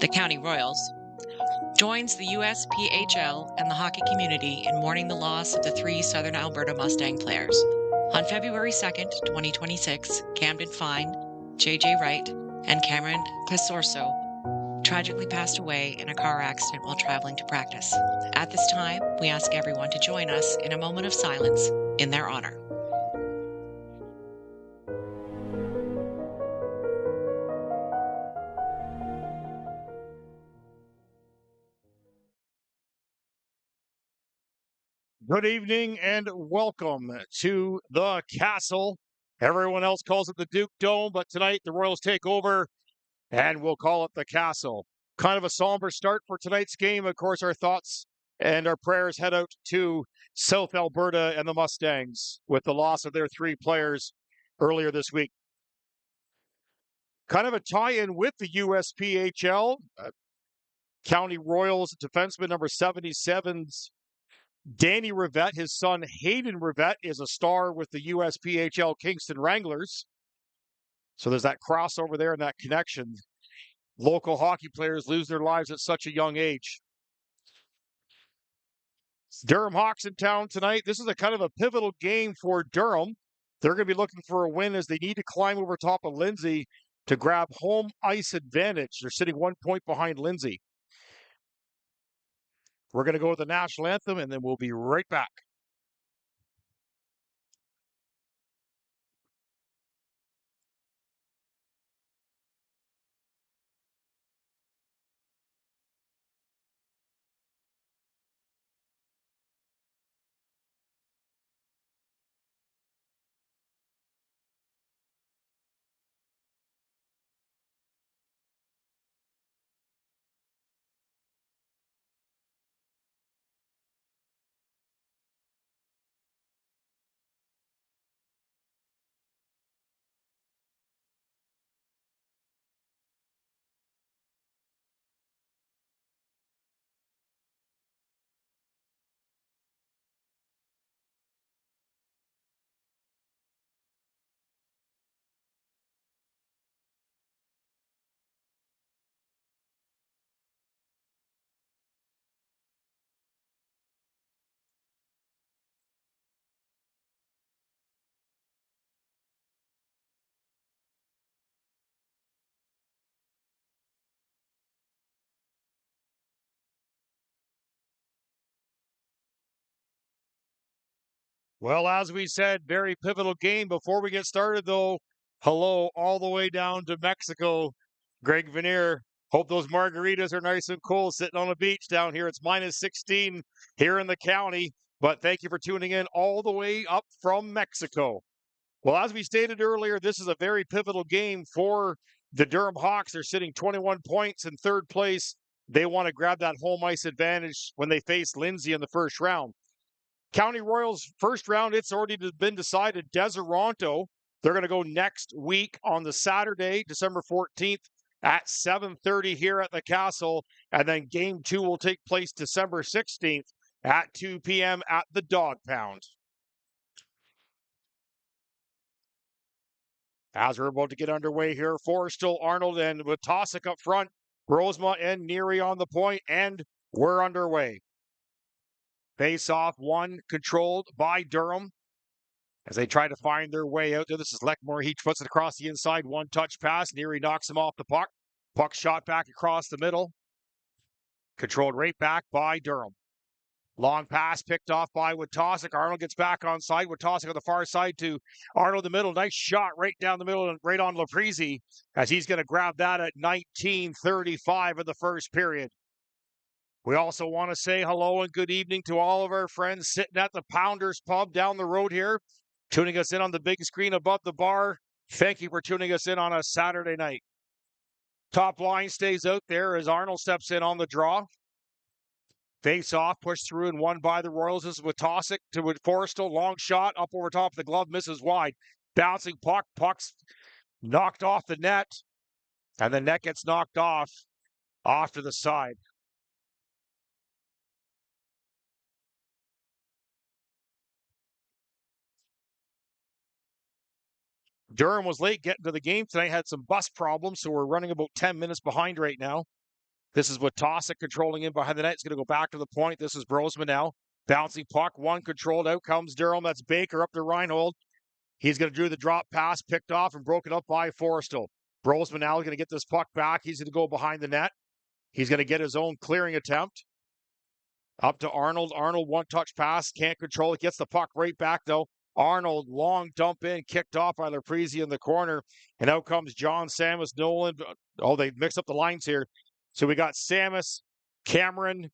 The County Royals, joins the USPHL and the hockey community in mourning the loss of the 3 Southern Alberta Mustang players. On February 2nd, 2026, Camden Fine, J.J. Wright, and Cameron Casorso tragically passed away in a car accident while traveling to practice. At this time, we ask everyone to join us in a moment of silence in their honor. Good evening and welcome to the Castle. Everyone else calls it the Duke Dome, but tonight the Royals take over and we'll call it the Castle. Kind of a somber start for tonight's game. Of course, our thoughts and our prayers head out to South Alberta and the Mustangs with the loss of their 3 players earlier this week. Kind of a tie-in with the USPHL. County Royals defenseman number 77's Danny Rivette, his son Hayden Rivette, is a star with the USPHL Kingston Wranglers. So there's that crossover there and that connection. Local hockey players lose their lives at such a young age. Durham Hawks in town tonight. This is a kind of a pivotal game for Durham. They're going to be looking for a win as they need to climb over top of Lindsay to grab home ice advantage. They're sitting 1 point behind Lindsay. We're going to go with the national anthem, and then we'll be right back. Well, as we said, very pivotal game. Before we get started, though, hello all the way down to Mexico. Greg Veneer, hope those margaritas are nice and cool sitting on the beach down here. It's minus 16 here in the county, but thank you for tuning in all the way up from Mexico. Well, as we stated earlier, this is a very pivotal game for the Durham Hawks. They're sitting 21 points in third place. They want to grab that home ice advantage when they face Lindsay in the first round. County Royals first round, it's already been decided. Deseronto, they're going to go next week on the Saturday, December 14th at 7:30 here at the Castle. And then game 2 will take place December 16th at 2 p.m. at the Dog Pound. As we're about to get underway here, Forrestal, Arnold, and Watosic up front, Rosema and Neary on the point, and we're underway. Face-off one controlled by Durham as they try to find their way out there. This is Leckmore. He puts it across the inside. One-touch pass. Neary knocks him off the puck. Puck shot back across the middle. Controlled right back by Durham. Long pass picked off by Watosic. Arnold gets back on side. Watosic on the far side to Arnold in the middle. Nice shot right down the middle and right on Laprizzi as he's going to grab that at 19:35 of the first period. We also want to say hello and good evening to all of our friends sitting at the Pounders Pub down the road here, tuning us in on the big screen above the bar. Thank you for tuning us in on a Saturday night. Top line stays out there as Arnold steps in on the draw. Face off, pushed through and won by the Royals. This is Watosic to Forrestal. Long shot up over top of the glove, misses wide. Bouncing puck, puck's knocked off the net, and the net gets knocked off to the side. Durham was late getting to the game tonight, had some bus problems, so we're running about 10 minutes behind right now. This is Watasic controlling in behind the net. It's going to go back to the point. This is Brosman now. Bouncing puck, one controlled. Out comes Durham. That's Baker up to Reinhold. He's going to do the drop pass, picked off and broken up by Forrestal. Brosman now going to get this puck back. He's going to go behind the net. He's going to get his own clearing attempt. Up to Arnold. Arnold, one-touch pass. Can't control it. Gets the puck right back, though. Arnold, long dump in, kicked off by Leprezi in the corner. And out comes John Samus, Nolan. Oh, they mixed up the lines here. So we got Samus, Cameron,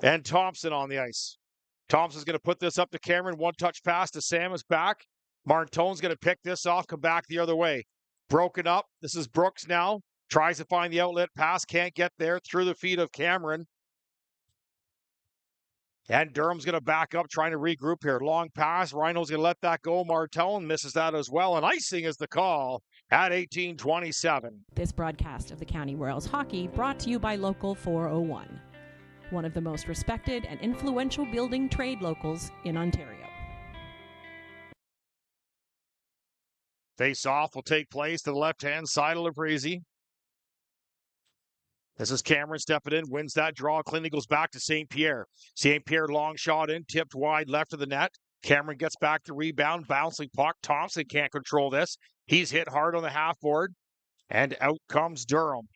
and Thompson on the ice. Thompson's going to put this up to Cameron. One-touch pass to Samus back. Martone's going to pick this off, come back the other way. Broken up. This is Brooks now. Tries to find the outlet pass. Can't get there. Through the feet of Cameron. And Durham's going to back up, trying to regroup here. Long pass. Rhino's going to let that go. Martone misses that as well. And icing is the call at 18:27. This broadcast of the County Royals hockey brought to you by Local 401, one of the most respected and influential building trade locals in Ontario. Face-off will take place to the left-hand side of Leprezi. This is Cameron stepping in, wins that draw, cleanly goes back to St. Pierre. St. Pierre long shot in, tipped wide left of the net. Cameron gets back to rebound, bouncing puck. Thompson can't control this. He's hit hard on the half board, and out comes Durham.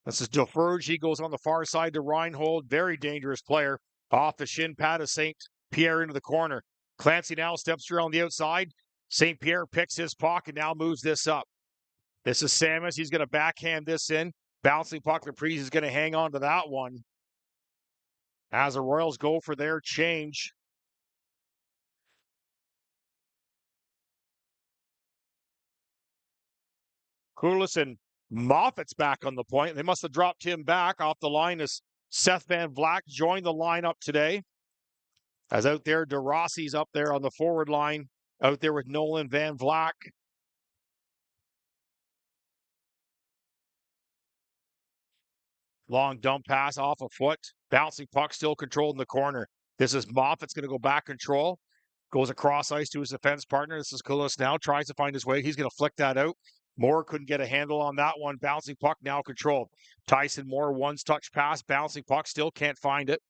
This is Deferge. He goes on the far side to Reinhold. Very dangerous player. Off the shin pad of St. Pierre into the corner. Clancy now steps through on the outside. St. Pierre picks his puck and now moves this up. This is Samus. He's going to backhand this in. Bouncing puck, Leprezi is going to hang on to that one. As the Royals go for their change. Koulis and Moffat's back on the point. They must have dropped him back off the line as Seth Van Vleck joined the lineup today. As out there, DeRossi's up there on the forward line. Out there with Nolan Van Vleck. Long dump pass off a foot. Bouncing puck still controlled in the corner. This is Moffat's going to go back control. Goes across ice to his defense partner. This is Koulis now. Tries to find his way. He's going to flick that out. Moore couldn't get a handle on that one. Bouncing puck now controlled. Tyson Moore, one-touch pass. Bouncing puck still can't find it.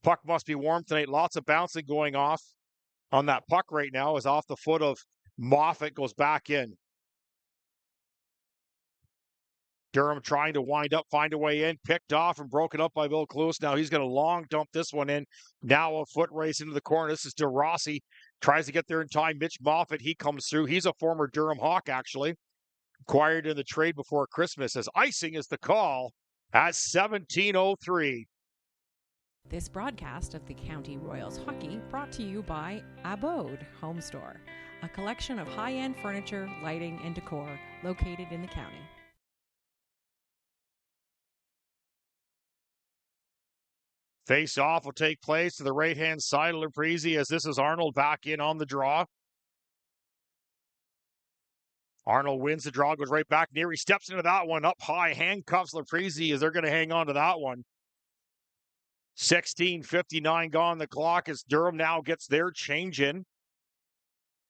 Puck must be warm tonight. Lots of bouncing going off on that puck right now. Is off the foot of Moffat. Goes back in. Durham trying to wind up, find a way in, picked off and broken up by Bill Koulis. Now he's going to long dump this one in. Now a foot race into the corner. This is DeRossi. Tries to get there in time. Mitch Moffat, he comes through. He's a former Durham Hawk, actually. Acquired in the trade before Christmas. As icing is the call at 17:03. This broadcast of the County Royals hockey brought to you by Abode Home Store, a collection of high-end furniture, lighting, and decor located in the county. Face-off will take place to the right-hand side of Leprezi as this is Arnold back in on the draw. Arnold wins the draw, goes right back near. He steps into that one up high, handcuffs Leprezi as they're going to hang on to that one. 16:59 gone the clock as Durham now gets their change in.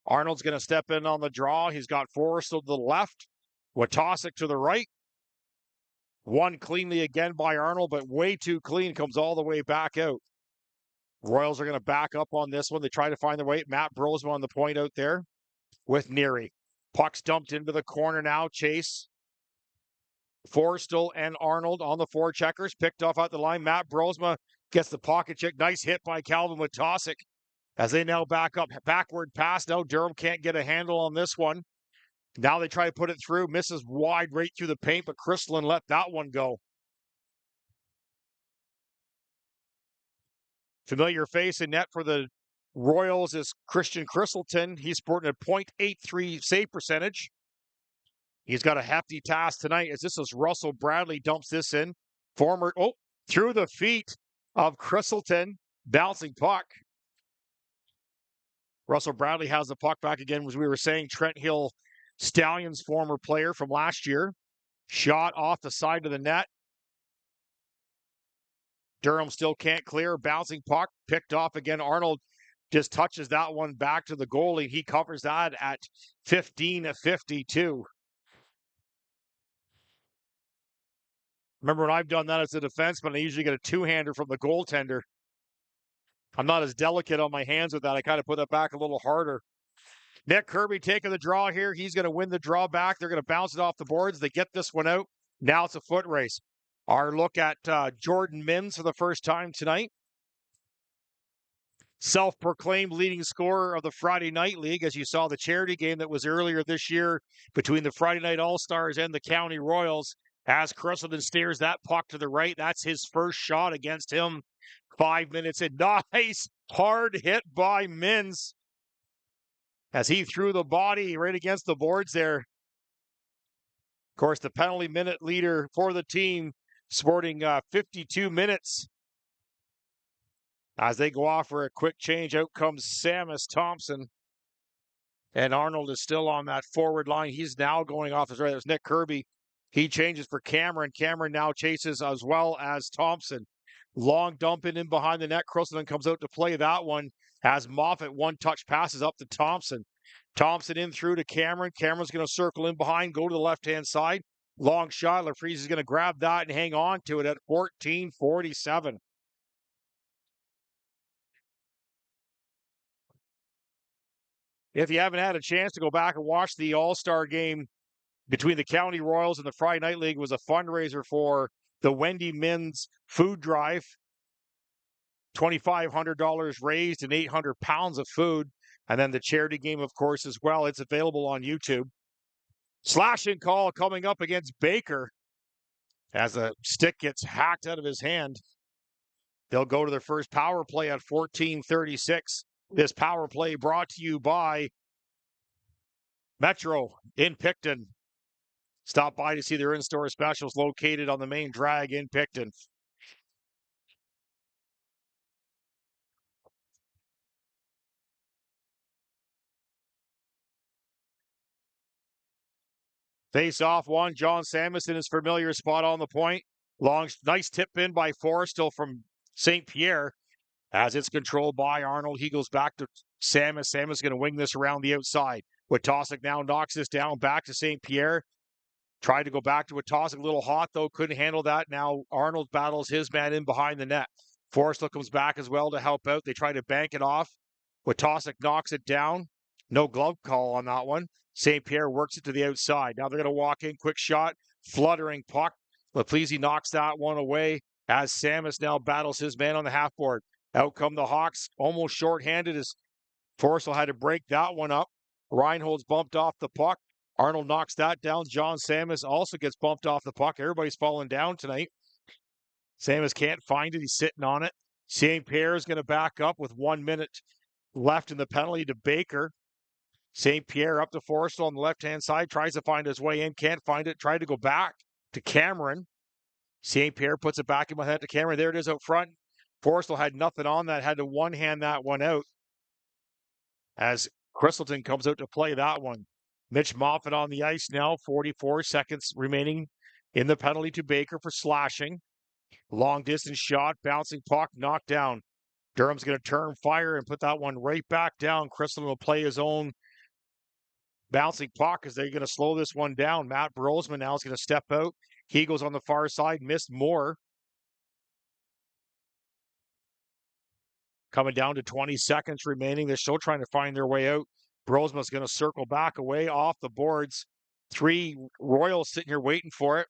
Arnold's going to step in on the draw. He's got Forrestal to the left, Watasic to the right. One cleanly again by Arnold, but way too clean, comes all the way back out. Royals are going to back up on this one. They try to find the way. Matt Brosma on the point out there with Neary. Puck's dumped into the corner now. Chase. Forrestal and Arnold on the forecheckers. Picked off out the line. Matt Brosma gets the pocket check. Nice hit by Calvin Watasic as they now back up. Backward pass. Now Durham can't get a handle on this one. Now they try to put it through. Misses wide right through the paint, but Crystalin let that one go. Familiar face in net for the Royals is Christian Crystalton. He's sporting a .83 save percentage. He's got a hefty task tonight as this is Russell Bradley dumps this in. Through the feet of Crystalton. Bouncing puck. Russell Bradley has the puck back again, as we were saying. Trent Hill, Stallions former player from last year. Shot off the side of the net. Durham still can't clear. Bouncing puck. Picked off again. Arnold just touches that one back to the goalie. He covers that at 15:52. Remember when I've done that as a defenseman, I usually get a two-hander from the goaltender. I'm not as delicate on my hands with that. I kind of put that back a little harder. Nick Kirby taking the draw here. He's going to win the draw back. They're going to bounce it off the boards. They get this one out. Now it's a foot race. Our look at Jordan Mims for the first time tonight. Self-proclaimed leading scorer of the Friday Night League, as you saw the charity game that was earlier this year between the Friday Night All-Stars and the County Royals. As Crystalton steers that puck to the right, that's his first shot against him. 5 minutes in. Nice hard hit by Mins as he threw the body right against the boards there. Of course, the penalty minute leader for the team, sporting 52 minutes. As they go off for a quick change, out comes Samus Thompson. And Arnold is still on that forward line. He's now going off his right. There's Nick Kirby. He changes for Cameron. Cameron now chases as well as Thompson. Long dumping in behind the net. Crystalton comes out to play that one as Moffat one-touch passes up to Thompson. Thompson in through to Cameron. Cameron's going to circle in behind, go to the left-hand side. Long shot. LaFreeze is going to grab that and hang on to it at 14:47. If you haven't had a chance to go back and watch the All-Star game between the County Royals and the Friday Night League, it was a fundraiser for the Wendy Mins food drive. $2,500 raised and 800 pounds of food. And then the charity game, of course, as well. It's available on YouTube. Slashing call coming up against Baker as a stick gets hacked out of his hand. They'll go to their first power play at 14:36. This power play brought to you by Metro in Picton. Stop by to see their in-store specials located on the main drag in Picton. Face off one. John Samus in his familiar spot on the point. Long, nice tip in by Forrestal from St. Pierre. As it's controlled by Arnold, he goes back to Samus. Samus going to wing this around the outside. Witosic now knocks this down back to St. Pierre. Tried to go back to Witosic, a little hot though, couldn't handle that. Now Arnold battles his man in behind the net. Forrestal comes back as well to help out. They try to bank it off. Witosic knocks it down. No glove call on that one. St. Pierre works it to the outside. Now they're going to walk in, quick shot, fluttering puck. LaPleasy knocks that one away as Samus now battles his man on the half board. Out come the Hawks, almost shorthanded as Forrestal had to break that one up. Reinhold's bumped off the puck. Arnold knocks that down. John Samus also gets bumped off the puck. Everybody's falling down tonight. Samus can't find it. He's sitting on it. St. Pierre is going to back up with 1 minute left in the penalty to Baker. St. Pierre up to Forrestal on the left-hand side. Tries to find his way in. Can't find it. Tried to go back to Cameron. St. Pierre puts it back in my head to Cameron. There it is out front. Forrestal had nothing on that. Had to one-hand that one out. As Crystalton comes out to play that one. Mitch Moffat on the ice now. 44 seconds remaining in the penalty to Baker for slashing. Long distance shot. Bouncing puck. Knocked down. Durham's going to turn fire and put that one right back down. Crystalton will play his own bouncing puck as they're going to slow this one down. Matt Brosman now is going to step out. He goes on the far side. Missed more. Coming down to 20 seconds remaining. They're still trying to find their way out. Brosman's going to circle back away off the boards. 3 Royals sitting here waiting for it.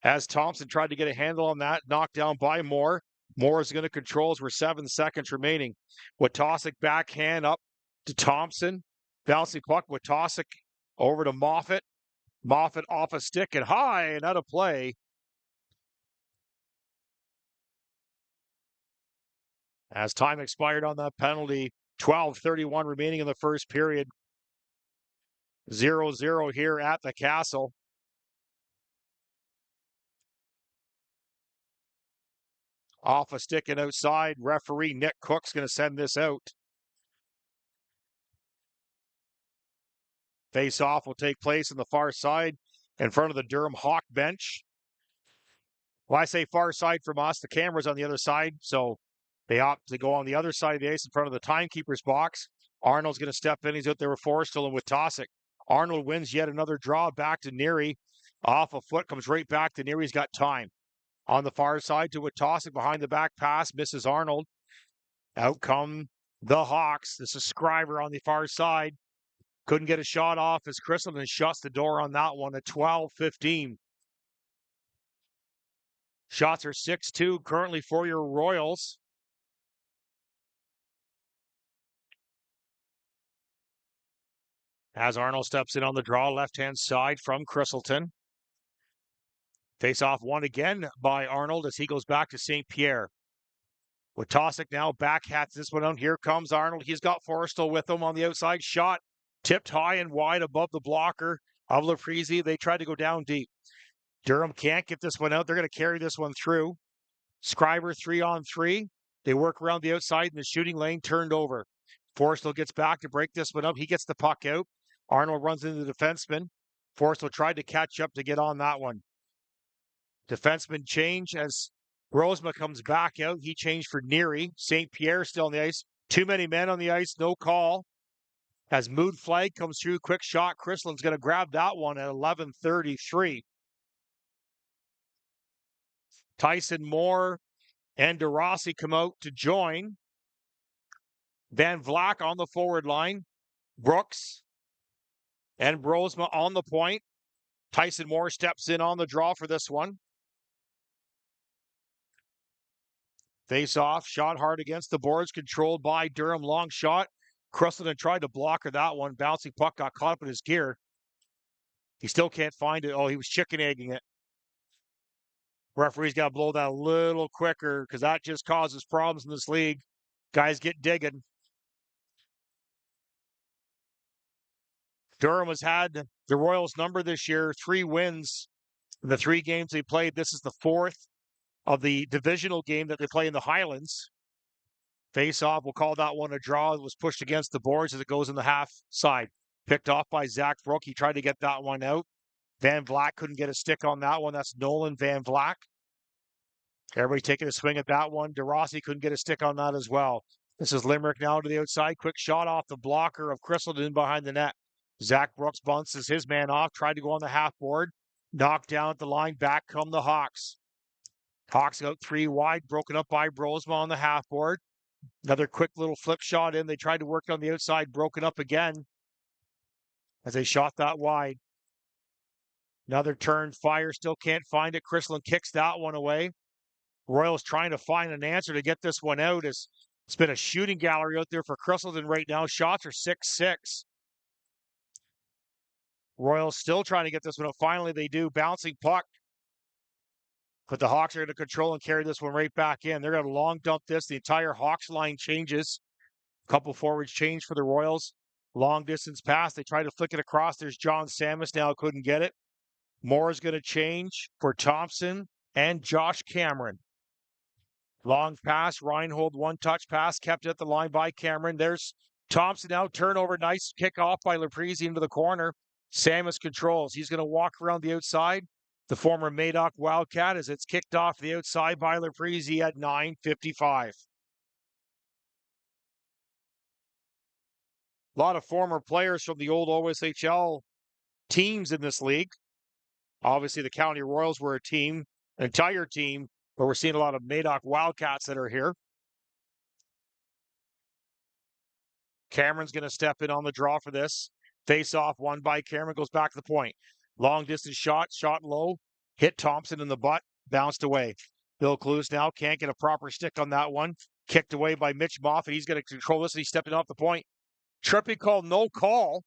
As Thompson tried to get a handle on that, knocked down by Moore. Moore is going to control as we're 7 seconds remaining. Witosic backhand up to Thompson. Bouncing puck. Witosic over to Moffat. Moffat off a stick and high and out of play. As time expired on that penalty, 12:31 remaining in the first period. 0-0 here at the Castle. Off a stick and outside. Referee Nick Cook's going to send this out. Face-off will take place on the far side in front of the Durham Hawk bench. Well, I say far side from us. The camera's on the other side, so they opt to go on the other side of the ice in front of the timekeeper's box. Arnold's going to step in. He's out there with Forrestal and with Tosic. Arnold wins yet another draw back to Neary. Off a foot, comes right back to Neary. He's got time. On the far side to Wetosik behind the back pass, misses Arnold. Out come the Hawks. This is Scriver on the far side. Couldn't get a shot off as Christleton shuts the door on that one at 12-15. Shots are 6-2 currently for your Royals. As Arnold steps in on the draw, left-hand side from Christleton. Face-off won again by Arnold as he goes back to St. Pierre. Wetosik now backhats this one out. Here comes Arnold. He's got Forrestal with him on the outside. Shot tipped high and wide above the blocker of Laprizzi. They tried to go down deep. Durham can't get this one out. They're going to carry this one through. Scriver 3-on-3. They work around the outside in the shooting lane, turned over. Forrestal gets back to break this one up. He gets the puck out. Arnold runs into the defenseman. Forrestal tried to catch up to get on that one. Defenseman change as Rosema comes back out. He changed for Neary. St. Pierre still on the ice. Too many men on the ice, no call. As Mood flag comes through, quick shot. Christland's going to grab that one at 11:33. Tyson Moore and DeRossi come out to join. Van Vlak on the forward line. Brooks and Brosma on the point. Tyson Moore steps in on the draw for this one. Face off, shot hard against the boards, controlled by Durham. Long shot. Christleton tried to block her that one. Bouncing puck got caught up in his gear. He still can't find it. Oh, he was chicken egging it. Referee's got to blow that a little quicker because that just causes problems in this league. Guys get digging. Durham has had the Royals number this year, 3 wins in the 3 games they played. This is the 4th of the divisional game that they play in the Highlands. Face off, we'll call that one a draw. It was pushed against the boards as it goes in the half side. Picked off by Zach Brook. He tried to get that one out. Van Vlak couldn't get a stick on that one. That's Nolan Van Vlak. Everybody taking a swing at that one. DeRossi couldn't get a stick on that as well. This is Limerick now to the outside. Quick shot off the blocker of Christleton behind the net. Zach Brooks bounces his man off. Tried to go on the half board. Knocked down at the line. Back come the Hawks. Hawks out 3 wide. Broken up by Brosma on the half board. Another quick little flip shot in. They tried to work on the outside. Broken up again as they shot that wide. Another turn. Fire. Still can't find it. Christland kicks that one away. Royals trying to find an answer to get this one out. It's been a shooting gallery out there for Christleton right now. Shots are 6-6. Royals still trying to get this one out. Finally, they do. Bouncing puck. But the Hawks are going to control and carry this one right back in. They're going to long dump this. The entire Hawks line changes. A couple forwards change for the Royals. Long distance pass. They try to flick it across. There's John Samus now. Couldn't get it. Moore is going to change for Thompson and Josh Cameron. Long pass. Reinhold, one-touch pass. Kept at the line by Cameron. There's Thompson now. Turnover. Nice kick off by Laprizzi into the corner. Samus controls. He's going to walk around the outside. The former Madoc Wildcat as it's kicked off the outside by Laprizzi at 9:55. A lot of former players from the old OSHL teams in this league. Obviously, the County Royals were a team, an entire team, but we're seeing a lot of Madoc Wildcats that are here. Cameron's going to step in on the draw for this. Face off, won by Cameron, goes back to the point. Long distance shot, shot low, hit Thompson in the butt, bounced away. Bill Clues now can't get a proper stick on that one. Kicked away by Mitch Moffat. He's going to control this, and he's stepping off the point. Trippy call, no call.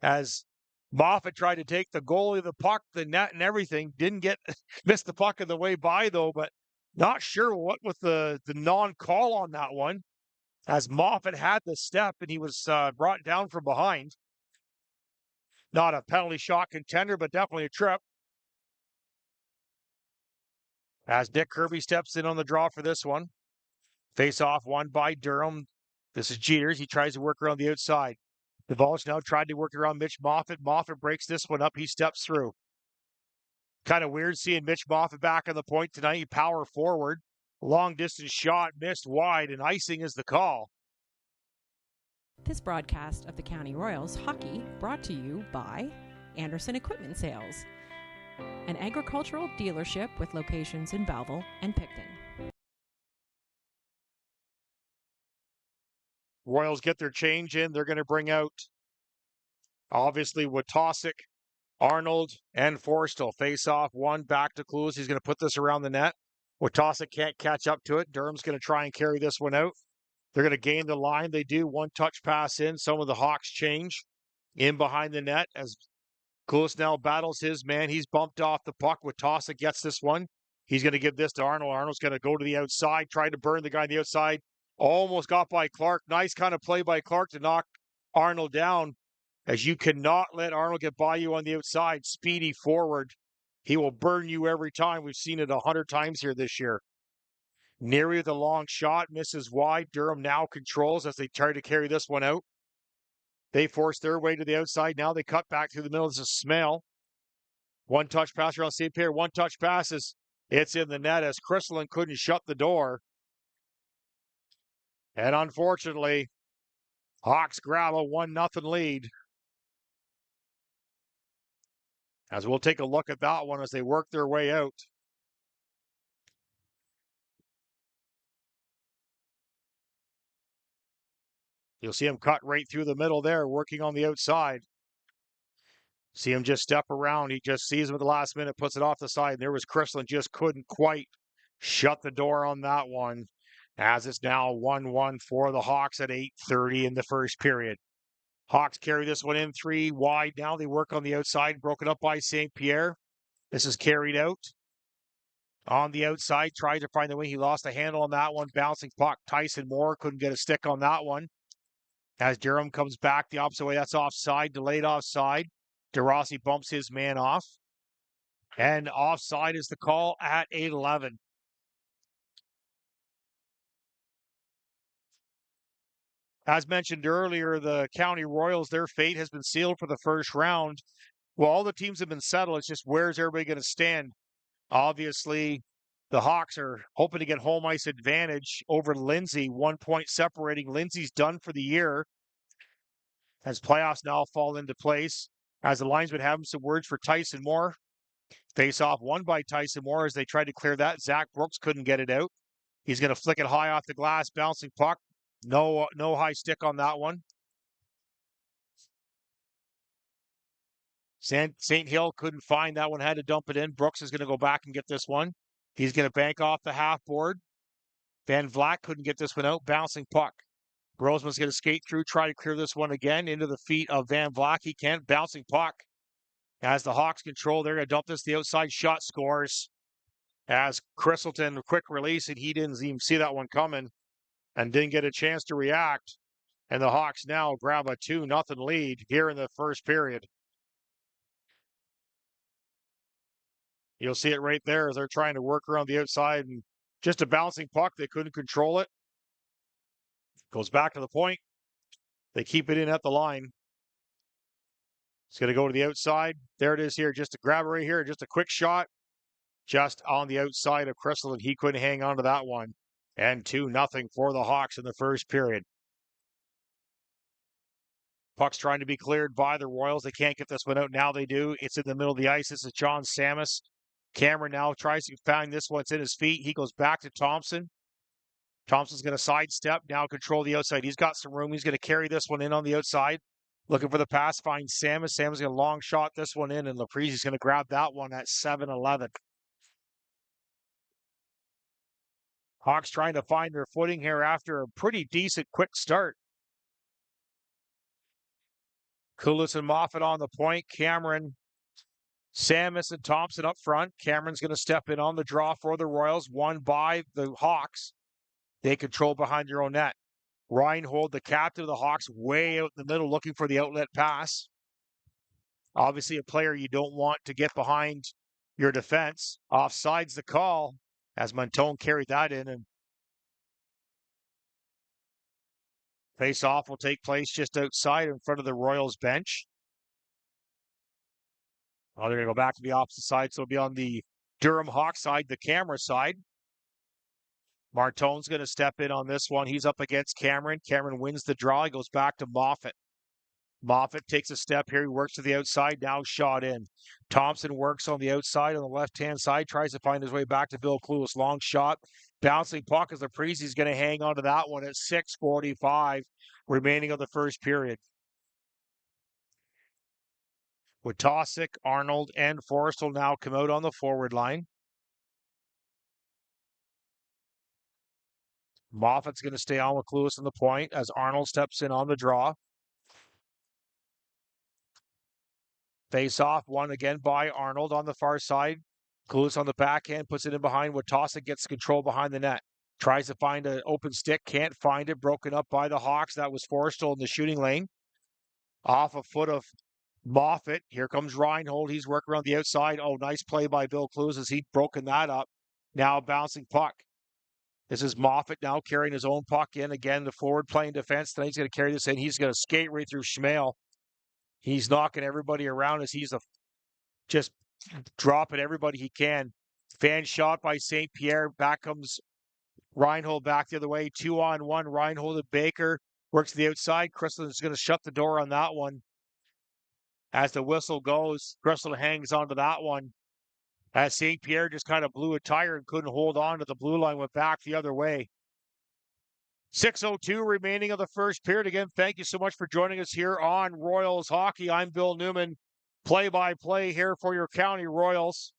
As Moffat tried to take the goalie, the puck, the net, and everything. Didn't get, missed the puck on the way by, though, but not sure what with the non-call on that one. As Moffat had the step, and he was brought down from behind. Not a penalty shot contender, but definitely a trip. As Nick Kirby steps in on the draw for this one. Face-off won by Durham. This is Jeters. He tries to work around the outside. DeValch now tried to work around Mitch Moffat. Moffat breaks this one up. He steps through. Kind of weird seeing Mitch Moffat back on the point tonight. He power forward. Long distance shot missed wide, and icing is the call. This broadcast of the County Royals hockey brought to you by Anderson Equipment Sales. an agricultural dealership with locations in Belleville and Picton. Royals get their change in. They're going to bring out, obviously, Witosic, Arnold, and Forstall. Face off one back to Clues. He's going to put this around the net. Witosic can't catch up to it. Durham's going to try and carry this one out. They're going to gain the line. They do. One touch pass in. Some of the Hawks change in behind the net as Clues now battles his man. He's bumped off the puck. Witosic gets this one. He's going to give this to Arnold. Arnold's going to go to the outside, try to burn the guy on the outside. Almost got by Clark. Nice kind of play by Clark to knock Arnold down, as you cannot let Arnold get by you on the outside. Speedy forward. He will burn you every time. We've seen it 100 times here this year. Neary with a long shot, misses wide. Durham now controls as they try to carry this one out. They force their way to the outside. Now they cut back through the middle. It's a smell. One touch pass around St. Pierre. One touch passes. It's in the net as Chrystalin couldn't shut the door. And unfortunately, Hawks grab a 1-0 lead. As we'll take a look at that one as they work their way out. You'll see him cut right through the middle there, working on the outside. See him just step around. He just sees him at the last minute, puts it off the side. And there was Chrystalin, just couldn't quite shut the door on that one, as it's now 1-1 for the Hawks at 8:30 in the first period. Hawks carry this one in 3 wide now. They work on the outside, broken up by St. Pierre. This is carried out. On the outside, tried to find the wing. He lost a handle on that one. Bouncing puck. Tyson Moore couldn't get a stick on that one. As Durham comes back the opposite way, that's offside, delayed offside. DeRossi bumps his man off. And offside is the call at 8:11. As mentioned earlier, the County Royals, their fate has been sealed for the first round. Well, all the teams have been settled. It's just where's everybody going to stand? Obviously, the Hawks are hoping to get home ice advantage over Lindsay. 1 point separating. Lindsay's done for the year as playoffs now fall into place. As the linesman having some words for Tyson Moore. Face off won by Tyson Moore as they tried to clear that. Zach Brooks couldn't get it out. He's going to flick it high off the glass. Bouncing puck. No high stick on that one. St. Hill couldn't find that one, had to dump it in. Brooks is going to go back and get this one. He's going to bank off the half board. Van Vlack couldn't get this one out. Bouncing puck. Roseman's going to skate through, try to clear this one again into the feet of Van Vlack. He can't. Bouncing puck. As the Hawks control, they're going to dump this. The outside shot scores. As Chrystalin, quick release, and he didn't even see that one coming and didn't get a chance to react. And the Hawks now grab a 2-0 lead here in the first period. You'll see it right there as they're trying to work around the outside, and just a bouncing puck. They couldn't control it. Goes back to the point. They keep it in at the line. It's going to go to the outside. There it is here. Just a grab right here. Just a quick shot. Just on the outside of Crystal, and he couldn't hang on to that one. And 2-0 for the Hawks in the first period. Puck's trying to be cleared by the Royals. They can't get this one out. Now they do. It's in the middle of the ice. This is John Samus. Cameron now tries to find this one. It's in his feet. He goes back to Thompson. Thompson's going to sidestep, now control the outside. He's got some room. He's going to carry this one in on the outside. Looking for the pass, finds Samus. Samus going to long shot this one in, and Laprise going to grab that one at 7-11. Hawks trying to find their footing here after a pretty decent quick start. Koulis and Moffat on the point. Cameron, Samus, and Thompson up front. Cameron's going to step in on the draw for the Royals, won by the Hawks. They control behind their own net. Reinhold, the captain of the Hawks, way out in the middle looking for the outlet pass. Obviously a player you don't want to get behind your defense. Offside's the call as Montone carried that in, and face-off will take place just outside in front of the Royals bench. Oh, they're going to go back to the opposite side, so it'll be on the Durham Hawks side, the camera side. Martone's going to step in on this one. He's up against Cameron. Cameron wins the draw. He goes back to Moffat. Moffat takes a step here. He works to the outside. Now shot in. Thompson works on the outside on the left-hand side. Tries to find his way back to Bill Clueless. Long shot. Bouncing puck as Leprezi's going to hang on to that one at 6:45 remaining of the first period. Witosick, Arnold, and Forrest will now come out on the forward line. Moffat's going to stay on with Clueless on the point as Arnold steps in on the draw. Face off, won again by Arnold on the far side. Clueless on the backhand, puts it in behind. Witosick gets control behind the net. Tries to find an open stick, can't find it. Broken up by the Hawks. That was Forrestal in the shooting lane. Off a foot of Moffat. Here comes Reinhold. He's working around the outside. Oh, nice play by Bill Clueless as he'd broken that up. Now bouncing puck. This is Moffat now carrying his own puck in. Again, the forward playing defense. Tonight he's going to carry this in. He's going to skate right through Schmale. He's knocking everybody around as he's just dropping everybody he can. Fan shot by St. Pierre. Back comes Reinhold back the other way. 2-on-1. Reinhold and Baker works to the outside. Crystal is going to shut the door on that one. As the whistle goes, Crystal hangs onto that one. As St. Pierre just kind of blew a tire and couldn't hold on to the blue line, went back the other way. 6:02 remaining of the first period. Again, thank you so much for joining us here on Royals Hockey. I'm Bill Newman, play-by-play here for your County Royals.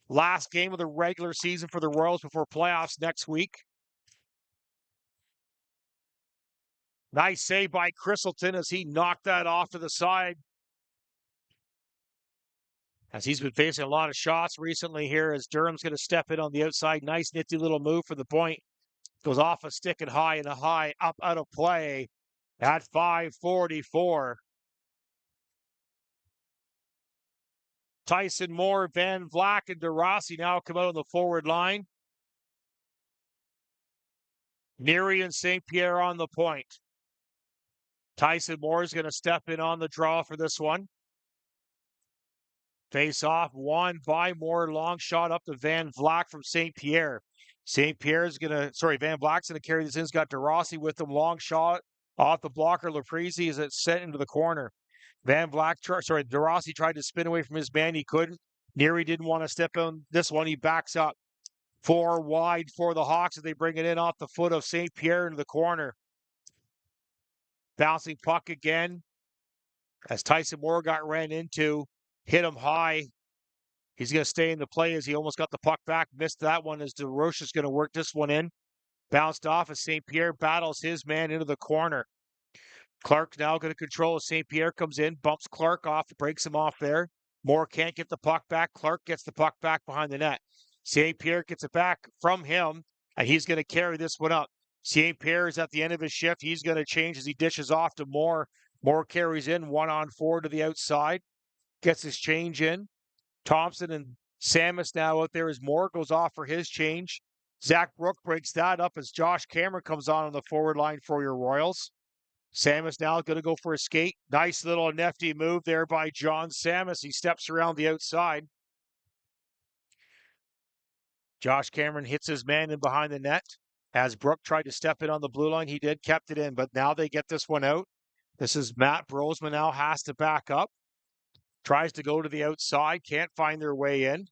Last game of the regular season for the Royals before playoffs next week. Nice save by Christleton as he knocked that off to the side. As he's been facing a lot of shots recently here as Durham's going to step in on the outside. Nice nifty little move for the point. Goes off a stick and a high up out of play at 5:44. Tyson Moore, Van Vlak, and DeRossi now come out on the forward line. Neary and St. Pierre on the point. Tyson Moore is going to step in on the draw for this one. Face off, won by Moore. Long shot up to Van Vlak from St. Pierre. Van Vlak's going to carry this in. He's got DeRossi with him. Long shot off the blocker. Leprezi is sent into the corner. DeRossi tried to spin away from his man. He couldn't. Neary didn't want to step on this one. He backs up. 4 wide for the Hawks as they bring it in off the foot of St. Pierre into the corner. Bouncing puck again as Tyson Moore got ran into. Hit him high. He's going to stay in the play as he almost got the puck back. Missed that one as DeRoche is going to work this one in. Bounced off as St. Pierre battles his man into the corner. Clark now going to control as St. Pierre comes in. Bumps Clark off. Breaks him off there. Moore can't get the puck back. Clark gets the puck back behind the net. St. Pierre gets it back from him, and he's going to carry this one up. St. Pierre is at the end of his shift. He's going to change as he dishes off to Moore. Moore carries in 1-on-4 to the outside. Gets his change in. Thompson and Samus now out there as Moore goes off for his change. Zach Brook breaks that up as Josh Cameron comes on the forward line for your Royals. Samus now going to go for a skate. Nice little nifty move there by John Samus. He steps around the outside. Josh Cameron hits his man in behind the net. As Brook tried to step in on the blue line, he did, kept it in, but now they get this one out. This is Matt Brosman now has to back up. Tries to go to the outside, can't find their way in.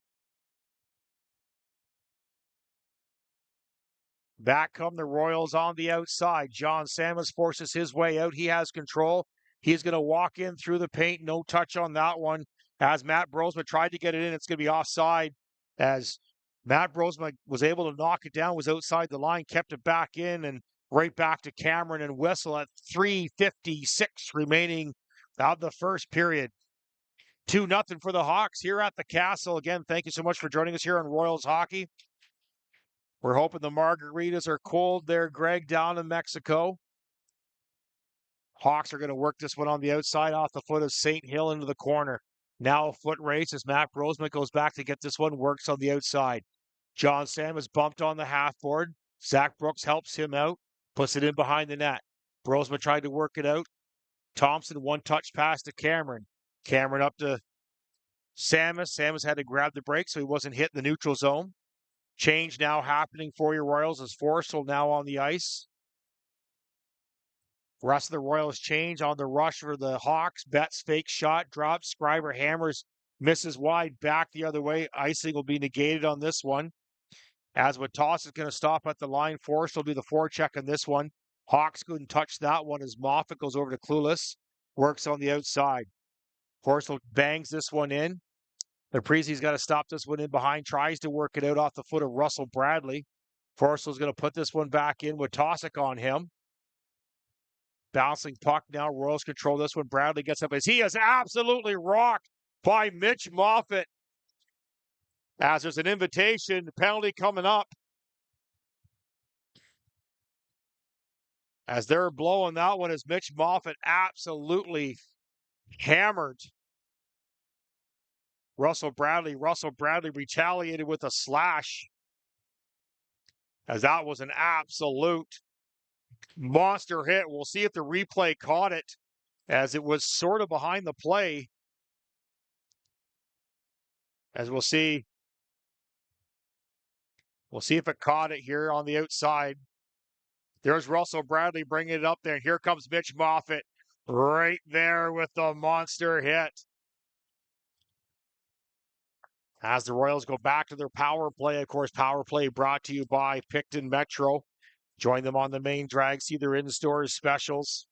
Back come the Royals on the outside. John Samus forces his way out. He has control. He's going to walk in through the paint. No touch on that one. As Matt Brosman tried to get it in, it's going to be offside. As Matt Brosman was able to knock it down, was outside the line, kept it back in, and right back to Cameron and whistle at 3:56 remaining of the first period. 2-0 for the Hawks here at the Castle. Again, thank you so much for joining us here on Royals Hockey. We're hoping the margaritas are cold there, Greg, down in Mexico. Hawks are going to work this one on the outside off the foot of St. Hill into the corner. Now a foot race as Matt Brosman goes back to get this one, works on the outside. John Sam is bumped on the half board. Zach Brooks helps him out, puts it in behind the net. Brosman tried to work it out. Thompson, one touch pass to Cameron. Cameron up to Samus. Samus had to grab the break so he wasn't hit in the neutral zone. Change now happening for your Royals as Forrestal now on the ice. Rest of the Royals change on the rush for the Hawks. Betts fake shot, drops. Scriber hammers, misses wide, back the other way. Icing will be negated on this one. As Watas is going to stop at the line. Forrest will do the forecheck on this one. Hawks couldn't touch that one as Moffat goes over to Clueless. Works on the outside. Forrest bangs this one in. Leprezi's got to stop this one in behind. Tries to work it out off the foot of Russell Bradley. Forrest's going to put this one back in with Tosick on him. Bouncing puck now. Royals control this one. Bradley gets up as he is absolutely rocked by Mitch Moffat. As there's an invitation, penalty coming up. As they're blowing that one, as Mitch Moffat absolutely hammered Russell Bradley. Russell Bradley retaliated with a slash. As that was an absolute monster hit. We'll see if the replay caught it, as it was sort of behind the play. As we'll see if it caught it here on the outside. There's Russell Bradley bringing it up there. Here comes Mitch Moffat right there with the monster hit. As the Royals go back to their power play, of course, power play brought to you by Picton Metro. Join them on the main drag. See their in-store specials.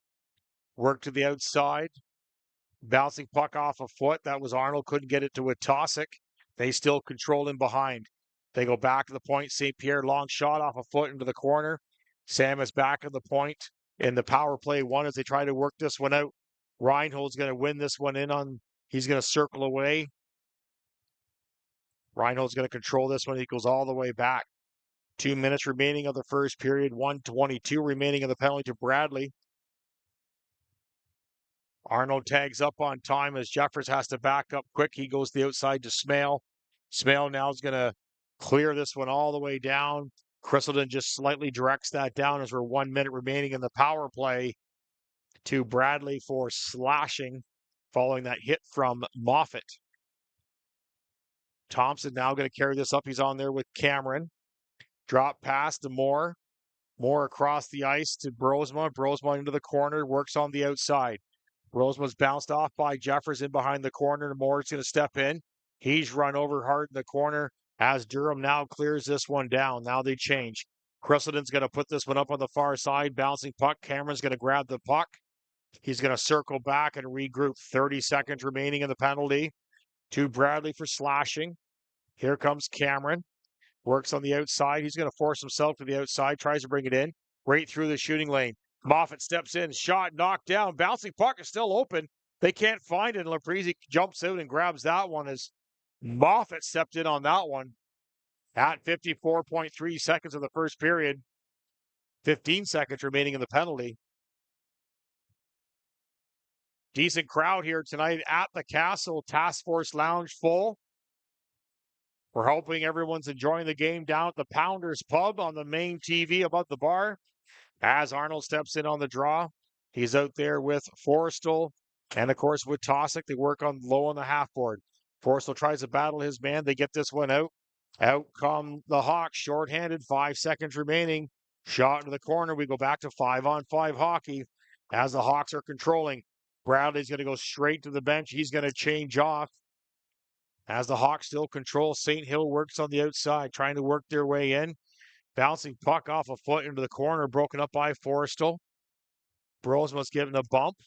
Work to the outside. Bouncing puck off a foot. That was Arnold. Couldn't get it to Watasik. They still control him behind. They go back to the point. St. Pierre, long shot off a foot into the corner. Sam is back at the point in the power play one as they try to work this one out. Reinhold's going to win this one in on. He's going to circle away. Reinhold's going to control this one. He goes all the way back. 2 minutes remaining of the first period. 1:22 remaining of the penalty to Bradley. Arnold tags up on time as Jeffers has to back up quick. He goes to the outside to Smale. Smale now is going to clear this one all the way down. Christleton just slightly directs that down as we're 1 minute remaining in the power play to Bradley for slashing following that hit from Moffat. Thompson now going to carry this up. He's on there with Cameron. Drop pass to Moore. Moore across the ice to Brosma. Brosma into the corner. Works on the outside. Brosma's bounced off by Jeffers in behind the corner. Moore's going to step in. He's run over hard in the corner as Durham now clears this one down. Now they change. Christleton's going to put this one up on the far side. Bouncing puck. Cameron's going to grab the puck. He's going to circle back and regroup. 30 seconds remaining in the penalty to Bradley for slashing. Here comes Cameron. Works on the outside. He's going to force himself to the outside. Tries to bring it in. Right through the shooting lane. Moffat steps in. Shot knocked down. Bouncing puck is still open. They can't find it. Leprezi jumps out and grabs that one as Moffat stepped in on that one at 54.3 seconds of the first period. 15 seconds remaining in the penalty. Decent crowd here tonight at the Castle. Task Force Lounge full. We're hoping everyone's enjoying the game down at the Pounders Pub on the main TV above the bar. As Arnold steps in on the draw, he's out there with Forrestal and, of course, with Tosick. They work on low on the half board. Forrestal tries to battle his man. They get this one out. Out come the Hawks, shorthanded, 5 seconds remaining. Shot into the corner. We go back to 5-on-5 hockey as the Hawks are controlling. Bradley's going to go straight to the bench. He's going to change off. As the Hawks still control, St. Hill works on the outside, trying to work their way in. Bouncing puck off a foot into the corner, broken up by Forrestal. Brosma's getting a bump.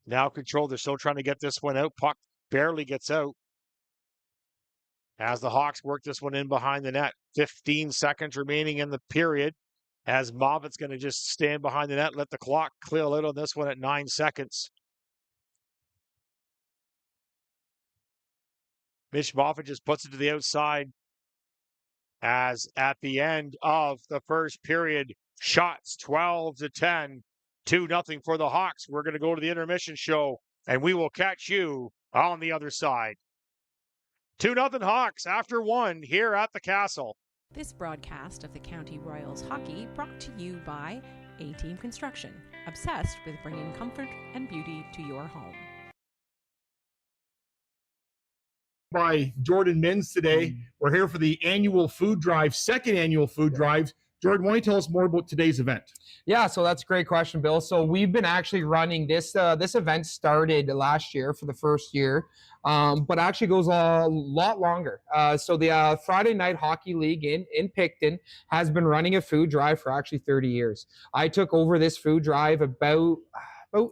Now controlled. They're still trying to get this one out. Puck barely gets out. As the Hawks work this one in behind the net. 15 seconds remaining in the period. As Moffat's going to just stand behind the net, let the clock clear out on this one at 9 seconds. Mitch Moffat just puts it to the outside as at the end of the first period, shots 12-10, 2-0 for the Hawks. We're going to go to the intermission show, and we will catch you on the other side. 2-0 Hawks after one here at the Castle. This broadcast of the County Royals hockey brought to you by A-Team Construction, obsessed with bringing comfort and beauty to your home. By Jordan Mins today. We're here for the annual food drive, second annual food drive. Jordan, why don't you tell us more about today's event? Yeah, so that's a great question, Bill. So we've been actually running this. This event started last year for the first year, but actually goes a lot longer. So the Friday Night Hockey League in Picton has been running a food drive for actually 30 years. I took over this food drive about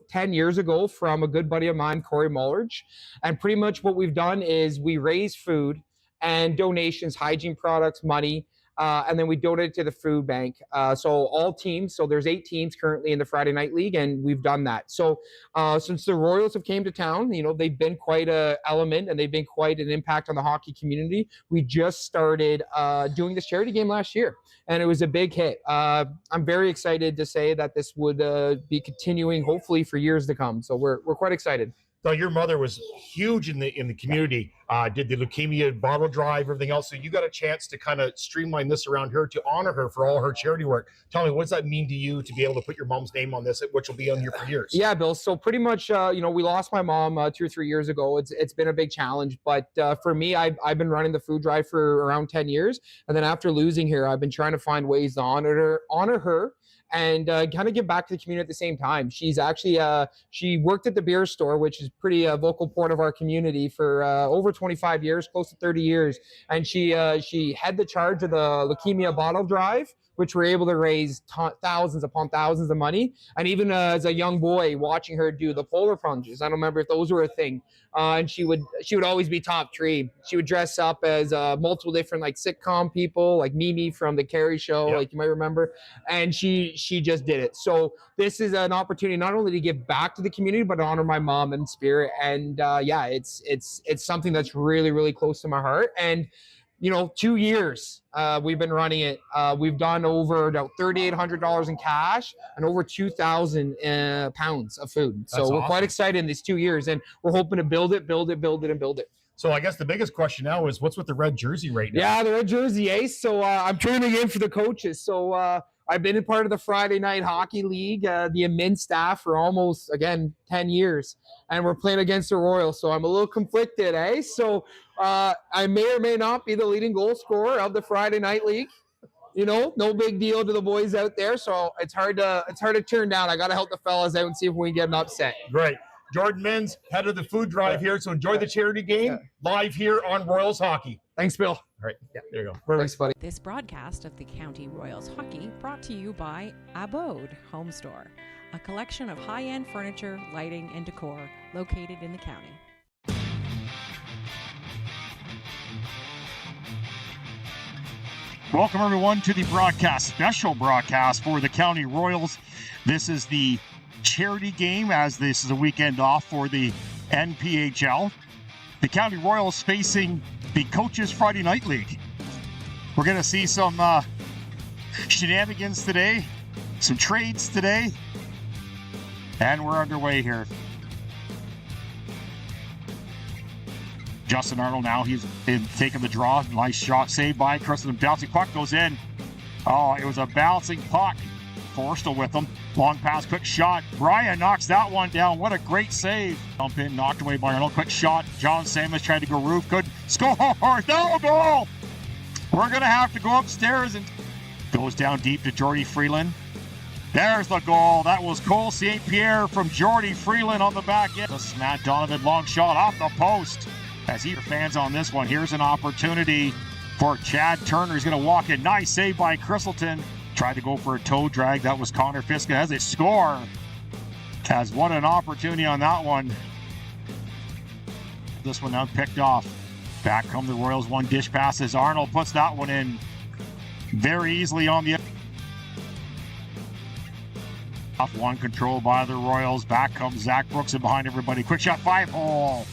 10 years ago from a good buddy of mine, Corey Mullerge. And pretty much what we've done is we raise food and donations, hygiene products, money, and then we donate it to the food bank. So all teams, so there's 8 teams currently in the Friday Night League, and we've done that. So since the Royals have came to town, they've been quite an element, and they've been quite an impact on the hockey community. We just started doing this charity game last year, and it was a big hit. I'm very excited to say that this would be continuing, hopefully, for years to come. So we're quite excited. So your mother was huge in the community, did the leukemia bottle drive, everything else. So you got a chance to kind of streamline this around her to honor her for all her charity work. Tell me, what does that mean to you to be able to put your mom's name on this, which will be on here for years? Yeah, Bill. So pretty much, we lost my mom 2 or 3 years ago. It's been a big challenge, but for me, I've been running the food drive for around 10 years, and then after losing her, I've been trying to find ways to honor her. And kind of give back to the community at the same time. She's actually, she worked at the beer store, which is pretty vocal part of our community for over 25 years, close to 30 years. And she had the charge of the leukemia bottle drive, which were able to raise thousands upon thousands of money. And even as a young boy, watching her do the polar plunges, I don't remember if those were a thing. And she would always be top 3. She would dress up as multiple different like sitcom people, like Mimi from the Carrie Show, like you might remember. And she just did it. So this is an opportunity not only to give back to the community, but to honor my mom in spirit. And it's something that's really, really close to my heart. And 2 years we've been running it. We've done over about $3,800 in cash and over 2,000 pounds of food. So That's we're awesome. quite excited in these 2 years, and we're hoping to build it. So I guess the biggest question now is, what's with the red jersey right now? Yeah, the red jersey, eh? So I'm turning in for the coaches. So I've been a part of the Friday Night Hockey League, the admin staff for almost, 10 years. And we're playing against the Royals, so I'm a little conflicted, eh? So I may or may not be the leading goal scorer of the Friday Night League. No big deal to the boys out there. So it's hard to turn down. I got to help the fellas out and see if we can get an upset. Great. Jordan Menz, head of the food drive here. So enjoy the charity game live here on Royals Hockey. Thanks, Bill. All right. Yeah, there you go. Thanks, buddy. This broadcast of the County Royals Hockey brought to you by Abode Home Store, a collection of high-end furniture, lighting, and decor located in the county. Welcome, everyone, to the special broadcast for the County Royals. This is the charity game, as this is a weekend off for the NPHL. The County Royals facing the Coaches Friday Night League. We're going to see some shenanigans today, some trades today, and we're underway here. Justin Arnold now, he's taking the draw. Nice shot saved by Crystal. Bouncing puck goes in. Oh, it was a bouncing puck. Forstall with him. Long pass, quick shot. Brian knocks that one down. What a great save. Jump in, knocked away by Arnold. Quick shot. John Samus tried to go roof. Good score. No goal. We're going to have to go upstairs, and goes down deep to Jordy Freeland. There's the goal. That was Cole St. Pierre from Jordy Freeland on the back end. This is Matt Donovan, long shot off the post. As he fans on this one, here's an opportunity for Chad Turner. He's going to walk in. Nice save by Crystalton. Tried to go for a toe drag. That was Connor Fiska as a score. Has what an opportunity on that one. This one now picked off. Back come the Royals. One dish passes. Arnold puts that one in very easily on the off one control by the Royals. Back comes Zach Brooks in behind everybody. Quick shot, 5-hole.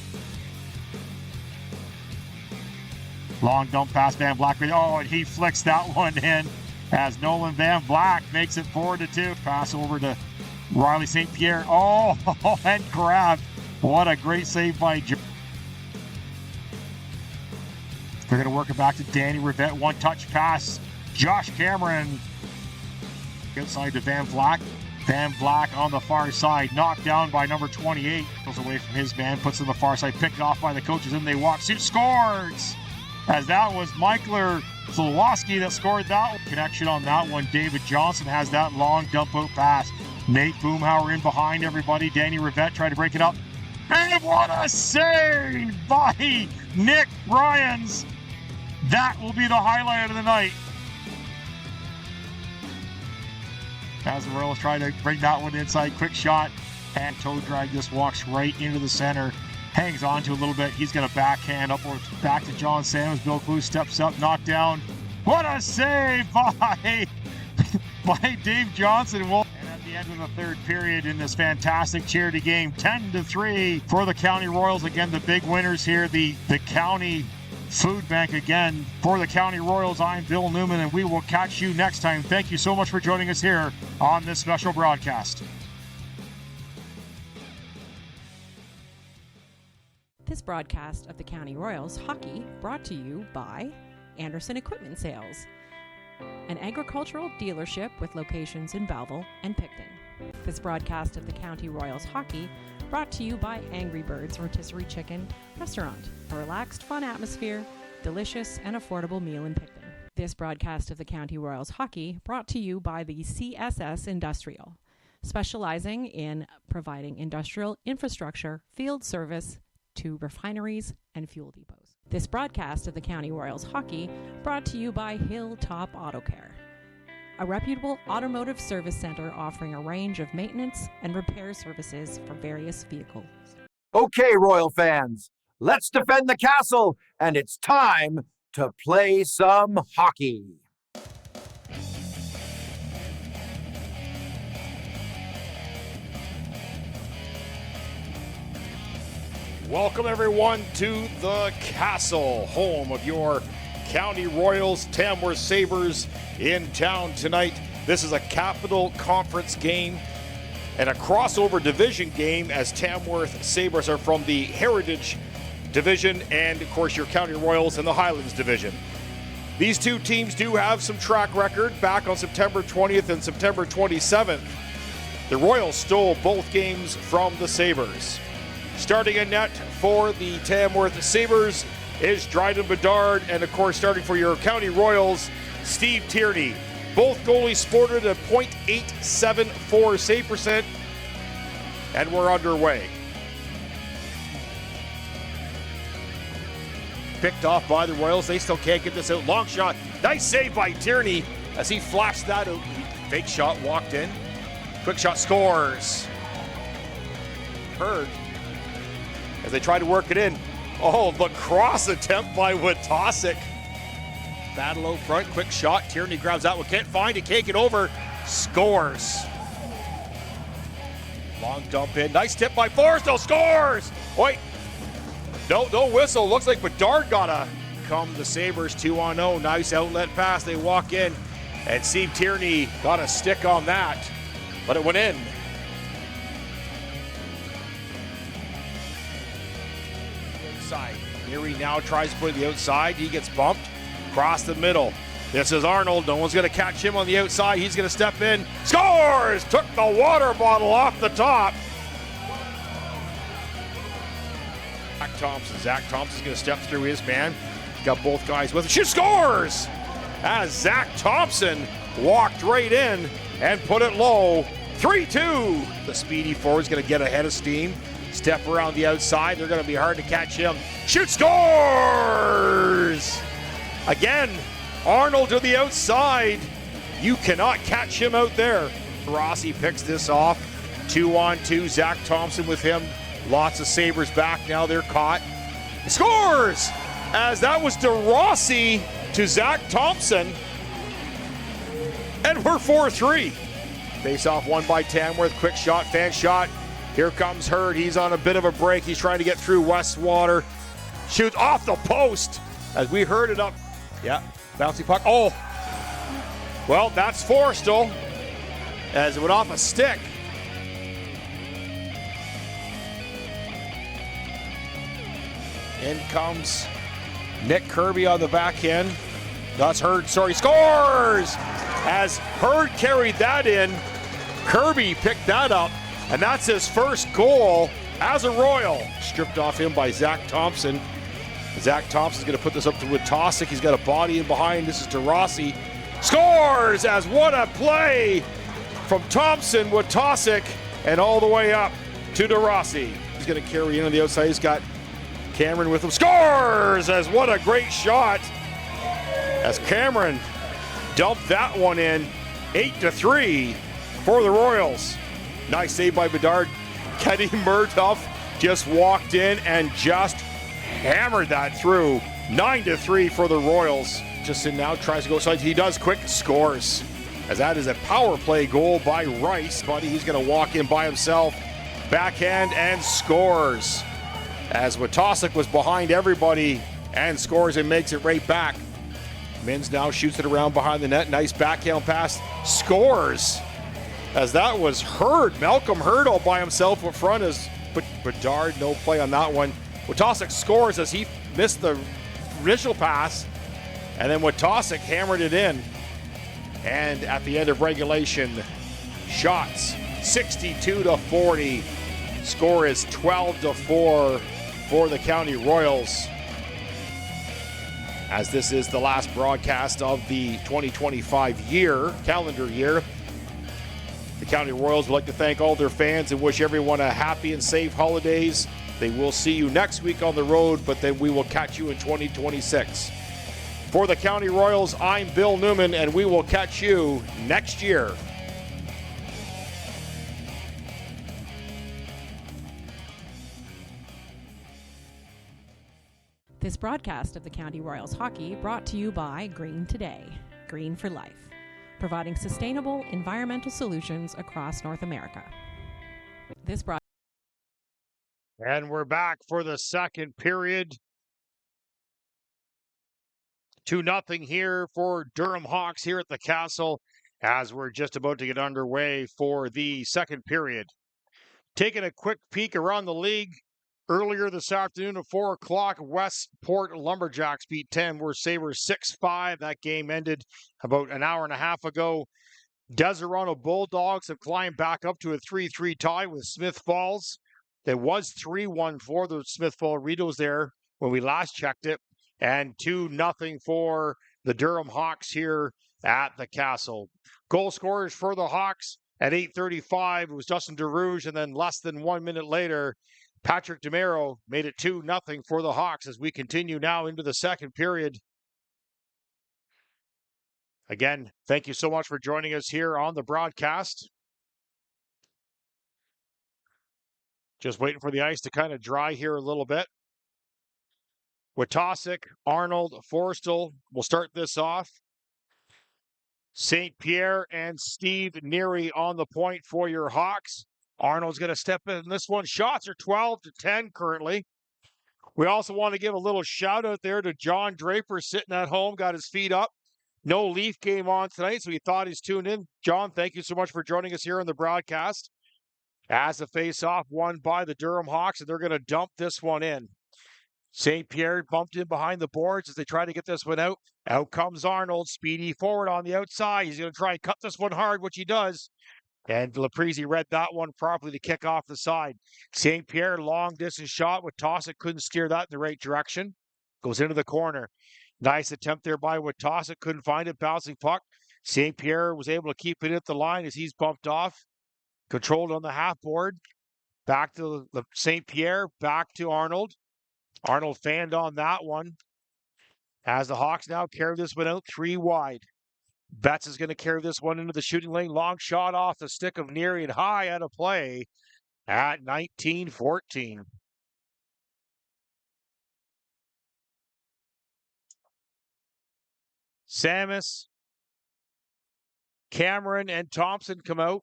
Long dump pass, Van Black. Oh, and he flicks that one in as Nolan Van Black makes it 4-2. Pass over to Riley St. Pierre. Oh, and grab. What a great save by Joe. They're going to work it back to Danny Rivette. One touch pass. Josh Cameron. Inside to Van Black. Van Black on the far side. Knocked down by number 28. Goes away from his man. Puts it on the far side. Picked off by the coaches. And they walk. Scores! As that was Michler Slowoski that scored that connection on that one. David Johnson has that long dump out pass. Nate Boomhauer in behind everybody. Danny Rivette tried to break it up. And what a save by Nick Bryans. That will be the highlight of the night. As the Royals try to bring that one inside, quick shot, and toe drag just walks right into the center. Hangs on to a little bit. He's going to backhand upwards back to John Sanders. Bill Clue steps up, knocked down. What a save by Dave Johnson. And at the end of the third period in this fantastic charity game, 10-3 for the County Royals. Again, the big winners here, the County Food Bank again. For the County Royals, I'm Bill Newman, and we will catch you next time. Thank you so much for joining us here on this special broadcast. This broadcast of the County Royals hockey brought to you by Anderson Equipment Sales, an agricultural dealership with locations in Belleville and Picton. This broadcast of the County Royals hockey brought to you by Angry Birds Rotisserie Chicken Restaurant, a relaxed, fun atmosphere, delicious and affordable meal in Picton. This broadcast of the County Royals hockey brought to you by the CSS Industrial, specializing in providing industrial infrastructure, field service to refineries and fuel depots. This broadcast of the County Royals hockey brought to you by Hilltop Auto Care, a reputable automotive service center offering a range of maintenance and repair services for various vehicles. Okay, Royal fans, let's defend the castle, and it's time to play some hockey. Welcome everyone to the Castle, home of your County Royals, Tamworth Sabres in town tonight. This is a Capital Conference game and a crossover division game, as Tamworth Sabres are from the Heritage Division and, of course, your County Royals in the Highlands Division. These two teams do have some track record. Back on September 20th and September 27th, the Royals stole both games from the Sabres. Starting in net for the Tamworth Sabres is Dryden Bedard, and of course starting for your County Royals, Steve Tierney. Both goalies sported a .874 save percent, and we're underway. Picked off by the Royals, they still can't get this out. Long shot, nice save by Tierney as he flashed that out. Fake shot, walked in. Quick shot, scores. Heard as they try to work it in. Oh, the cross attempt by Witosic. Battle out front, quick shot. Tierney grabs that one, can't find it, can't get over. Scores. Long dump in, nice tip by Forrestal, scores! Wait, no whistle. Looks like Bedard gotta come. The Sabres 2-0. Nice outlet pass, they walk in. And Steve Tierney got a stick on that, but it went in. Side. Neary now tries to put it the outside. He gets bumped. Across the middle. This is Arnold. No one's going to catch him on the outside. He's going to step in. Scores! Took the water bottle off the top. Zach Thompson's going to step through his man. Got both guys with him. She scores! As Zach Thompson walked right in and put it low. 3-2. The speedy forward's going to get ahead of steam. Step around the outside. They're going to be hard to catch him. Shoot, scores! Again, Arnold to the outside. You cannot catch him out there. Rossi picks this off. 2-on-2. Zach Thompson with him. Lots of Sabres back now. They're caught. Scores! As that was DeRossi to Zach Thompson. And we're 4-3. Face off won by Tamworth. Quick shot, fan shot. Here comes Hurd. He's on a bit of a break. He's trying to get through Westwater. Shoots off the post as we heard it up. Yeah, bouncy puck. Oh, well, that's Forrestal as it went off a stick. In comes Nick Kirby on the back end. That's Hurd, scores! As Hurd carried that in, Kirby picked that up. And that's his first goal as a Royal. Stripped off him by Zach Thompson. Zach Thompson's going to put this up to Witosic. He's got a body in behind. This is Durasi. Scores as what a play from Thompson, Witosic, and all the way up to Durasi. He's going to carry in on the outside. He's got Cameron with him. Scores as what a great shot as Cameron dumped that one in. 8-3 for the Royals. Nice save by Bedard. Kenny Murtough just walked in and just hammered that through. 9-3 for the Royals. Justin now tries to go side. He does quick, scores. As that is a power play goal by Rice. Buddy, he's going to walk in by himself. Backhand and scores. As Witosic was behind everybody and scores and makes it right back. Mins now shoots it around behind the net. Nice backhand pass. Scores. As that was Hurd. Malcolm Hurd all by himself up front. But Bedard, no play on that one. Witosic scores as he missed the initial pass. And then Witosic hammered it in. And at the end of regulation, shots 62-40. Score is 12-4 for the County Royals. As this is the last broadcast of the 2025 calendar year. The County Royals would like to thank all their fans and wish everyone a happy and safe holidays. They will see you next week on the road, but then we will catch you in 2026. For the County Royals, I'm Bill Newman, and we will catch you next year. This broadcast of the County Royals hockey brought to you by Green Today, Green for Life, providing sustainable environmental solutions across North America. And we're back for the second period. 2-0 here for Durham Hawks here at the Castle as we're just about to get underway for the second period. Taking a quick peek around the league. Earlier this afternoon at 4 o'clock, Westport Lumberjacks beat 10. We're Sabres 6-5. That game ended about an hour and a half ago. Deserano Bulldogs have climbed back up to a 3-3 tie with Smith Falls. It was 3-1 for the Smith Falls Ritos there when we last checked it. And 2-0 for the Durham Hawks here at the Castle. Goal scorers for the Hawks at 8:35. It was Justin DeRouge, and then less than 1 minute later, Patrick DeMero made it 2-0 for the Hawks as we continue now into the second period. Again, thank you so much for joining us here on the broadcast. Just waiting for the ice to kind of dry here a little bit. Witosic, Arnold, Forstall will start this off. St. Pierre and Steve Neary on the point for your Hawks. Arnold's going to step in this one. Shots are 12-10 currently. We also want to give a little shout out there to John Draper sitting at home, got his feet up. No Leaf game on tonight, so he thought he's tuned in. John, thank you so much for joining us here on the broadcast. As the face-off won by the Durham Hawks, and they're going to dump this one in. St. Pierre bumped in behind the boards as they try to get this one out. Out comes Arnold, speedy forward on the outside. He's going to try and cut this one hard, which he does. And Laprizzi read that one properly to kick off the side. St. Pierre, long distance shot with Witosic, couldn't steer that in the right direction. Goes into the corner. Nice attempt there by Witosic, couldn't find it, bouncing puck. St. Pierre was able to keep it at the line as he's bumped off. Controlled on the half board. Back to St. Pierre, back to Arnold. Arnold fanned on that one. As the Hawks now carry this one out 3 wide. Betts is going to carry this one into the shooting lane. Long shot off the stick of Neary and high out of play at 19-14. Samus, Cameron, and Thompson come out.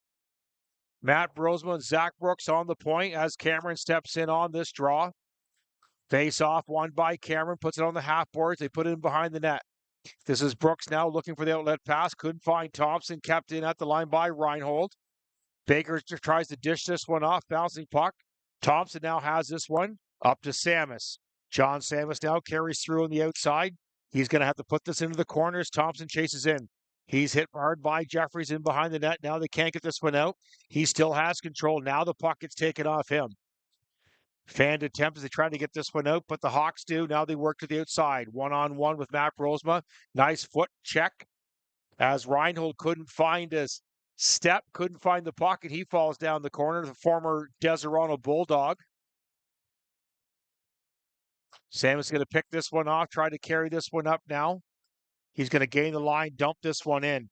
Matt Brosma and Zach Brooks on the point as Cameron steps in on this draw. Face off, won by Cameron, puts it on the half boards. They put it in behind the net. This is Brooks now looking for the outlet pass. Couldn't find Thompson, kept in at the line by Reinhold. Baker tries to dish this one off, bouncing puck. Thompson now has this one up to Samus. John Samus now carries through on the outside. He's going to have to put this into the corners. Thompson chases in. He's hit hard by Jeffries in behind the net. Now they can't get this one out. He still has control. Now the puck gets taken off him. Fanned attempt as they try to get this one out, but the Hawks do. Now they work to the outside. One-on-one with Matt Brosma. Nice foot check as Reinhold couldn't find his step, couldn't find the pocket. He falls down the corner. The former Deserano Bulldog. Sam is going to pick this one off, try to carry this one up now. He's going to gain the line, dump this one in.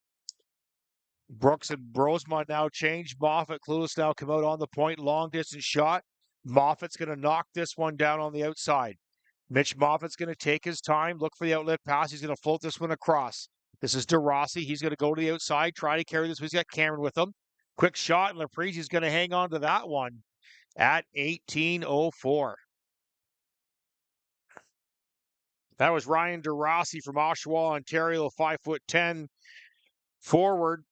Brooks and Brosma now change. Moffat, Clueless now come out on the point. Long distance shot. Moffat's going to knock this one down on the outside. Mitch Moffat's going to take his time, look for the outlet pass. He's going to float this one across. This is DeRossi. He's going to go to the outside, try to carry this. He's got Cameron with him. Quick shot, and Laprizi's going to hang on to that one at 18:04. That was Ryan DeRossi from Oshawa, Ontario, 5'10" forward.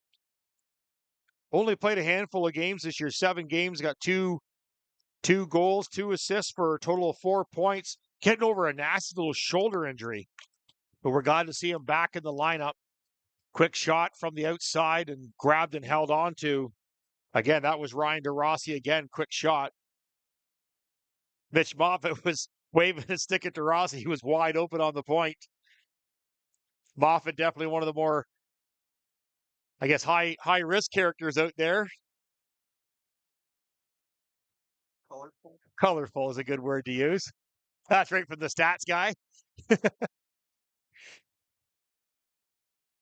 Only played a handful of games this year, 7 games, got two goals, 2 assists for a total of 4 points. Getting over a nasty little shoulder injury. But we're glad to see him back in the lineup. Quick shot from the outside and grabbed and held on to. Again, that was Ryan DeRossi again, quick shot. Mitch Moffat was waving his stick at DeRossi. He was wide open on the point. Moffat definitely one of the more, I guess, high risk characters out there. Colorful is a good word to use. That's right from the stats guy.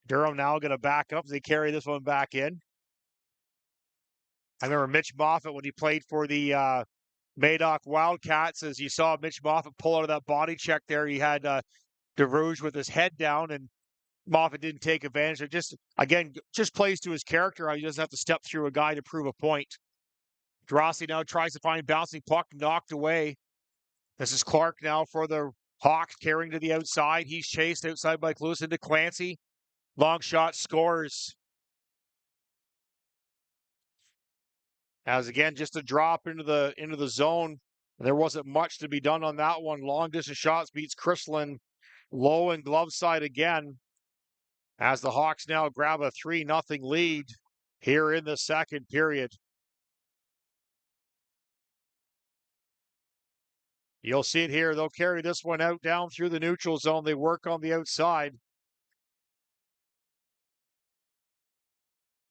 Durham now going to back up as they carry this one back in. I remember Mitch Moffat when he played for the Madoc Wildcats, as you saw Mitch Moffat pull out of that body check there. He had DeRouge with his head down, and Moffat didn't take advantage. It just plays to his character. He doesn't have to step through a guy to prove a point. Drossi now tries to find bouncing puck, knocked away. This is Clark now for the Hawks, carrying to the outside. He's chased outside by Clueless into Clancy. Long shot, scores. As again, just a drop into the zone. There wasn't much to be done on that one. Long distance shots beats Chrislin. Low and glove side again. As the Hawks now grab a 3-0 lead here in the second period. You'll see it here. They'll carry this one out down through the neutral zone. They work on the outside.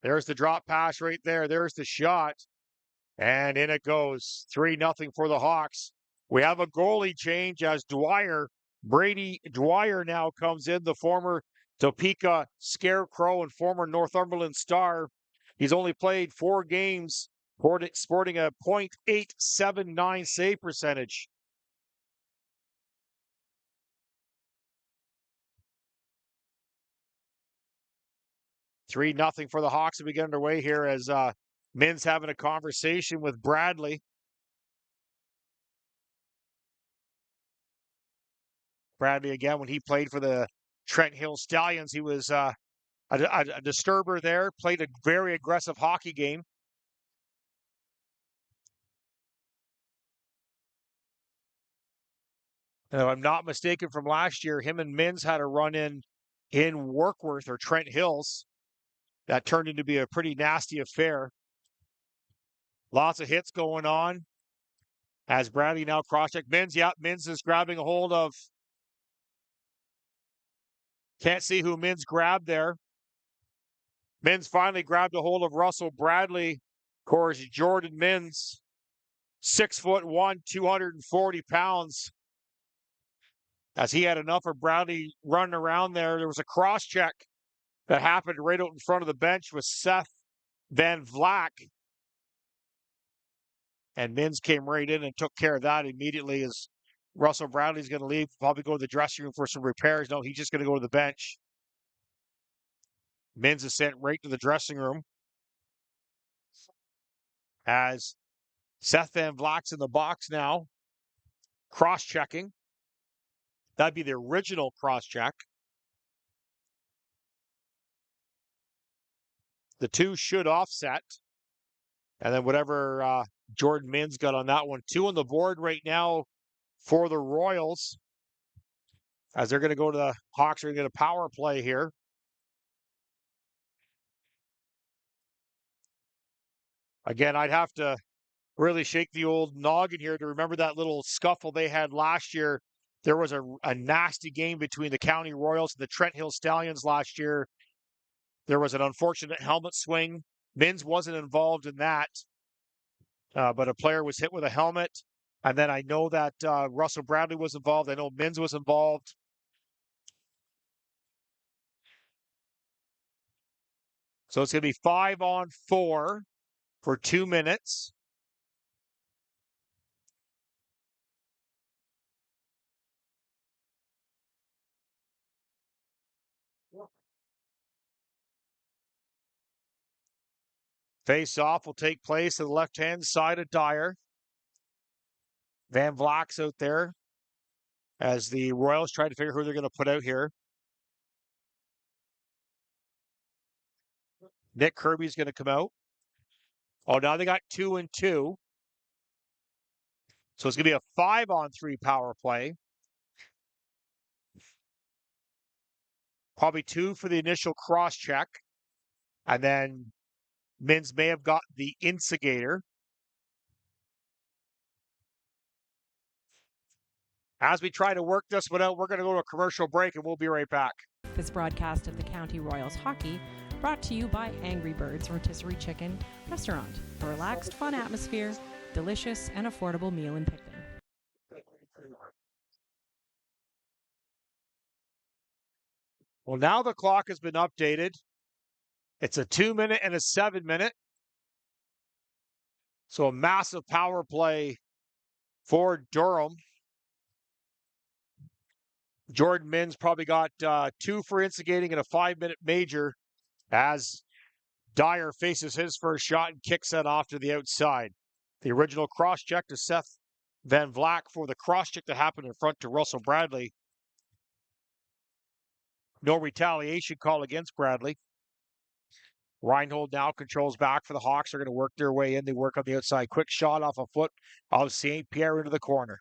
There's the drop pass right there. There's the shot. And in it goes. 3-0 for the Hawks. We have a goalie change as Brady Dwyer now comes in, the former Topeka Scarecrow and former Northumberland Star. He's only played 4 games, sporting a .879 save percentage. $3-0 for the Hawks as we get underway here as Min's having a conversation with Bradley. Bradley, again, when he played for the Trent Hill Stallions, he was a disturber there, played a very aggressive hockey game. And if I'm not mistaken, from last year, him and Mins had a run-in Warkworth or Trent Hills. That turned into be a pretty nasty affair. Lots of hits going on. As Bradley now cross-check. Mins is grabbing a hold of. Can't see who Mins grabbed there. Mins finally grabbed a hold of Russell Bradley. Of course, Jordan Mins, 6'1", 240 pounds. As he had enough of Bradley running around there, there was a cross-check that happened right out in front of the bench with Seth Van Vlak. And Mins came right in and took care of that immediately as Russell Bradley's going to leave, probably go to the dressing room for some repairs. No, he's just going to go to the bench. Mins is sent right to the dressing room as Seth Van Vlak's in the box now, cross-checking. That'd be the original cross-check. The two should offset. And then whatever Jordan Mins got on that one. 2 on the board right now for the Royals. As they're going to go to the Hawks are going to get a power play here. Again, I'd have to really shake the old noggin here to remember that little scuffle they had last year. There was a nasty game between the County Royals and the Trent Hill Stallions last year. There was an unfortunate helmet swing. Minns wasn't involved in that, but a player was hit with a helmet. And then I know that Russell Bradley was involved. I know Minns was involved. So it's going to be 5-on-4 for 2 minutes. Face-off will take place to the left-hand side of Dyer. Van Vlak's out there as the Royals try to figure who they're going to put out here. Nick Kirby's going to come out. Oh, now they got 2 and 2. So it's going to be a 5-on-3 power play. Probably 2 for the initial cross check. And then Minns may have got the instigator. As we try to work this one out, we're going to go to a commercial break and we'll be right back. This broadcast of the County Royals Hockey brought to you by Angry Birds Rotisserie Chicken Restaurant. A relaxed, fun atmosphere, delicious and affordable meal in Picton. Well, now the clock has been updated. It's a 2-minute and a 7-minute. So a massive power play for Durham. Jordan Minns probably got 2 for instigating and a 5-minute major as Dyer faces his first shot and kicks that off to the outside. The original cross check to Seth Van Vlak for the cross check to happen in front to Russell Bradley. No retaliation call against Bradley. Reinhold now controls back for the Hawks. They're going to work their way in. They work on the outside. Quick shot off a foot of St. Pierre into the corner.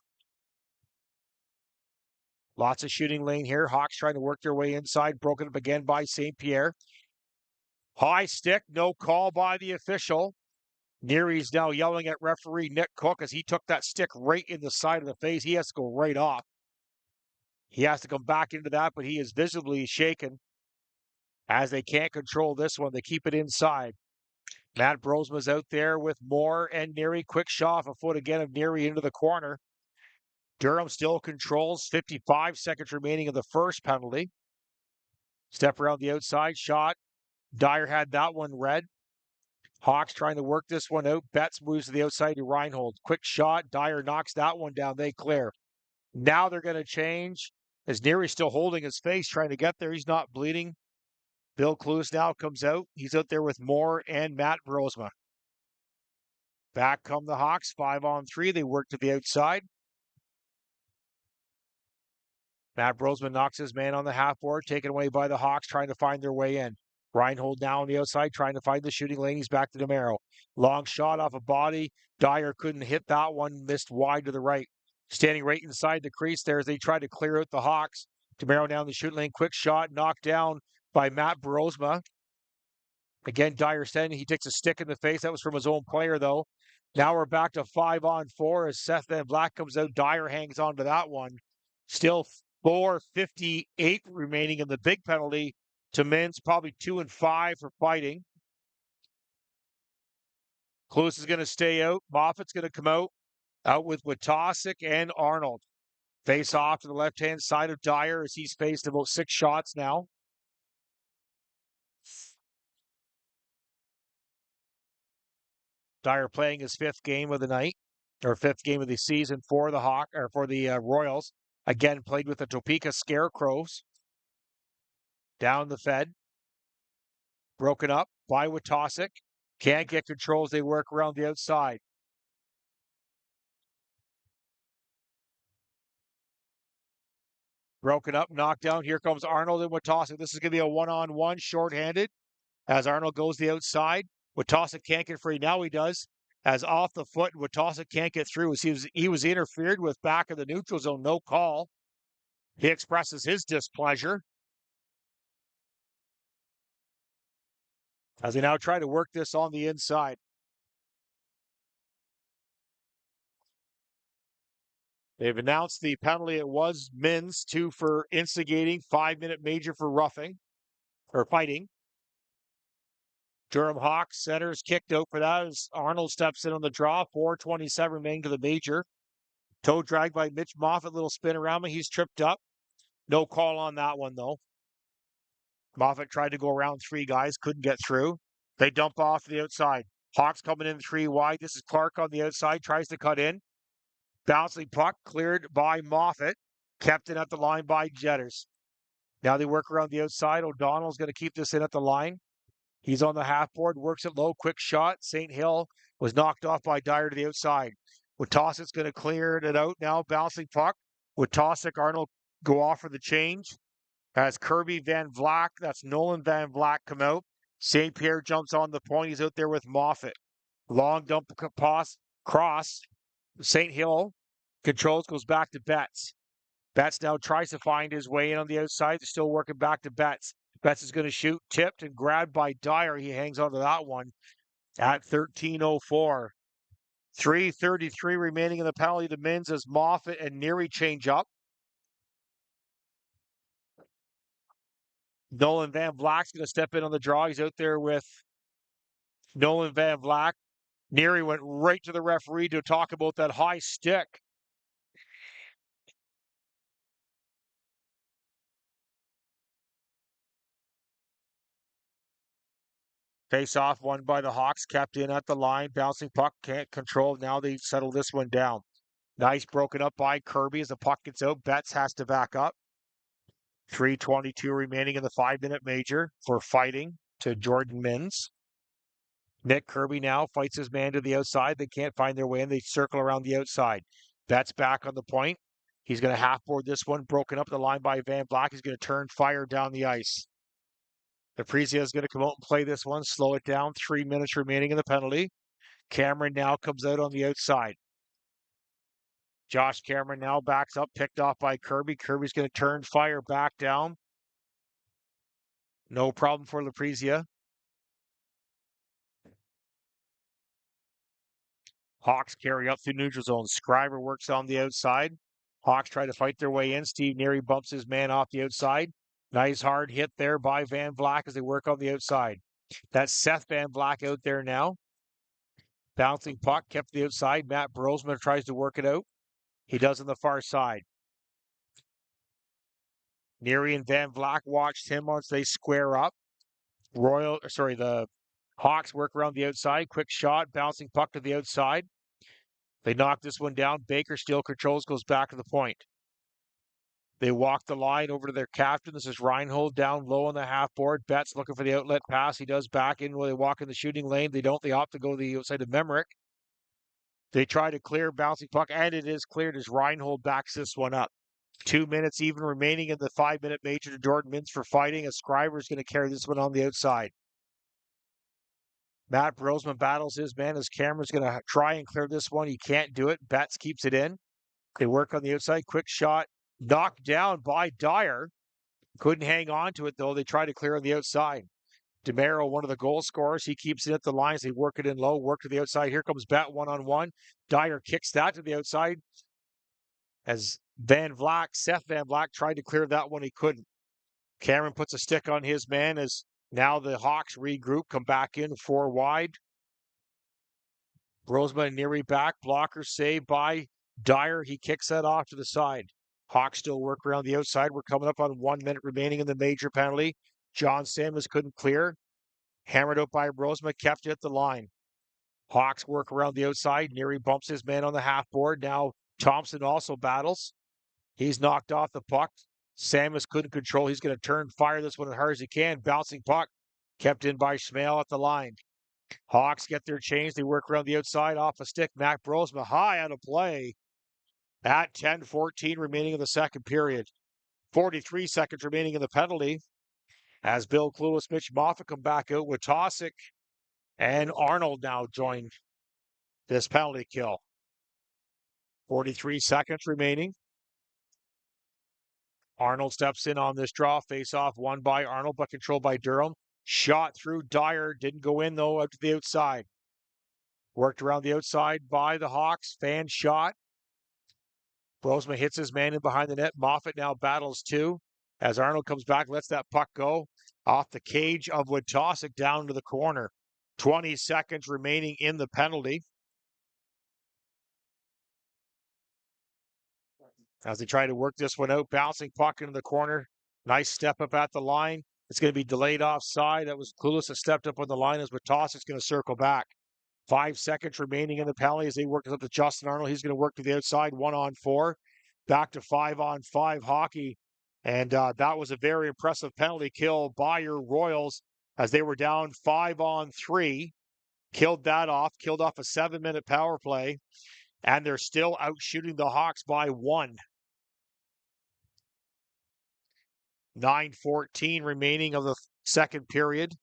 Lots of shooting lane here. Hawks trying to work their way inside. Broken up again by St. Pierre. High stick. No call by the official. Neary's now yelling at referee Nick Cook as he took that stick right in the side of the face. He has to go right off. He has to come back into that, but he is visibly shaken as they can't control this one. They keep it inside. Matt Brosma's out there with Moore and Neary. Quick shot off a foot again of Neary into the corner. Durham still controls. 55 seconds remaining of the first penalty. Step around the outside shot. Dyer had that one red. Hawks trying to work this one out. Betts moves to the outside to Reinhold. Quick shot. Dyer knocks that one down. They clear. Now they're going to change. As Neary's still holding his face, trying to get there. He's not bleeding. Bill Clues now comes out. He's out there with Moore and Matt Brosma. Back come the Hawks. 5-on-3. They work to the outside. Matt Brosma knocks his man on the half board, taken away by the Hawks, trying to find their way in. Reinhold now on the outside, trying to find the shooting lane. He's back to DeMero. Long shot off a body. Dyer couldn't hit that one, missed wide to the right. Standing right inside the crease there as they try to clear out the Hawks. DeMero down the shooting lane. Quick shot, knocked down by Matt Brosma. Again, Dyer standing. He takes a stick in the face. That was from his own player, though. Now we're back to 5-on-4 as Seth Van Vlak comes out. Dyer hangs on to that one. Still 4:58 remaining in the big penalty to Minns. Probably 2 and 5 for fighting. Clues is going to stay out. Moffat's going to come out with Watosic and Arnold. Face off to the left-hand side of Dyer as he's faced about 6 shots now. Dyer playing his 5th game of the night, or 5th game of the season for the Royals. Again, played with the Topeka Scarecrows. Down the Fed. Broken up by Watosic. Can't get control as they work around the outside. Broken up, knocked down. Here comes Arnold and Watosic. This is going to be a 1-on-1, shorthanded. As Arnold goes the outside. Watosic can't get free. Now he does. As off the foot, Watosic can't get through. As he was interfered with back in the neutral zone. No call. He expresses his displeasure. As they now try to work this on the inside. They've announced the penalty. It was Mins, 2 for instigating, 5-minute major for roughing or fighting. Durham Hawks centers kicked out for that as Arnold steps in on the draw. 4:27 remaining to the major. Toe drag by Mitch Moffat, little spin around him. He's tripped up. No call on that one, though. Moffat tried to go around 3 guys, couldn't get through. They dump off to the outside. Hawks coming in 3 wide. This is Clark on the outside, tries to cut in. Bouncing puck cleared by Moffat, kept in at the line by Jetters. Now they work around the outside. O'Donnell's going to keep this in at the line. He's on the half board, works it low, quick shot. St. Hill was knocked off by Dyer to the outside. Witosic's going to clear it out now, bouncing puck. Witosic, Arnold go off for the change. As Kirby Van Vlack, that's Nolan Van Vlack, come out. St. Pierre jumps on the point. He's out there with Moffat. Long dump pass, cross. St. Hill controls, goes back to Betts. Betts now tries to find his way in on the outside. They're still working back to Betts. Betts is going to shoot, tipped and grabbed by Dyer. He hangs onto that one at 13:04. 3:33 remaining in the penalty to Mins as Moffat and Neary change up. Nolan Van Vlack's going to step in on the draw. He's out there with Nolan Van Vlack. Neary went right to the referee to talk about that high stick. Face off won by the Hawks, kept in at the line. Bouncing puck, can't control. Now they settle this one down. Nice broken up by Kirby as the puck gets out. Betts has to back up. 3:22 remaining in the 5-minute major for fighting to Jordan Mins. Nick Kirby now fights his man to the outside. They can't find their way in. They circle around the outside. Betts back on the point. He's going to half-board this one. Broken up the line by Van Vlack. He's going to turn fire down the ice. Aprizia is going to come out and play this one. Slow it down. 3 minutes remaining in the penalty. Cameron now comes out on the outside. Josh Cameron now backs up, picked off by Kirby. Kirby's going to turn fire back down. No problem for Laprizia. Hawks carry up through neutral zone. Scriber works on the outside. Hawks try to fight their way in. Steve Neary bumps his man off the outside. Nice hard hit there by Van Vlack as they work on the outside. That's Seth Van Vlack out there now. Bouncing puck kept the outside. Matt Brosman tries to work it out. He does on the far side. Neary and Van Vlack watched him once they square up. The Hawks work around the outside. Quick shot, bouncing puck to the outside. They knock this one down. Baker still controls, goes back to the point. They walk the line over to their captain. This is Reinhold down low on the half board. Betts looking for the outlet pass. He does back in when they walk in the shooting lane. They don't. They opt to go the outside of Memrick. They try to clear bouncing puck, and it is cleared as Reinhold backs this one up. 2 minutes even remaining in the 5-minute major to Jordan Mins for fighting. As Scriber is going to carry this one on the outside. Matt Brosman battles his man as Cameron's going to try and clear this one. He can't do it. Betts keeps it in. They work on the outside. Quick shot. Knocked down by Dyer. Couldn't hang on to it, though. They try to clear on the outside. DeMero, one of the goal scorers. He keeps it at the lines. They work it in low. Work to the outside. Here comes Bet one-on-one. Dyer kicks that to the outside. As Seth Van Vlack tried to clear that one. He couldn't. Cameron puts a stick on his man as now the Hawks regroup, come back in 4 wide. Brosman and Neary back. Blocker saved by Dyer. He kicks that off to the side. Hawks still work around the outside. We're coming up on 1 minute remaining in the major penalty. John Samuels couldn't clear. Hammered out by Brosman, kept it at the line. Hawks work around the outside. Neary bumps his man on the half board. Now Thompson also battles. He's knocked off the puck. Samus couldn't control. He's going to turn fire this one as hard as he can. Bouncing puck kept in by Schmale at the line. Hawks get their change. They work around the outside off a stick. Matt Brosman high out of play at 10:14 remaining in the second period. 43 seconds remaining in the penalty as Bill Clueless, Mitch Moffat come back out with Tosick and Arnold now join this penalty kill. 43 seconds remaining. Arnold steps in on this draw. Face-off won by Arnold, but controlled by Durham. Shot through Dyer. Didn't go in, though, out to the outside. Worked around the outside by the Hawks. Fan shot. Brosma hits his man in behind the net. Moffat now battles two. As Arnold comes back, lets that puck go off the cage of Witosick down to the corner. 20 seconds remaining in the penalty. As they try to work this one out, bouncing puck into the corner. Nice step up at the line. It's going to be delayed offside. That was Clueless that stepped up on the line as Witosick's going to circle back. 5 seconds remaining in the penalty as they work up to Justin Arnold. He's going to work to the outside, 1-on-4. Back to 5-on-5 hockey. And that was a very impressive penalty kill by your Royals as they were down 5-on-3. Killed that off, killed off a 7-minute power play. And they're still out shooting the Hawks by 1. 9:14 remaining of the second period.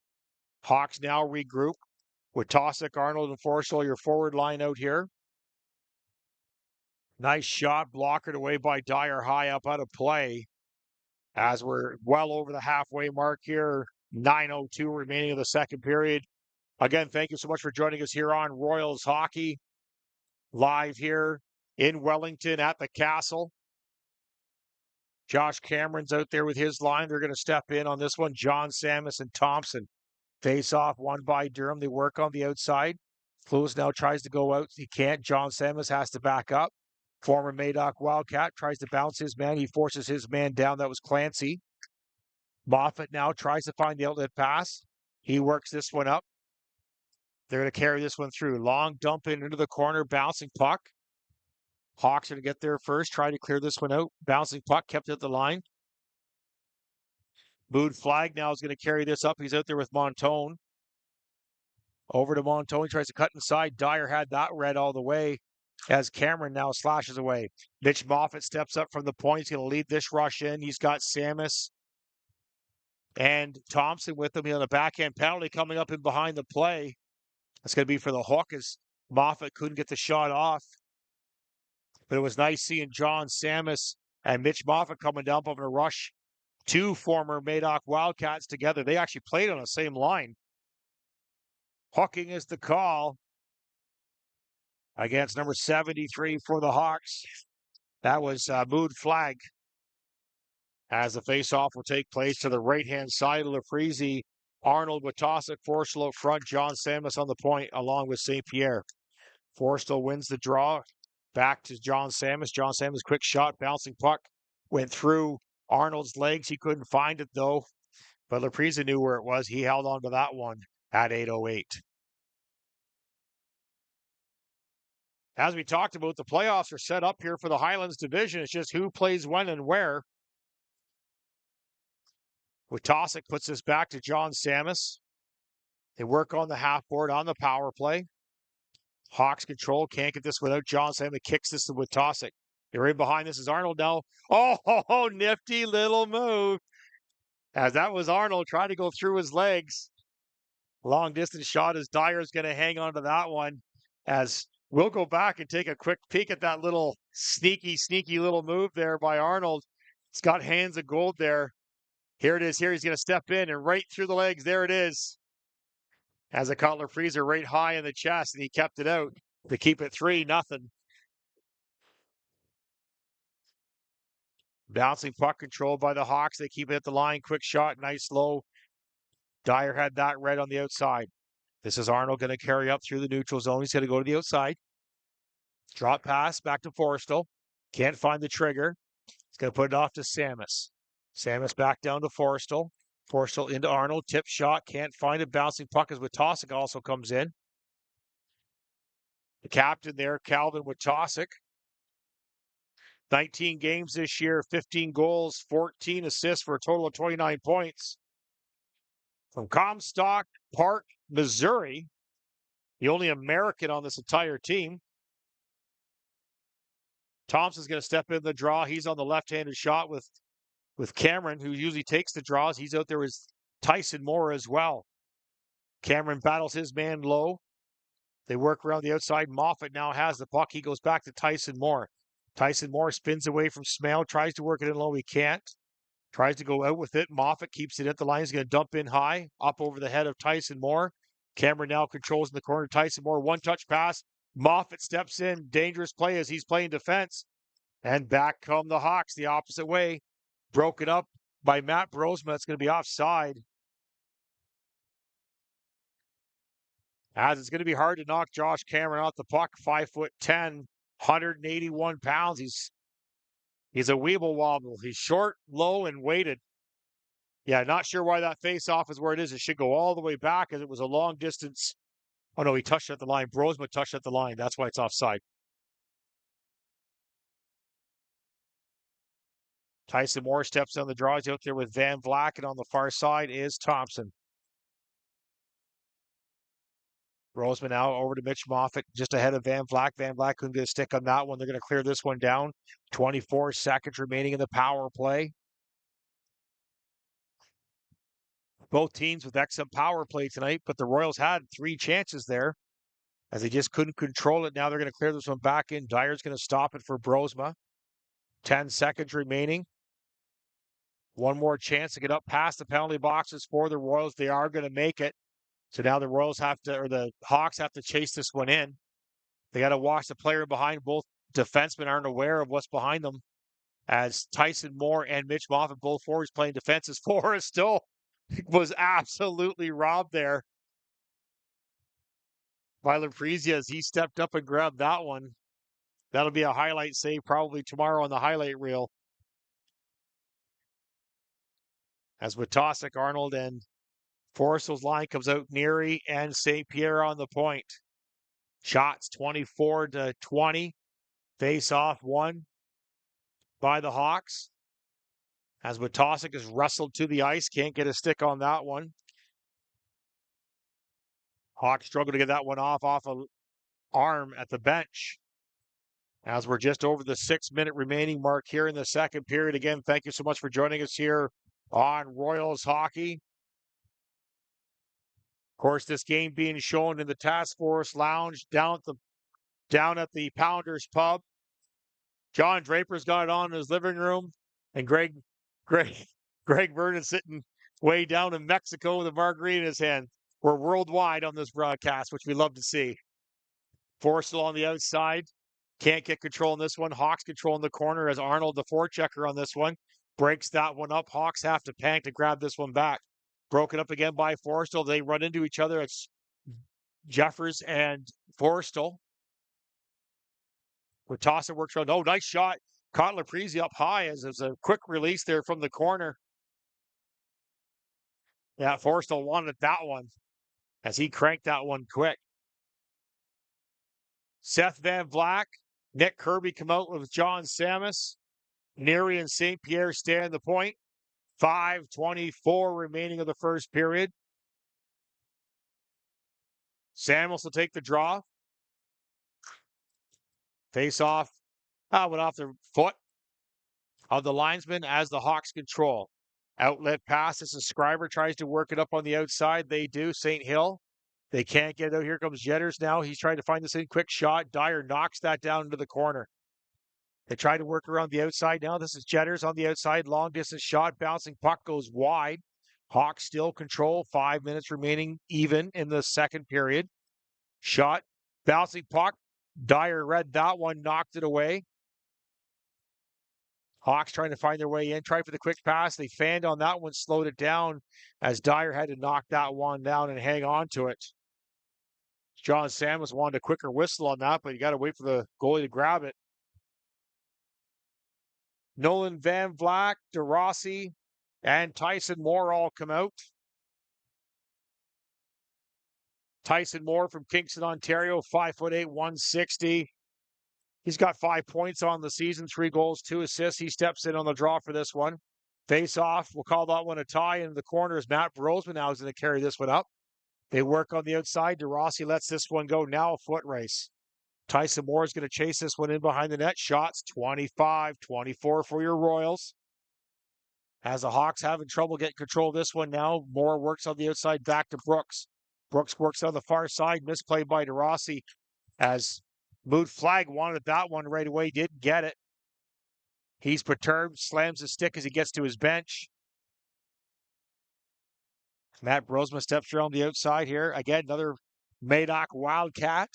Hawks now regroup with Tosick, Arnold, and Forstall, your forward line out here. Nice shot, blockered away by Dyer high up out of play. As we're well over the halfway mark here, 9:02 remaining of the second period. Again, thank you so much for joining us here on Royals Hockey, live here in Wellington at the Castle. Josh Cameron's out there with his line. They're going to step in on this one. John Samus and Thompson face off, one by Durham. They work on the outside. Clueless now tries to go out. He can't. John Samus has to back up. Former Madoc Wildcat tries to bounce his man. He forces his man down. That was Clancy. Moffat now tries to find the outlet pass. He works this one up. They're going to carry this one through. Long dump in into the corner. Bouncing puck. Hawks are going to get there first. Try to clear this one out. Bouncing puck kept at the line. Mood Flag now is going to carry this up. He's out there with Montone. Over to Montone. He tries to cut inside. Dyer had that red all the way as Cameron now slashes away. Mitch Moffat steps up from the point. He's going to lead this rush in. He's got Samus and Thompson with him. He on a backhand penalty coming up in behind the play. That's going to be for the Hook as Moffat couldn't get the shot off. But it was nice seeing John Samus and Mitch Moffat coming down up in a rush. Two former Madoc Wildcats together. They actually played on the same line. Hooking is the call against number 73 for the Hawks. That was Mood Flag. As the faceoff will take place to the right-hand side of Lafreezy. Arnold with Tosick, Forstall up front, John Samus on the point, along with St. Pierre. Forstall wins the draw. Back to John Samus. John Samus, quick shot, bouncing puck. Went through Arnold's legs. He couldn't find it, though. But Lafreezy knew where it was. He held on to that one at 8:08. As we talked about, the playoffs are set up here for the Highlands Division. It's just who plays when and where. Witosick puts this back to John Samus. They work on the half board on the power play. Hawks control, can't get this without John Samus. Kicks this to Witosick. They're in behind. This is Arnold now. Oh, nifty little move. As that was Arnold trying to go through his legs. Long distance shot as Dyer's going to hang on to that one. As we'll go back and take a quick peek at that little sneaky little move there by Arnold. It's got hands of gold there. Here it is. Here he's going to step in and right through the legs. There it is. As a Cutler Freezer right high in the chest, and he kept it out to keep it 3-0. Bouncing puck controlled by the Hawks. They keep it at the line. Quick shot, nice low. Dyer had that red on the outside. This is Arnold going to carry up through the neutral zone. He's going to go to the outside. Drop pass back to Forstall. Can't find the trigger. He's going to put it off to Samus. Samus back down to Forstall. Forstall into Arnold. Tip shot. Can't find it. Bouncing puck as Witosick also comes in. The captain there, Calvin Witosick. 19 games this year, 15 goals, 14 assists for a total of 29 points. From Comstock Park, Missouri, the only American on this entire team. Thompson's going to step in the draw. He's on the left-handed shot with Cameron, who usually takes the draws. He's out there with Tyson Moore as well. Cameron battles his man low. They work around the outside. Moffat now has the puck. He goes back to Tyson Moore. Tyson Moore spins away from Smale, tries to work it in low. He can't. Tries to go out with it. Moffat keeps it at the line. He's going to dump in high, up over the head of Tyson Moore. Cameron now controls in the corner. Tyson Moore, one-touch pass. Moffat steps in. Dangerous play as he's playing defense. And back come the Hawks the opposite way. Broken up by Matt Brosma. It's going to be offside. As it's going to be hard to knock Josh Cameron off the puck. 5'10", 181 pounds. He's a weeble wobble. He's short, low, and weighted. Yeah, not sure why that face-off is where it is. It should go all the way back as it was a long distance. Oh, no, he touched at the line. Brosma touched at the line. That's why it's offside. Tyson Moore steps on the draw. He's out there with Van Vleck, and on the far side is Thompson. Brosma now over to Mitch Moffat, just ahead of Van Vleck. Van Vleck couldn't get a stick on that one. They're going to clear this one down. 24 seconds remaining in the power play. Both teams with excellent power play tonight, but the Royals had 3 chances there as they just couldn't control it. Now they're going to clear this one back in. Dyer's going to stop it for Brosma. 10 seconds remaining. One more chance to get up past the penalty boxes for the Royals. They are going to make it. So now the the Hawks have to chase this one in. They got to watch the player behind. Both defensemen aren't aware of what's behind them as Tyson Moore and Mitch Moffat, both forwards playing defenses. Forrest still was absolutely robbed there by Laprizia as he stepped up and grabbed that one. That'll be a highlight save probably tomorrow on the highlight reel. As Witosik, Arnold, and Forrestal's line comes out, Neary and St. Pierre on the point. Shots 24-20. Face off won by the Hawks. As Witosik is wrestled to the ice, can't get a stick on that one. Hawks struggle to get that one off an arm at the bench. As we're just over the 6-minute remaining mark here in the second period. Again, thank you so much for joining us here on Royals Hockey. Of course, this game being shown in the Task Force Lounge down at the Pounders Pub. John Draper's got it on in his living room, and Greg Vernon sitting way down in Mexico with a margarita in his hand. We're worldwide on this broadcast, which we love to see. Forrestal on the outside. Can't get control in this one. Hawks control in the corner as Arnold, the forechecker on this one, breaks that one up. Hawks have to panic to grab this one back. Broken up again by Forrestal. They run into each other. It's Jeffers and Forrestal. Witosik works around. Oh, nice shot. Caught Laprizia up high as there's a quick release there from the corner. Yeah, Forrestal wanted that one as he cranked that one quick. Seth Van Vleck, Nick Kirby come out with John Samus. Neary and St. Pierre stand the point. 5:24 remaining of the first period. Samuels will take the draw. Face off. Went off the foot of the linesman as the Hawks control. Outlet pass. This is Scriber tries to work it up on the outside. They do. St. Hill. They can't get it out. Here comes Jetters now. He's trying to find this in quick shot. Dyer knocks that down into the corner. They try to work around the outside now. This is Jetters on the outside. Long distance shot. Bouncing puck goes wide. Hawks still control. 5 minutes remaining even in the second period. Shot. Bouncing puck. Dyer read that one. Knocked it away. Hawks trying to find their way in. Try for the quick pass. They fanned on that one. Slowed it down as Dyer had to knock that one down and hang on to it. John Samus wanted a quicker whistle on that, but you got to wait for the goalie to grab it. Nolan Van Vleck, DeRossi, and Tyson Moore all come out. Tyson Moore from Kingston, Ontario, 5'8", 160. He's got 5 points on the season, 3 goals, 2 assists. He steps in on the draw for this one. Face off, we'll call that one a tie. In the corner is Matt Brosman now is going to carry this one up. They work on the outside. DeRossi lets this one go. Now a foot race. Tyson Moore is going to chase this one in behind the net. Shots 25-24 for your Royals. As the Hawks having trouble getting control of this one now. Moore works on the outside back to Brooks. Brooks works on the far side. Misplay by DeRossi as Mood Flag wanted that one right away. Didn't get it. He's perturbed. Slams his stick as he gets to his bench. Matt Brosma steps around the outside here. Again, another Madoc Wildcat.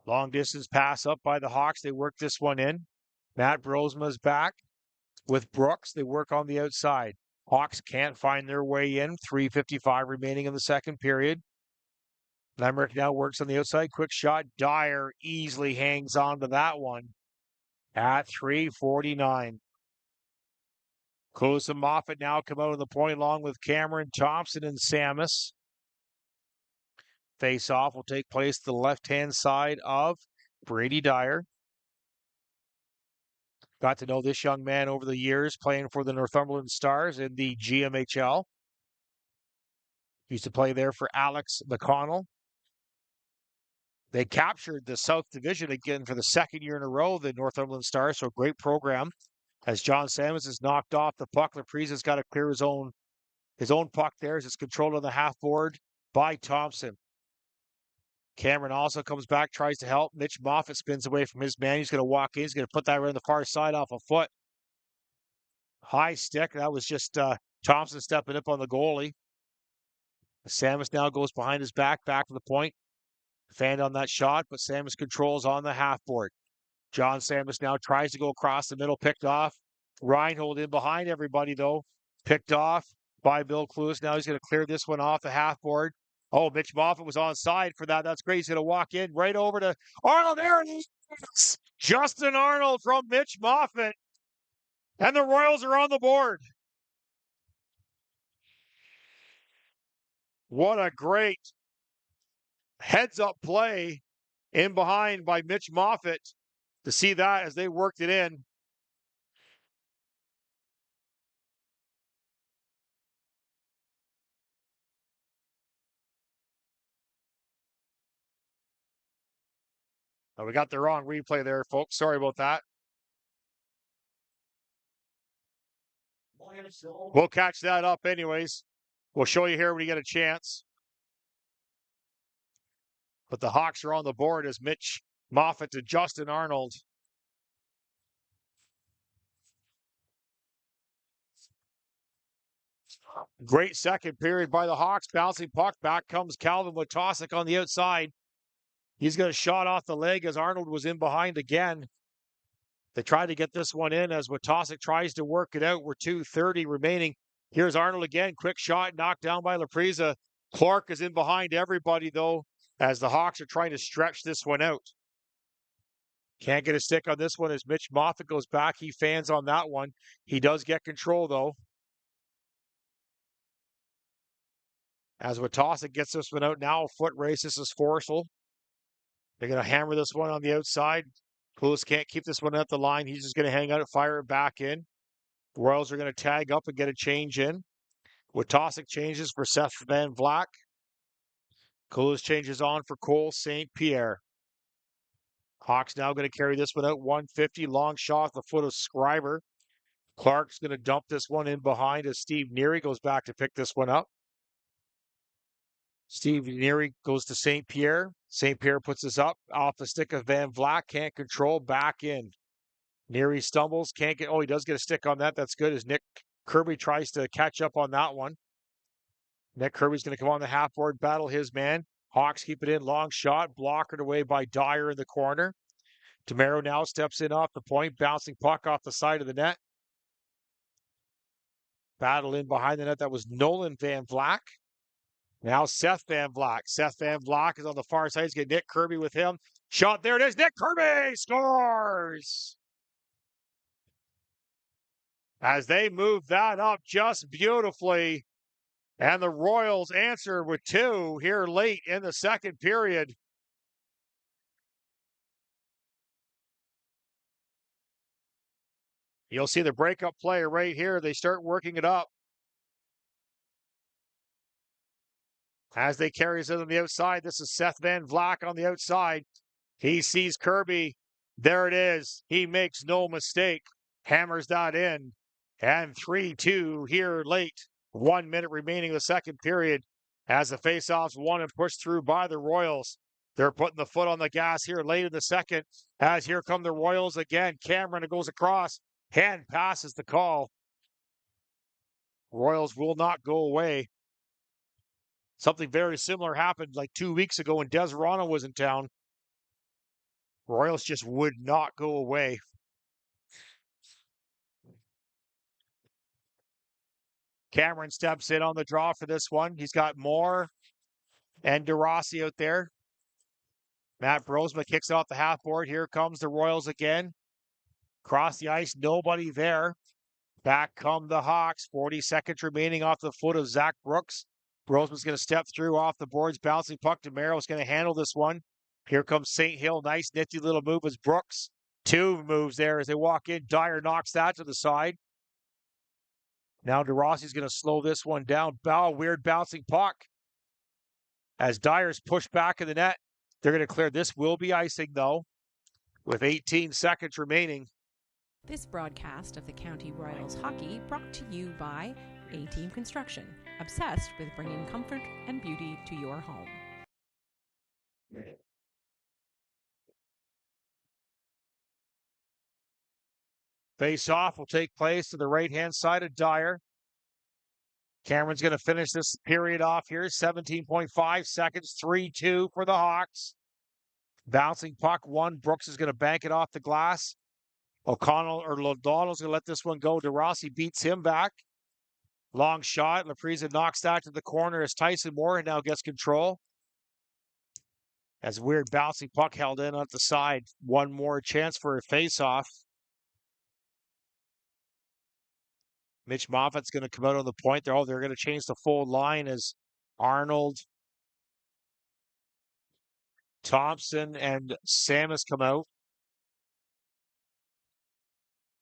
Long distance pass up by the Hawks. They work this one in. Matt Brosma's back with Brooks. They work on the outside. Hawks can't find their way in. 3:55 remaining in the second period. Limerick now works on the outside. Quick shot. Dyer easily hangs on to that one at 3:49. Close and Moffat now come out of the point along with Cameron Thompson and Samus. Face-off will take place to the left-hand side of Brady Dyer. Got to know this young man over the years playing for the Northumberland Stars in the GMHL. Used to play there for Alex McConnell. They captured the South Division again for the second year in a row, the Northumberland Stars, so great program. As John Sammons is knocked off the puck, Laprisa's got to clear his own puck there as it's controlled on the half board by Thompson. Cameron also comes back, tries to help. Mitch Moffat spins away from his man. He's going to walk in. He's going to put that right on the far side off a foot. High stick. That was just Thompson stepping up on the goalie. Samus now goes behind his back to the point. Fanned on that shot, but Samus controls on the half board. John Samus now tries to go across the middle, picked off. Reinhold in behind everybody, though. Picked off by Bill Cluess. Now he's going to clear this one off the half board. Oh, Mitch Moffat was on side for that. That's great. He's going to walk in right over to Arnold. There it is. Justin Arnold from Mitch Moffat. And the Royals are on the board. What a great heads-up play in behind by Mitch Moffat to see that as they worked it in. Oh, we got the wrong replay there, folks. Sorry about that. We'll catch that up anyways. We'll show you here when you get a chance. But the Hawks are on the board as Mitch Moffat to Justin Arnold. Great second period by the Hawks. Bouncing puck. Back comes Calvin Witosik on the outside. He's got a shot off the leg as Arnold was in behind again. They try to get this one in as Witosik tries to work it out. We're 2:30 remaining. Here's Arnold again. Quick shot knocked down by Laprisa. Clark is in behind everybody, though, as the Hawks are trying to stretch this one out. Can't get a stick on this one as Mitch Moffat goes back. He fans on that one. He does get control, though. As Witosik gets this one out now, a foot race. This is Forsell. They're going to hammer this one on the outside. Cluess can't keep this one at the line. He's just going to hang out and fire it back in. The Royals are going to tag up and get a change in. Witosik changes for Seth Van Vlak. Cluess changes on for Cole St. Pierre. Hawks now going to carry this one out. 150, long shot off the foot of Scriber. Clark's going to dump this one in behind as Steve Neary goes back to pick this one up. Steve Neary goes to St. Pierre. St. Pierre puts this up off the stick of Van Vlak. Can't control. Back in. Neary stumbles. Can't get. Oh, he does get a stick on that. That's good as Nick Kirby tries to catch up on that one. Nick Kirby's going to come on the half board, battle his man. Hawks keep it in. Long shot. Blockered away by Dyer in the corner. Tamaro now steps in off the point. Bouncing puck off the side of the net. Battle in behind the net. That was Nolan Van Vlak. Now Seth Van Vlak. Seth Van Vlak is on the far side. He's got Nick Kirby with him. Shot. There it is. Nick Kirby scores! As they move that up just beautifully. And the Royals answer with 2 here late in the second period. You'll see the breakup play right here. They start working it up. As they carry it on the outside, this is Seth Van Vlak on the outside. He sees Kirby. There it is. He makes no mistake. Hammers that in. And 3-2 here late. 1 minute remaining in the second period as the faceoffs won and pushed through by the Royals. They're putting the foot on the gas here late in the second as here come the Royals again. Cameron goes across. Hand passes the call. Royals will not go away. Something very similar happened like 2 weeks ago when Desirano was in town. Royals just would not go away. Cameron steps in on the draw for this one. He's got Moore and Durah out there. Matt Brosma kicks off the half board. Here comes the Royals again. Cross the ice, nobody there. Back come the Hawks. 40 seconds remaining off the foot of Zach Brooks. Brosman's going to step through off the boards. Bouncing puck. DeMaro's going to handle this one. Here comes St. Hill. Nice nifty little move as Brooks. Two moves there as they walk in. Dyer knocks that to the side. Now DeRossi's going to slow this one down. Weird bouncing puck. As Dyer's pushed back in the net. They're going to clear. This will be icing, though, with 18 seconds remaining. This broadcast of the County Royals hockey brought to you by A-Team Construction, obsessed with bringing comfort and beauty to your home. Face-off will take place to the right-hand side of Dyer. Cameron's going to finish this period off here. 17.5 seconds, 3-2 for the Hawks. Bouncing puck, one. Brooks is going to bank it off the glass. O'Donnell's going to let this one go. DeRossi beats him back. Long shot. Lapriza knocks that to the corner as Tyson Moore now gets control. As weird bouncing puck held in at the side. One more chance for a face-off. Mitch Moffat's going to come out on the point there. Oh, they're going to change the full line as Arnold, Thompson, and Samus come out.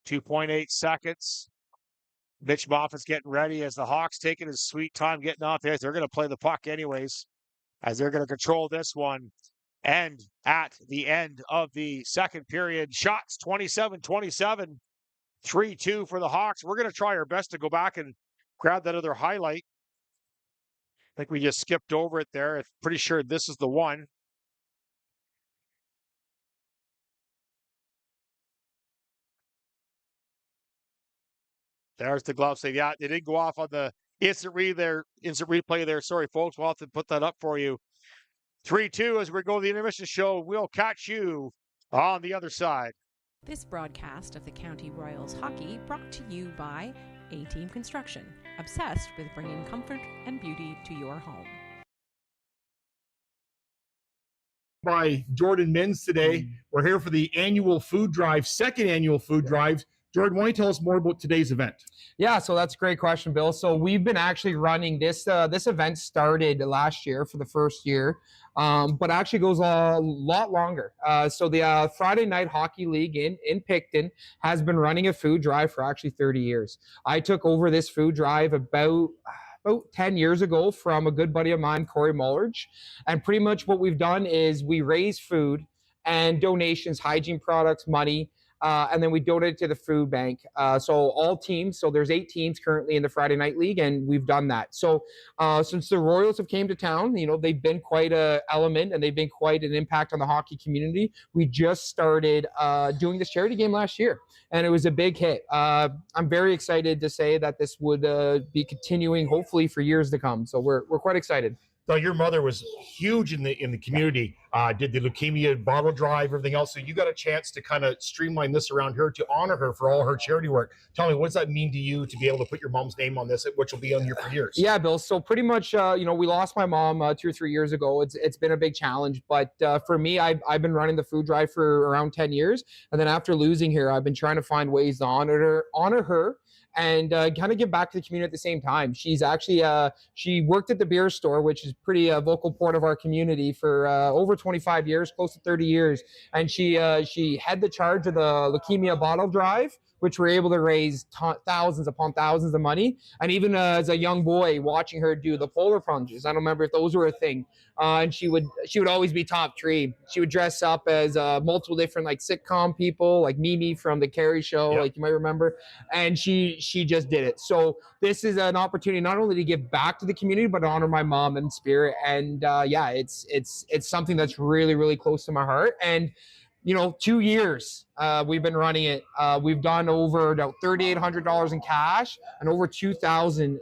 2.8 seconds. Mitch Moffat's getting ready as the Hawks taking his sweet time getting off there. They're going to play the puck anyways, as they're going to control this one. And at the end of the second period, shots 27-27. 3-2 for the Hawks. We're going to try our best to go back and grab that other highlight. I think we just skipped over it there. I'm pretty sure this is the one. There's the glove save. Yeah, they didn't go off on the instant replay there. Sorry, folks. We'll have to put that up for you. 3-2 as we go to the intermission show. We'll catch you on the other side. This broadcast of the County Royals hockey brought to you by A-Team Construction, obsessed with bringing comfort and beauty to your home. By Jordan Minns today. We're here for the annual food drive, second annual food drive. Jordan, why don't you tell us more about today's event? Yeah, so that's a great question, Bill. So we've been actually running this. This event started last year for the first year, but actually goes a lot longer. So the Friday Night Hockey League in Picton has been running a food drive for actually 30 years. I took over this food drive about 10 years ago from a good buddy of mine, Corey Mullerge. And pretty much what we've done is we raise food and donations, hygiene products, money, and then we donate it to the food bank. So all teams, so there's 8 teams currently in the Friday Night League, and we've done that. So since the Royals have came to town, they've been quite an element and they've been quite an impact on the hockey community. We just started doing this charity game last year, and it was a big hit. I'm very excited to say that this would be continuing, hopefully, for years to come. So we're quite excited. So your mother was huge in the community, did the leukemia bottle drive, everything else. So you got a chance to kind of streamline this around her to honor her for all her charity work. Tell me, what does that mean to you to be able to put your mom's name on this, which will be on here for years? Yeah, Bill. So pretty much, we lost my mom 2 or 3 years ago. It's been a big challenge, but for me, I've been running the food drive for around 10 years, and then after losing her, I've been trying to find ways to honor her. And kind of give back to the community at the same time. She's actually, she worked at the beer store, which is pretty vocal part of our community for over 25 years, close to 30 years. And she had the charge of the leukemia bottle drive, which were able to raise thousands upon thousands of money. And even as a young boy, watching her do the polar plunges, I don't remember if those were a thing. And she would always be top three. She would dress up as multiple different like sitcom people, like Mimi from the Carrie Show, like you might remember. And she just did it. So this is an opportunity not only to give back to the community, but honor my mom in spirit. And it's something that's really, really close to my heart. And 2 years we've been running it. We've done over $3,800 in cash and over 2,000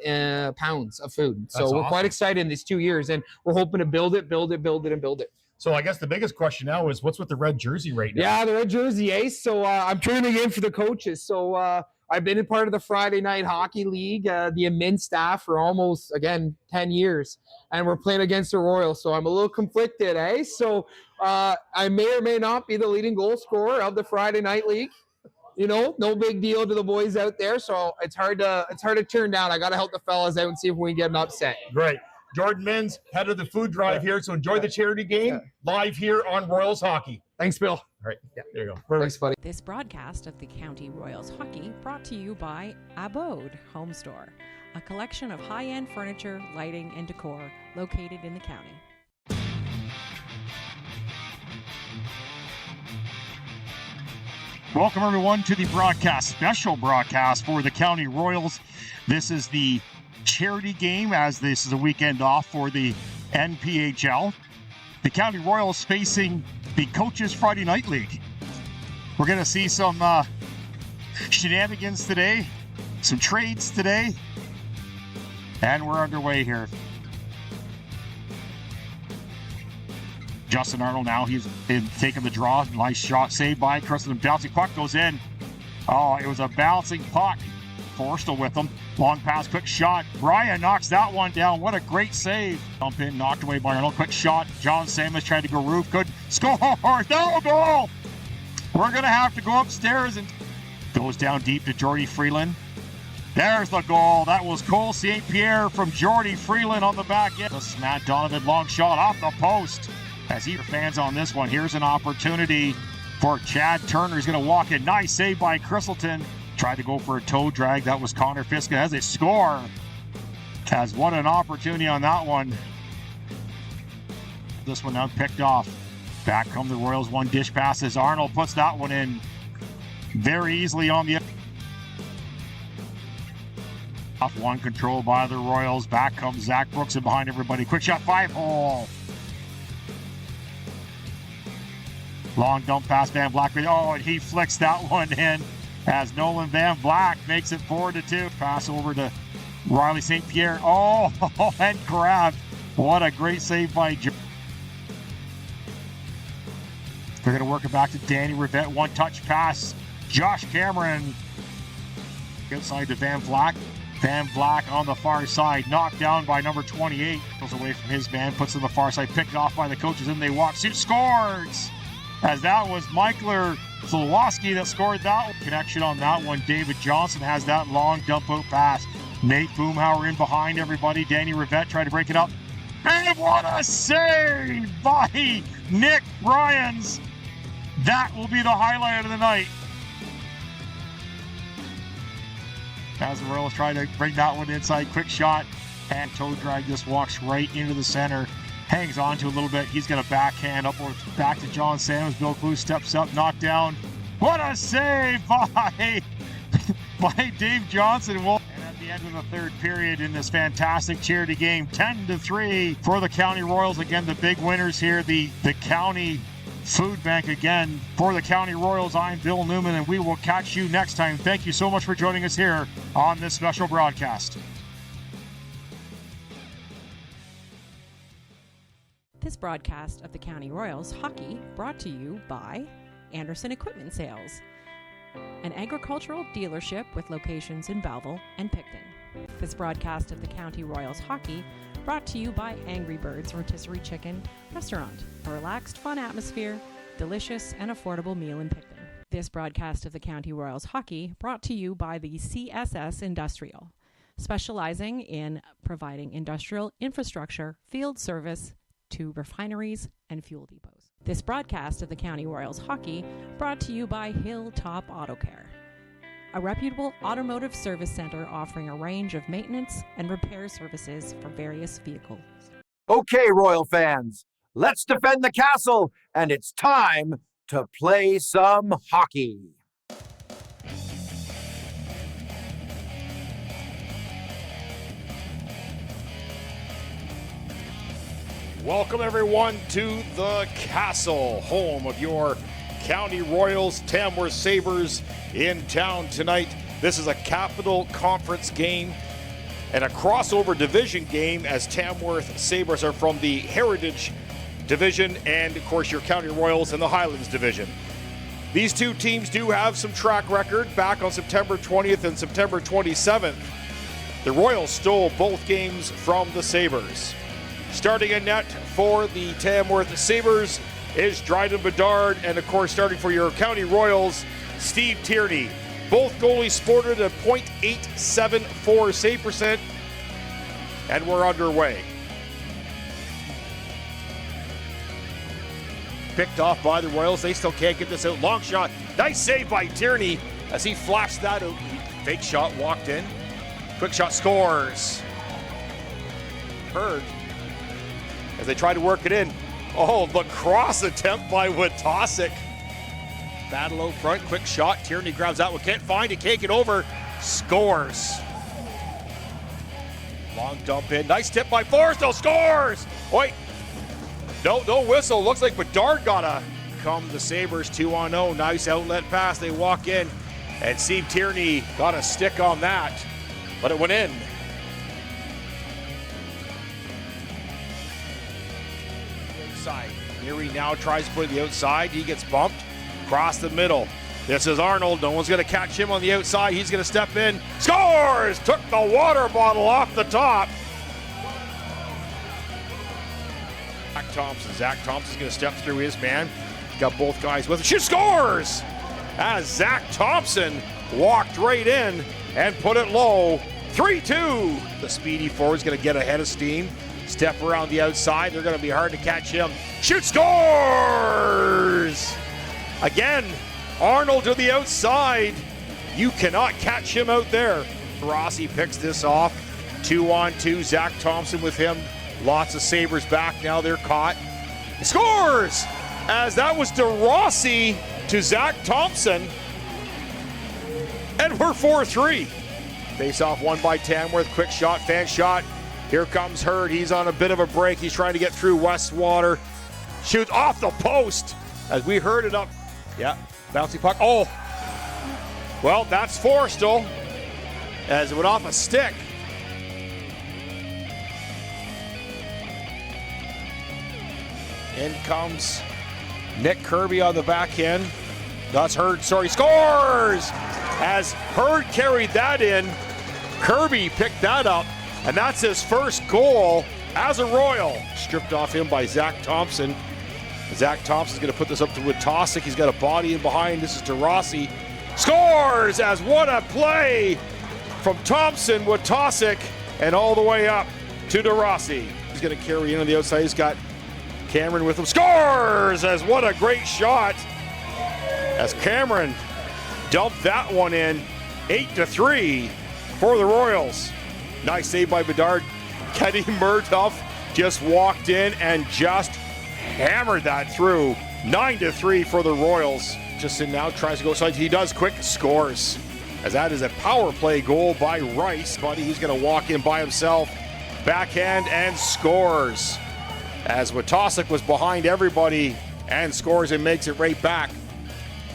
pounds of food. So we're quite excited in these 2 years, and we're hoping to build it. So I guess the biggest question now is what's with the red jersey right now? Yeah, the red jersey, Ace. So I'm turning in for the coaches. So I've been a part of the Friday Night Hockey League, the admin staff for almost, again, 10 years. And we're playing against the Royals. So I'm a little conflicted, eh? So I may or may not be the leading goal scorer of the Friday Night League. You know, no big deal to the boys out there. So it's hard to turn down. I got to help the fellas out and see if we can get an upset. Great. Jordan Mins, head of the food drive here. So enjoy the charity game live here on Royals Hockey. Thanks, Bill. All right. Yeah, there you go. Thanks, buddy. This broadcast of the County Royals Hockey brought to you by Abode Home Store, a collection of high-end furniture, lighting, and decor located in the county. Welcome, everyone, to the special broadcast for the County Royals. This is the charity game, as this is a weekend off for the NPHL. The County Royals facing the Coaches Friday Night League. We're going to see some shenanigans today, some trades today, and we're underway here. Justin Arnold now, he's taking the draw. Nice shot saved by Crystal. Bouncing puck goes in. Oh, it was a bouncing puck. Forstall with him. Long pass, quick shot. Brian knocks that one down. What a great save. Jump in, knocked away by Arnold. Quick shot. John Samus tried to go roof. Good score. No goal. We're going to have to go upstairs and goes down deep to Jordy Freeland. There's the goal. That was Cole St. Pierre from Jordy Freeland on the back end. This is Matt Donovan, long shot off the post. As he fans on this one, here's an opportunity for Chad Turner. He's going to walk in. Nice save by Crystalton. Tried to go for a toe drag. That was Connor Fiska as a score. Has what an opportunity on that one. This one now picked off. Back come the Royals. One dish passes. Arnold puts that one in very easily on the off one control by the Royals. Back comes Zach Brooks and behind everybody. Quick shot, 5-hole. Long dump pass, Van Black. Oh, and he flicks that one in as Nolan Van Black makes it 4-2. Pass over to Riley St. Pierre. Oh, and grabbed. What a great save by Joe. They're going to work it back to Danny Rivette. One touch pass. Josh Cameron. Outside to Van Black. Van Black on the far side. Knocked down by number 28. Goes away from his man. Puts it on the far side. Picked off by the coaches. And they walk. Scores! As that was Michael Zlowski that scored that one. Connection on that one. David Johnson has that long dump out pass. Nate Boomhauer in behind everybody. Danny Rivette tried to break it up. And what a save by Nick Bryans. That will be the highlight of the night. As the Royals try to bring that one inside. Quick shot. And toe drag just walks right into the center. Hangs on to a little bit. He's going to backhand upward back to John Sanders. Bill Clue steps up, knocked down. What a save by Dave Johnson. And at the end of the third period in this fantastic charity game, 10-3 for the County Royals. Again, the big winners here, the County Food Bank again. For the County Royals, I'm Bill Newman, and we will catch you next time. Thank you so much for joining us here on this special broadcast. This broadcast of the County Royals Hockey brought to you by Anderson Equipment Sales, an agricultural dealership with locations in Belleville and Picton. This broadcast of the County Royals Hockey brought to you by Angry Birds Rotisserie Chicken Restaurant, a relaxed, fun atmosphere, delicious and affordable meal in Picton. This broadcast of the County Royals Hockey brought to you by the CSS Industrial, specializing in providing industrial infrastructure, field service, to refineries and fuel depots. This broadcast of the County Royals Hockey brought to you by Hilltop Auto Care, a reputable automotive service center offering a range of maintenance and repair services for various vehicles. Okay, Royal fans, let's defend the castle, and it's time to play some hockey. Welcome, everyone, to the Castle, home of your County Royals. Tamworth Sabres in town tonight. This is a Capital Conference game and a crossover division game, as Tamworth Sabres are from the Heritage Division and, of course, your County Royals in the Highlands Division. These two teams do have some track record. Back on September 20th and September 27th, the Royals stole both games from the Sabres. Starting in net for the Tamworth Sabres is Dryden Bedard, and of course starting for your County Royals, Steve Tierney. Both goalies sported a .874 save percent, and we're underway. Picked off by the Royals, they still can't get this out. Long shot, nice save by Tierney as he flashed that out. Fake shot, walked in. Quick shot, scores. Heard as they try to work it in. Oh, the cross attempt by Witosik. Battle out front, quick shot. Tierney grabs that one, can't find it, can't get over. Scores. Long dump in, nice tip by Forrestal, scores! Wait, no whistle. Looks like Bedard gotta come. The Sabres 2-0. Nice outlet pass, they walk in. And Steve Tierney got a stick on that, but it went in. Outside. Neary now tries to put it the outside. He gets bumped. Across the middle. This is Arnold. No one's going to catch him on the outside. He's going to step in. Scores! Took the water bottle off the top. Zach Thompson's going to step through his man. Got both guys with him. She scores! As Zach Thompson walked right in and put it low. 3-2. The speedy forward's going to get ahead of steam. Step around the outside. They're going to be hard to catch him. Shoot, scores! Again, Arnold to the outside. You cannot catch him out there. Rossi picks this off. 2-on-2. Zach Thompson with him. Lots of Sabres back now. They're caught. He scores! As that was DeRossi to Zach Thompson. And we're 4-3. Face off won by Tamworth. Quick shot, fan shot. Here comes Hurd. He's on a bit of a break. He's trying to get through Westwater. Shoots off the post as we heard it up. Yeah, bouncy puck. Oh, well, that's Forrestal as it went off a stick. In comes Nick Kirby on the back end. That's Hurd, scores! As Hurd carried that in, Kirby picked that up, and that's his first goal as a Royal. Stripped off him by Zach Thompson. Zach Thompson's going to put this up to Witosik. He's got a body in behind. This is DeRossi. Scores! As what a play from Thompson, Witosik, and all the way up to DeRossi. He's going to carry in on the outside. He's got Cameron with him. Scores! As what a great shot. As Cameron dumped that one in. 8-3 for the Royals. Nice save by Bedard. Kenny Murtough just walked in and just hammered that through. 9-3 for the Royals. Justin now tries to go outside. He does quick, scores. As that is a power play goal by Rice. Buddy, he's going to walk in by himself. Backhand and scores. As Witosik was behind everybody and scores and makes it right back.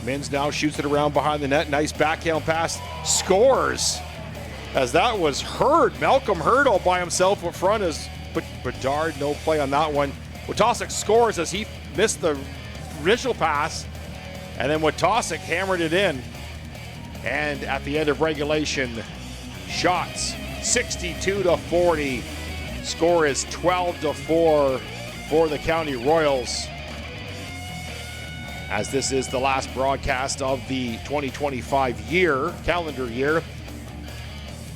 Mins now shoots it around behind the net. Nice backhand pass. Scores. As that was Hurd. Malcolm Hurd all by himself up front. But Bedard, no play on that one. Witosik scores as he missed the initial pass. And then Witosik hammered it in. And at the end of regulation, shots 62-40. Score is 12-4 for the County Royals. As this is the last broadcast of the 2025 calendar year.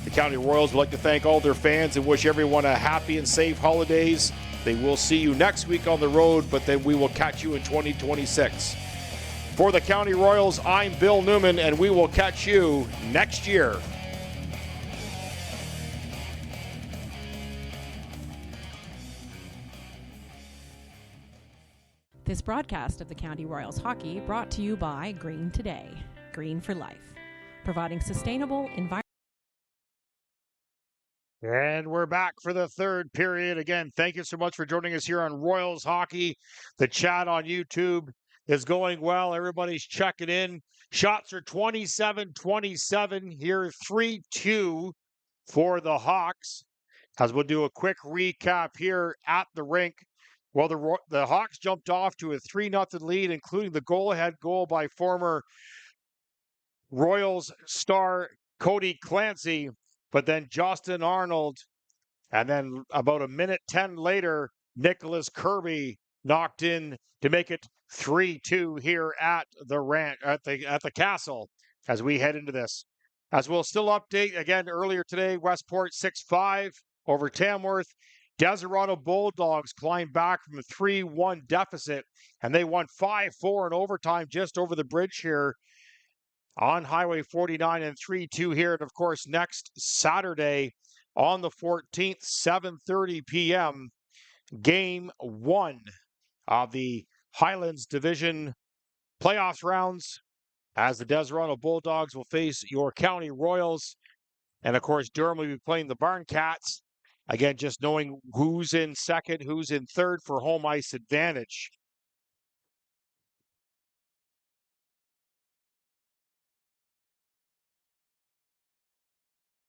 The County Royals would like to thank all their fans and wish everyone a happy and safe holidays. They will see you next week on the road, but then we will catch you in 2026. For the County Royals, I'm Bill Newman, and we will catch you next year. This broadcast of the County Royals Hockey brought to you by Green Today, Green for Life, providing sustainable environment. And we're back for the third period. Again, thank you so much for joining us here on Royals Hockey. The chat on YouTube is going well. Everybody's checking in. Shots are 27-27 here, 3-2 for the Hawks. As we'll do a quick recap here at the rink. Well, the Hawks jumped off to a 3-0 lead, including the go-ahead goal by former Royals star Cody Clancy, but then Justin Arnold, and then about a minute 10 later, Nicholas Kirby knocked in to make it 3-2 here at the castle as we head into this. As we'll still update again earlier today, Westport 6-5 over Tamworth. Desirado Bulldogs climbed back from a 3-1 deficit, and they won 5-4 in overtime just over the bridge here on Highway 49 and 3-2 here. And of course, next Saturday on the 14th, 7:30 p.m., Game 1 of the Highlands Division playoffs rounds as the Desirado Bulldogs will face your County Royals. And of course, Durham will be playing the Barn Cats. Again, just knowing who's in second, who's in third for home ice advantage.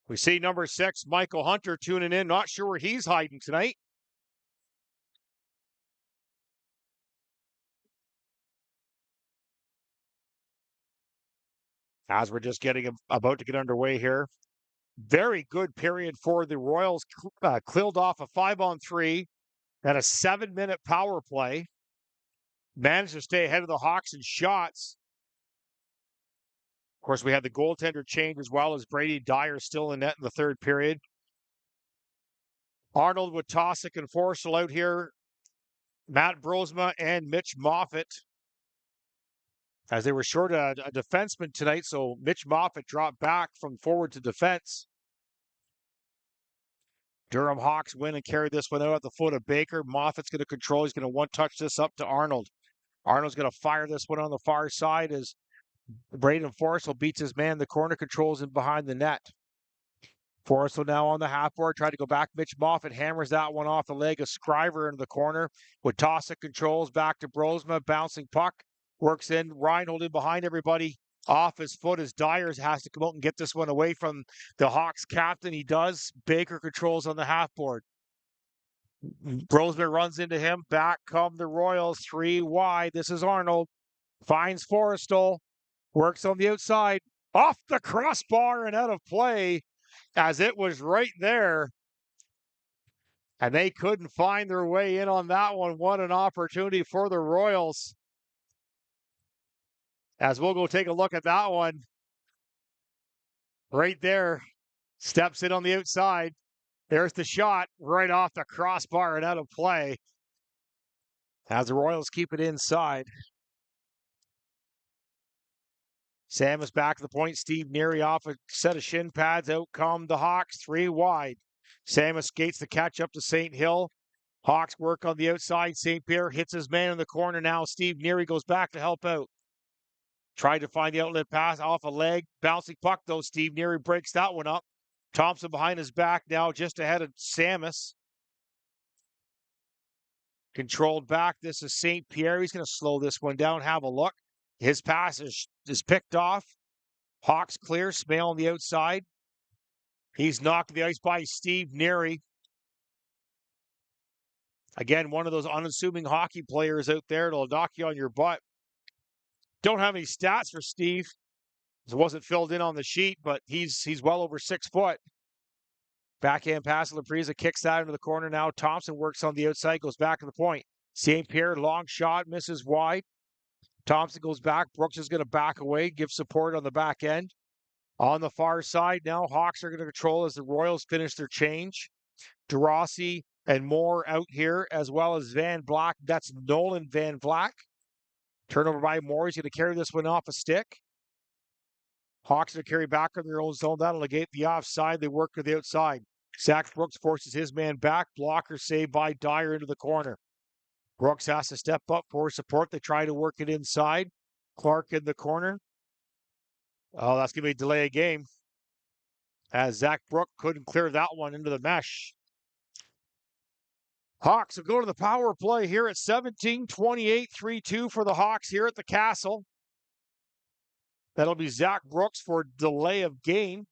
We see number 6, Michael Hunter, tuning in. Not sure where he's hiding tonight. As we're just about to get underway here. Very good period for the Royals. Cleared off a 5-on-3 and a 7-minute power play. Managed to stay ahead of the Hawks in shots. Of course, we had the goaltender change as well as Brady Dyer still in net in the third period. Arnold with Tosick and Forstall out here. Matt Brosma and Mitch Moffat, as they were short a defenseman tonight, so Mitch Moffat dropped back from forward to defense. Durham Hawks win and carry this one out at the foot of Baker. Moffat's going to control. He's going to one-touch this up to Arnold. Arnold's going to fire this one on the far side as Braden Forstall beats his man. The corner controls him behind the net. Forstall now on the half board, trying to go back. Mitch Moffat hammers that one off the leg of Scriver into the corner. With Tosick controls back to Brosma, bouncing puck. Works in. Reinhold in behind everybody. Off his foot as Dyers has to come out and get this one away from the Hawks captain. He does. Baker controls on the half board. Brosma runs into him. Back come the Royals. 3 wide. This is Arnold. Finds Forstall. Works on the outside. Off the crossbar and out of play as it was right there. And they couldn't find their way in on that one. What an opportunity for the Royals. As we'll go take a look at that one. Right there. Steps in on the outside. There's the shot right off the crossbar and out of play. As the Royals keep it inside. Sam is back to the point. Steve Neary off a set of shin pads. Out come the Hawks. 3 wide. Sam skates the catch up to St. Hill. Hawks work on the outside. St. Pierre hits his man in the corner now. Steve Neary goes back to help out. Tried to find the outlet pass off a leg. Bouncing puck, though. Steve Neary breaks that one up. Thompson behind his back now, just ahead of Samus. Controlled back. This is St. Pierre. He's going to slow this one down. Have a look. His pass is picked off. Hawks clear. Smale on the outside. He's knocked to the ice by Steve Neary. Again, one of those unassuming hockey players out there that'll knock you on your butt. Don't have any stats for Steve. It wasn't filled in on the sheet, but he's well over 6 foot. Backhand pass. Lapriza kicks that into the corner now. Thompson works on the outside, goes back to the point. St. Pierre, long shot, misses wide. Thompson goes back. Brooks is going to back away, give support on the back end. On the far side now, Hawks are going to control as the Royals finish their change. DeRossi and Moore out here, as well as Van Black. That's Nolan Van Black. Turnover by Moore. He's going to carry this one off a stick. Hawks are to carry back on their own zone. That'll negate the offside. They work to the outside. Zach Brooks forces his man back. Blocker saved by Dyer into the corner. Brooks has to step up for support. They try to work it inside. Clark in the corner. Oh, that's going to be a delay of game. As Zach Brooks couldn't clear that one into the mesh. Hawks will go to the power play here at 17:28, 3-2 for the Hawks here at the Castle. That'll be Zach Brooks for delay of game.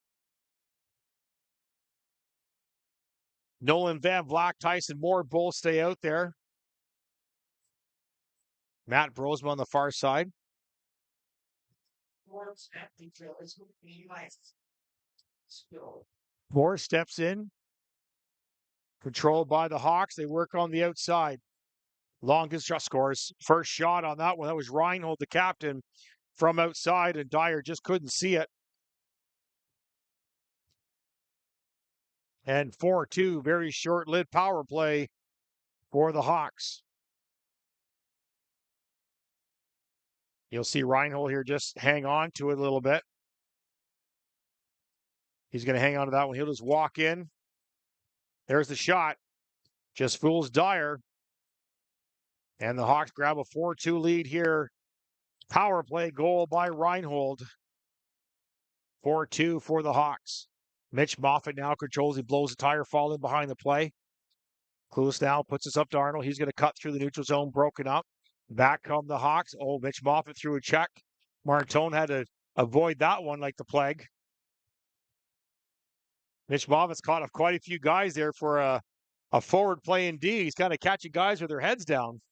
Nolan Van Black, Tyson Moore both stay out there. Matt Brosma on the far side. Moore steps in. Controlled by the Hawks. They work on the outside. Longest just scores. First shot on that one. That was Reinhold, the captain, from outside, and Dyer just couldn't see it. And 4-2, very short-lived power play for the Hawks. You'll see Reinhold here just hang on to it a little bit. He's going to hang on to that one. He'll just walk in. There's the shot. Just fools Dyer. And the Hawks grab a 4-2 lead here. Power play goal by Reinhold. 4-2 for the Hawks. Mitch Moffat now controls. He blows the tire, falling behind the play. Clueless now puts this up to Arnold. He's going to cut through the neutral zone, broken up. Back come the Hawks. Oh, Mitch Moffat threw a check. Martone had to avoid that one like the plague. Mitch Moffat's caught up quite a few guys there for a forward play indeed. He's kind of catching guys with their heads down.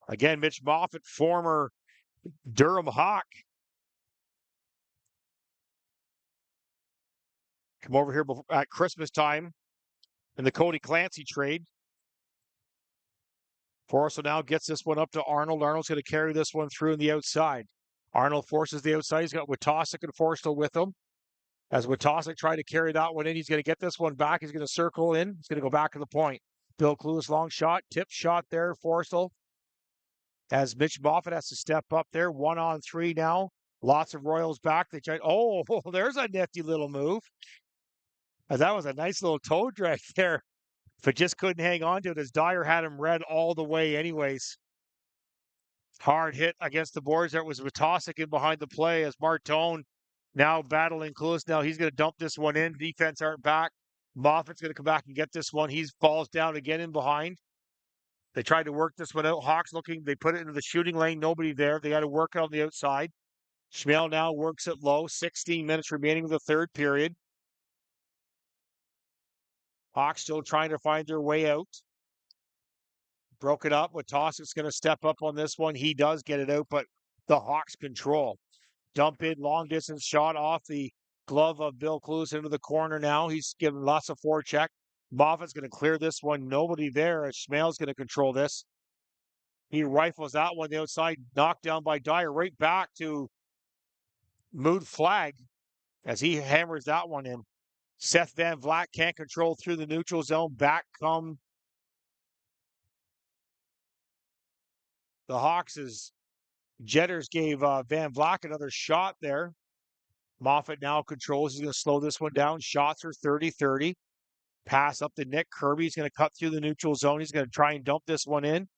Again, Mitch Moffat, former Durham Hawk. Come over here at Christmas time in the Cody Clancy trade. Forrestal now gets this one up to Arnold. Arnold's going to carry this one through on the outside. Arnold forces the outside. He's got Witosik and Forrestal with him. As Witosik tried to carry that one in, he's going to get this one back. He's going to circle in. He's going to go back to the point. Bill Clueless, long shot. Tip shot there, Forrestal. As Mitch Moffat has to step up there. 1-on-3 now. Lots of Royals back. They tried. Oh, there's a nifty little move. That was a nice little toe drag there. But just couldn't hang on to it as Dyer had him read all the way anyways. Hard hit against the boards. There was Witosik in behind the play as Martone now battling Clueless. Now he's going to dump this one in. Defense aren't back. Moffat's going to come back and get this one. He falls down again in behind. They tried to work this one out. Hawks looking. They put it into the shooting lane. Nobody there. They got to work it on the outside. Schmale now works it low. 16 minutes remaining of the third period. Hawks still trying to find their way out. Broke it up. Witosik's going to step up on this one. He does get it out, but the Hawks control. Dump in, long distance shot off the glove of Bill Clueless into the corner now. He's giving lots of forecheck. Moffat's going to clear this one. Nobody there as Schmale's going to control this. He rifles that one the outside, knocked down by Dyer. Right back to Mood Flag as he hammers that one in. Seth Van Vlak can't control through the neutral zone. Back come the Hawks as Jetters gave Van Vlak another shot there. Moffat now controls. He's going to slow this one down. Shots are 30-30. Pass up to Nick Kirby. He's going to cut through the neutral zone. He's going to try and dump this one in.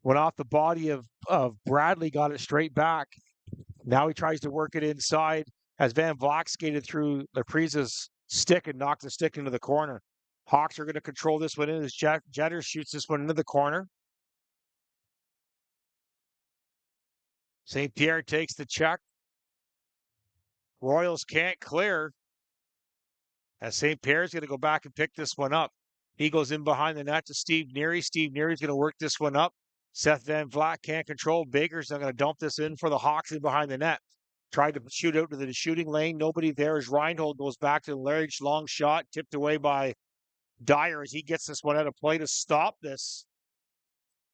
Went off the body of Bradley, got it straight back. Now he tries to work it inside as Van Vlak skated through Laprisa's stick and knocked the stick into the corner. Hawks are going to control this one in as Jetters shoots this one into the corner. St. Pierre takes the check. Royals can't clear. As St. Pierre's going to go back and pick this one up. He goes in behind the net to Steve Neary. Steve Neary's going to work this one up. Seth Van Vlak can't control. Baker's going to dump this in for the Hawks in behind the net. Tried to shoot out to the shooting lane. Nobody there as Reinhold goes back to the large long shot. Tipped away by Dyer as he gets this one out of play to stop this.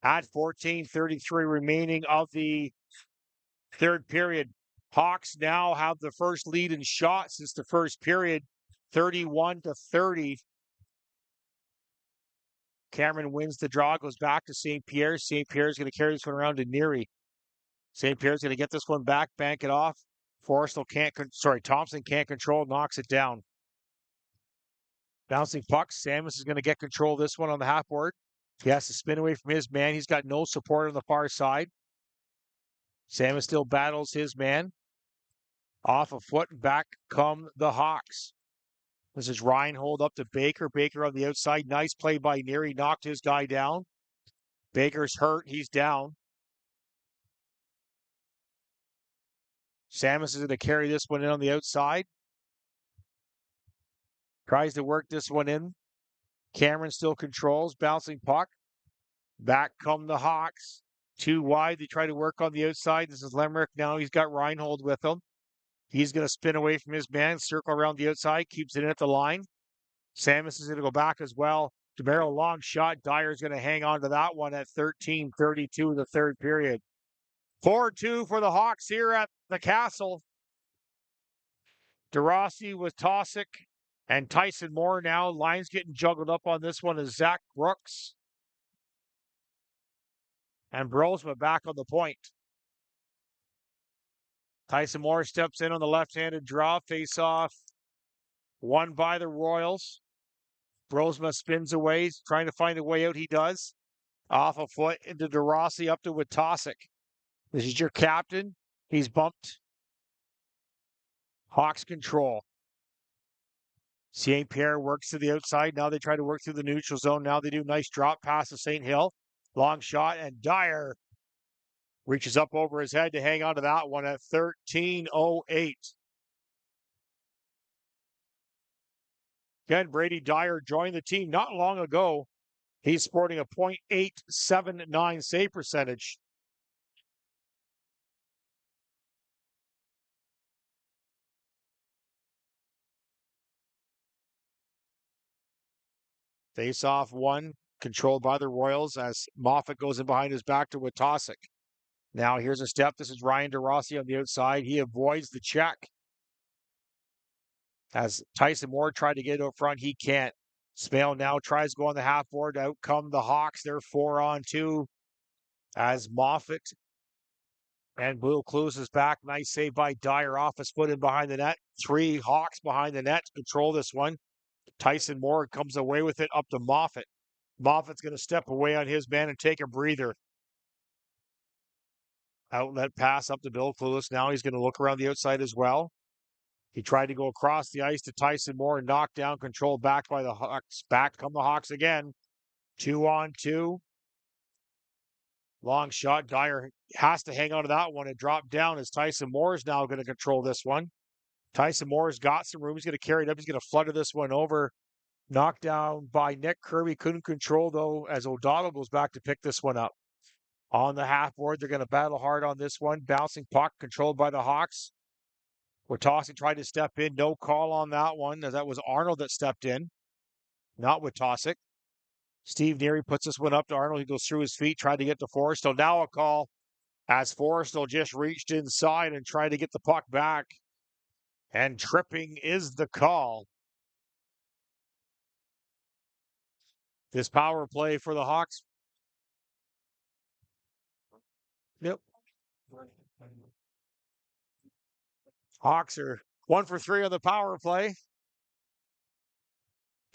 At 14:33 remaining of the third period. Hawks now have the first lead in shots since the first period. 31-30. Cameron wins the draw, goes back to St. Pierre. St. Pierre's going to carry this one around to Neary. St. Pierre's going to get this one back, bank it off. Thompson can't control, knocks it down. Bouncing puck. Samus is going to get control of this one on the half board. He has to spin away from his man. He's got no support on the far side. Samus still battles his man. Off a foot and back come the Hawks. This is Reinhold up to Baker. Baker on the outside. Nice play by Neary. Knocked his guy down. Baker's hurt. He's down. Samus is going to carry this one in on the outside. Tries to work this one in. Cameron still controls, bouncing puck. Back come the Hawks. Too wide. They try to work on the outside. This is Lemerick now. He's got Reinhold with him. He's going to spin away from his man, circle around the outside, keeps it in at the line. Samus is going to go back as well. DeMero, long shot. Dyer's going to hang on to that one at 13:32 in the third period. 4-2 for the Hawks here at the Castle. DeRossi with Tosick and Tyson Moore now. Lines getting juggled up on this one is Zach Brooks. And Brosma back on the point. Tyson Moore steps in on the left-handed draw. Face-off won by the Royals. Brosma spins away, trying to find a way out. He does. Off a foot into DeRossi, up to Witosick. This is your captain. He's bumped. Hawks control. St. Pierre works to the outside. Now they try to work through the neutral zone. Now they do nice drop pass to St. Hill. Long shot, and Dyer reaches up over his head to hang on to that one at 13:08. Again, Brady Dyer joined the team not long ago. He's sporting a .879 save percentage. Face-off one, controlled by the Royals as Moffat goes in behind his back to Witosick. Now here's a step. This is Ryan DeRossi on the outside. He avoids the check. As Tyson Moore tried to get out front, he can't. Smale now tries to go on the half board. Out come the Hawks. They're 4-on-2 as Moffat and Will Clues is back. Nice save by Dyer off his foot in behind the net. 3 Hawks behind the net to control this one. Tyson Moore comes away with it up to Moffat. Moffat's going to step away on his man and take a breather. Outlet pass up to Bill Clueless. Now he's going to look around the outside as well. He tried to go across the ice to Tyson Moore and knocked down, control back by the Hawks. Back come the Hawks again. 2-on-2. Long shot. Dyer has to hang on to that one and drop down as Tyson Moore is now going to control this one. Tyson Moore's got some room. He's going to carry it up. He's going to flutter this one over. Knocked down by Nick Kirby. Couldn't control, though, as O'Donnell goes back to pick this one up. On the half board, they're going to battle hard on this one. Bouncing puck controlled by the Hawks. Witosick tried to step in. No call on that one, as that was Arnold that stepped in, not Witosick. Steve Neary puts this one up to Arnold. He goes through his feet, tried to get to Forrestal. Now a call as Forrestal just reached inside and tried to get the puck back. And tripping is the call. This power play for the Hawks. Yep. Hawks are 1 for 3 on the power play.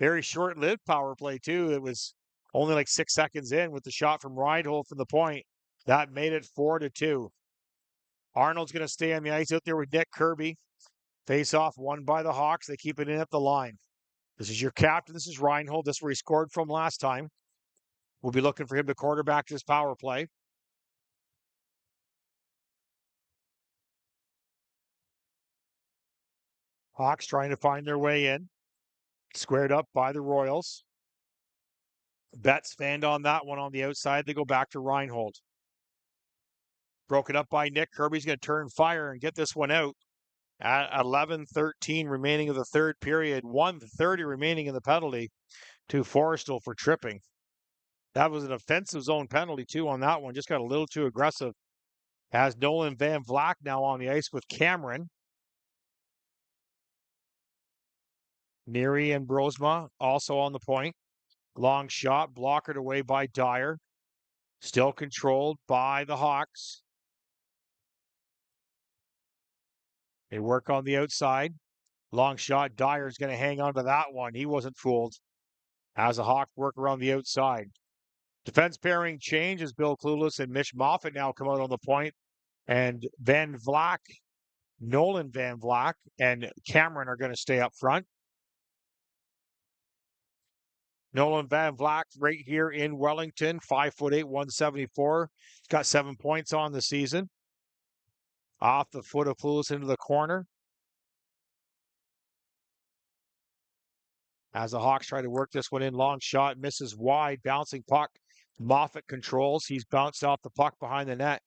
Very short-lived power play, too. It was only like 6 seconds in with the shot from Reinhold from the point. That made it 4-2. Arnold's going to stay on the ice out there with Nick Kirby. Face-off won by the Hawks. They keep it in at the line. This is your captain. This is Reinhold. This is where he scored from last time. We'll be looking for him to quarterback this power play. Hawks trying to find their way in. Squared up by the Royals. Betts fanned on that one on the outside. They go back to Reinhold. Broken up by Nick. Kirby's going to turn fire and get this one out. At 11:13 remaining of the third period. 1:30 remaining in the penalty to Forrestal for tripping. That was an offensive zone penalty, too, on that one. Just got a little too aggressive. Has Nolan Van Vlack now on the ice with Cameron. Neary and Brosma also on the point. Long shot, blockered away by Dyer. Still controlled by the Hawks. They work on the outside. Long shot, Dyer's going to hang on to that one. He wasn't fooled. As the Hawks work around the outside. Defense pairing change as Bill Clueless and Mitch Moffat now come out on the point. And Van Vlack, Nolan Van Vlack, and Cameron are going to stay up front. Nolan Van Vlack right here in Wellington, 5'8", 174. He's got 7 points on the season. Off the foot of Clueless into the corner. As the Hawks try to work this one in, long shot, misses wide, bouncing puck. Moffat controls. He's bounced off the puck behind the net.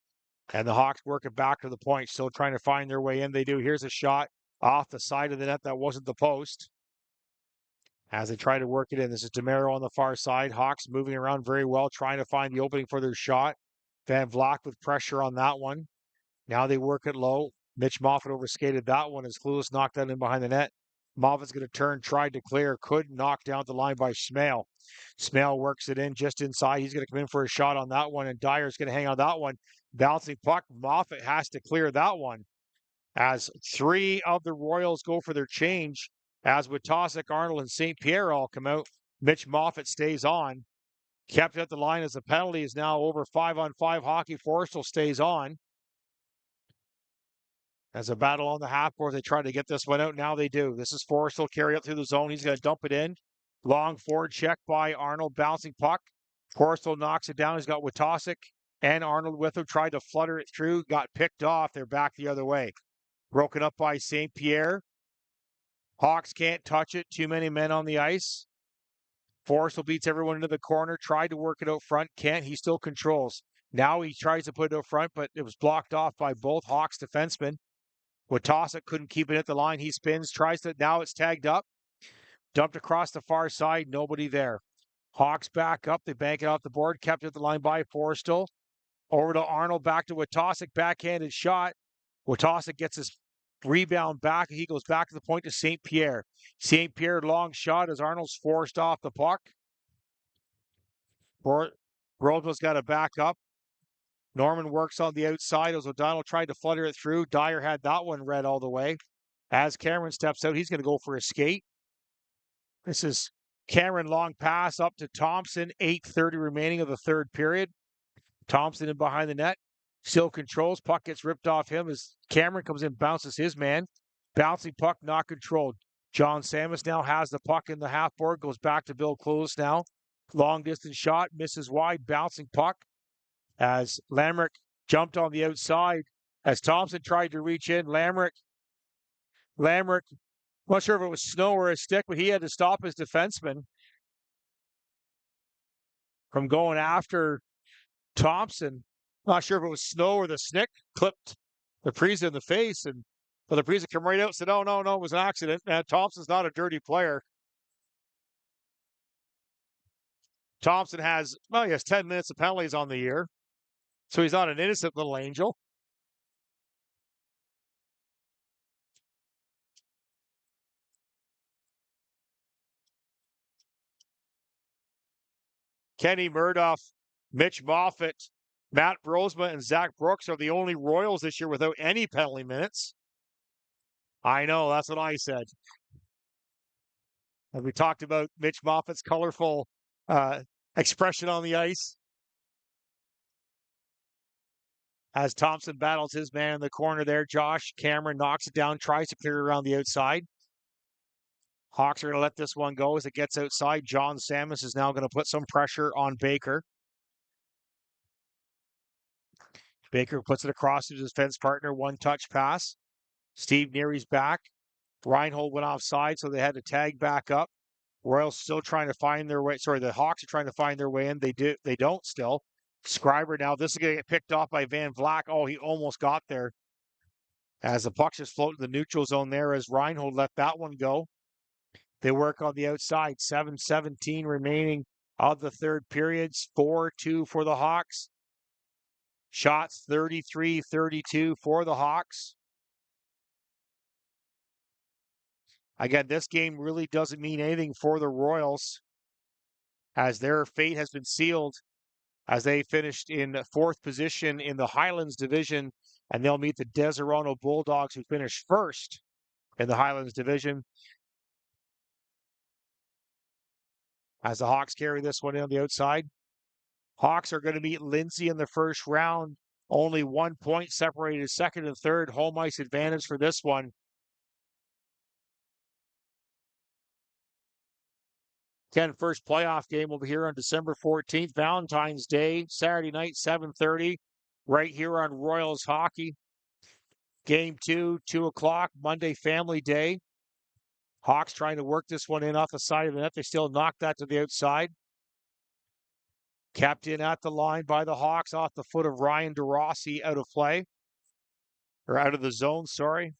And the Hawks work it back to the point, still trying to find their way in. They do. Here's a shot off the side of the net that wasn't the post. As they try to work it in, this is DeMero on the far side. Hawks moving around very well, trying to find the opening for their shot. Van Vlock with pressure on that one. Now they work it low. Mitch Moffat overskated that one as Clueless knocked that in behind the net. Moffat's going to turn, tried to clear, couldn't, knock down the line by Smale. Smale works it in just inside. He's going to come in for a shot on that one, and Dyer's going to hang on that one. Bouncing puck. Moffat has to clear that one. As three of the Royals go for their change, as Witosek, Arnold, and St. Pierre all come out, Mitch Moffat stays on. Kept at the line as the penalty is now over 5-on-5 hockey. Forrestal stays on. As a battle on the half board, they try to get this one out. Now they do. This is Forrestal carry up through the zone. He's going to dump it in. Long forward check by Arnold. Bouncing puck. Forrestal knocks it down. He's got Witosek and Arnold with him. Tried to flutter it through. Got picked off. They're back the other way. Broken up by St. Pierre. Hawks can't touch it. Too many men on the ice. Forrestal beats everyone into the corner. Tried to work it out front. Can't. He still controls. Now he tries to put it out front, but it was blocked off by both Hawks defensemen. Witosek couldn't keep it at the line. He spins, tries to. Now it's tagged up. Dumped across the far side. Nobody there. Hawks back up. They bank it off the board. Kept at the line by Forrestal. Over to Arnold. Back to Witosek. Backhanded shot. Witosek gets his rebound back. He goes back to the point to St. Pierre. St. Pierre long shot as Arnold's forced off the puck. Roseman's got to back up. Norman works on the outside as O'Donnell tried to flutter it through. Dyer had that one read all the way. As Cameron steps out, he's going to go for a skate. This is Cameron long pass up to Thompson. 8:30 remaining of the third period. Thompson in behind the net. Still controls. Puck gets ripped off him as Cameron comes in, bounces his man. Bouncing puck, not controlled. John Samus now has the puck in the half board. Goes back to Bill Clueless now. Long distance shot. Misses wide. Bouncing puck. As Lamrick jumped on the outside. As Thompson tried to reach in. Lamrick, not sure if it was snow or a stick, but he had to stop his defenseman from going after Thompson. Not sure if it was snow or the stick clipped Laprise in the face, but Laprise came right out and said, "Oh, no, it was an accident." Thompson's not a dirty player. Thompson has 10 minutes of penalties on the year, so he's not an innocent little angel. Kenny Murdoch, Mitch Moffat, Matt Brosma, and Zach Brooks are the only Royals this year without any penalty minutes. I know, that's what I said. And we talked about Mitch Moffat's colorful expression on the ice. As Thompson battles his man in the corner there, Josh Cameron knocks it down, tries to clear around the outside. Hawks are going to let this one go as it gets outside. John Samus is now going to put some pressure on Baker. Baker puts it across to his defense partner, one-touch pass. Steve Neary's back. Reinhold went offside, so they had to tag back up. Royals still trying to find their way. Sorry, the Hawks are trying to find their way in. They don't still. Scriber now. This is going to get picked off by Van Vlock. Oh, he almost got there. As the puck's just floating the neutral zone there as Reinhold let that one go. They work on the outside. 7:17 remaining of the third periods. 4-2 for the Hawks. Shots 33-32 for the Hawks. Again, this game really doesn't mean anything for the Royals as their fate has been sealed as they finished in fourth position in the Highlands Division, and they'll meet the Deseronto Bulldogs, who finished first in the Highlands Division. As the Hawks carry this one in on the outside. Hawks are going to meet Lindsay in the first round. Only 1 point separated second and third. Home ice advantage for this one. First playoff game will be here on December 14th, Valentine's Day, Saturday night, 7:30, right here on Royals Hockey. Game 2, 2 o'clock, Monday Family Day. Hawks trying to work this one in off the side of the net. They still knock that to the outside. Kept in at the line by the Hawks off the foot of Ryan DeRossi out of play. Or out of the zone, sorry.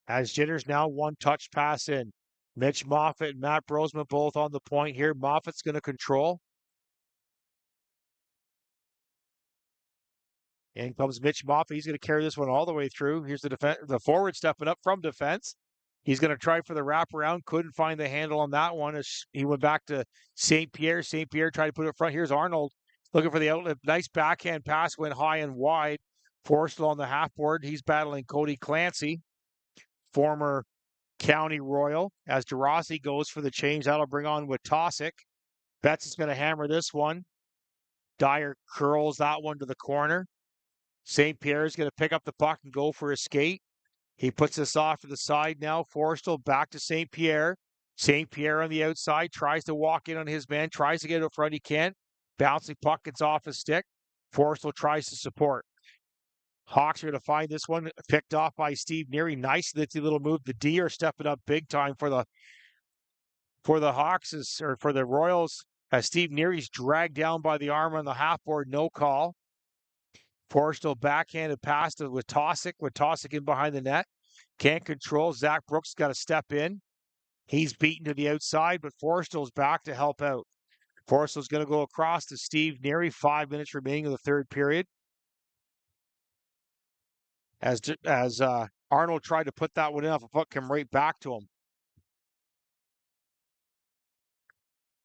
As Jitters now one touch pass in. Mitch Moffat and Matt Brosman both on the point here. Moffat's going to control. In comes Mitch Moffat. He's going to carry this one all the way through. Here's the forward stepping up from defense. He's going to try for the wraparound. Couldn't find the handle on that one as he went back to St. Pierre. St. Pierre tried to put it in front. Here's Arnold looking for the outlet. Nice backhand pass went high and wide. Forstall on the half board. He's battling Cody Clancy, former County Royal. As DeRossi goes for the change, that'll bring on Witosic. Betts is going to hammer this one. Dyer curls that one to the corner. St. Pierre is going to pick up the puck and go for a skate. He puts this off to the side now. Forstall back to St. Pierre. St. Pierre on the outside tries to walk in on his man, tries to get up front. He can't. Bouncing puck gets off his stick. Forstall tries to support. Hawks are going to find this one picked off by Steve Neary. Nice little move. The D are stepping up big time for the Hawks or for the Royals as Steve Neary's dragged down by the arm on the half board. No call. Forstall backhanded pass to Witosic. Witosic in behind the net. Can't control. Zach Brooks got to step in. He's beaten to the outside, but Forstall's back to help out. Forstall's going to go across to Steve Neary. 5 minutes remaining of the third period. As Arnold tried to put that one in off a puck, come right back to him.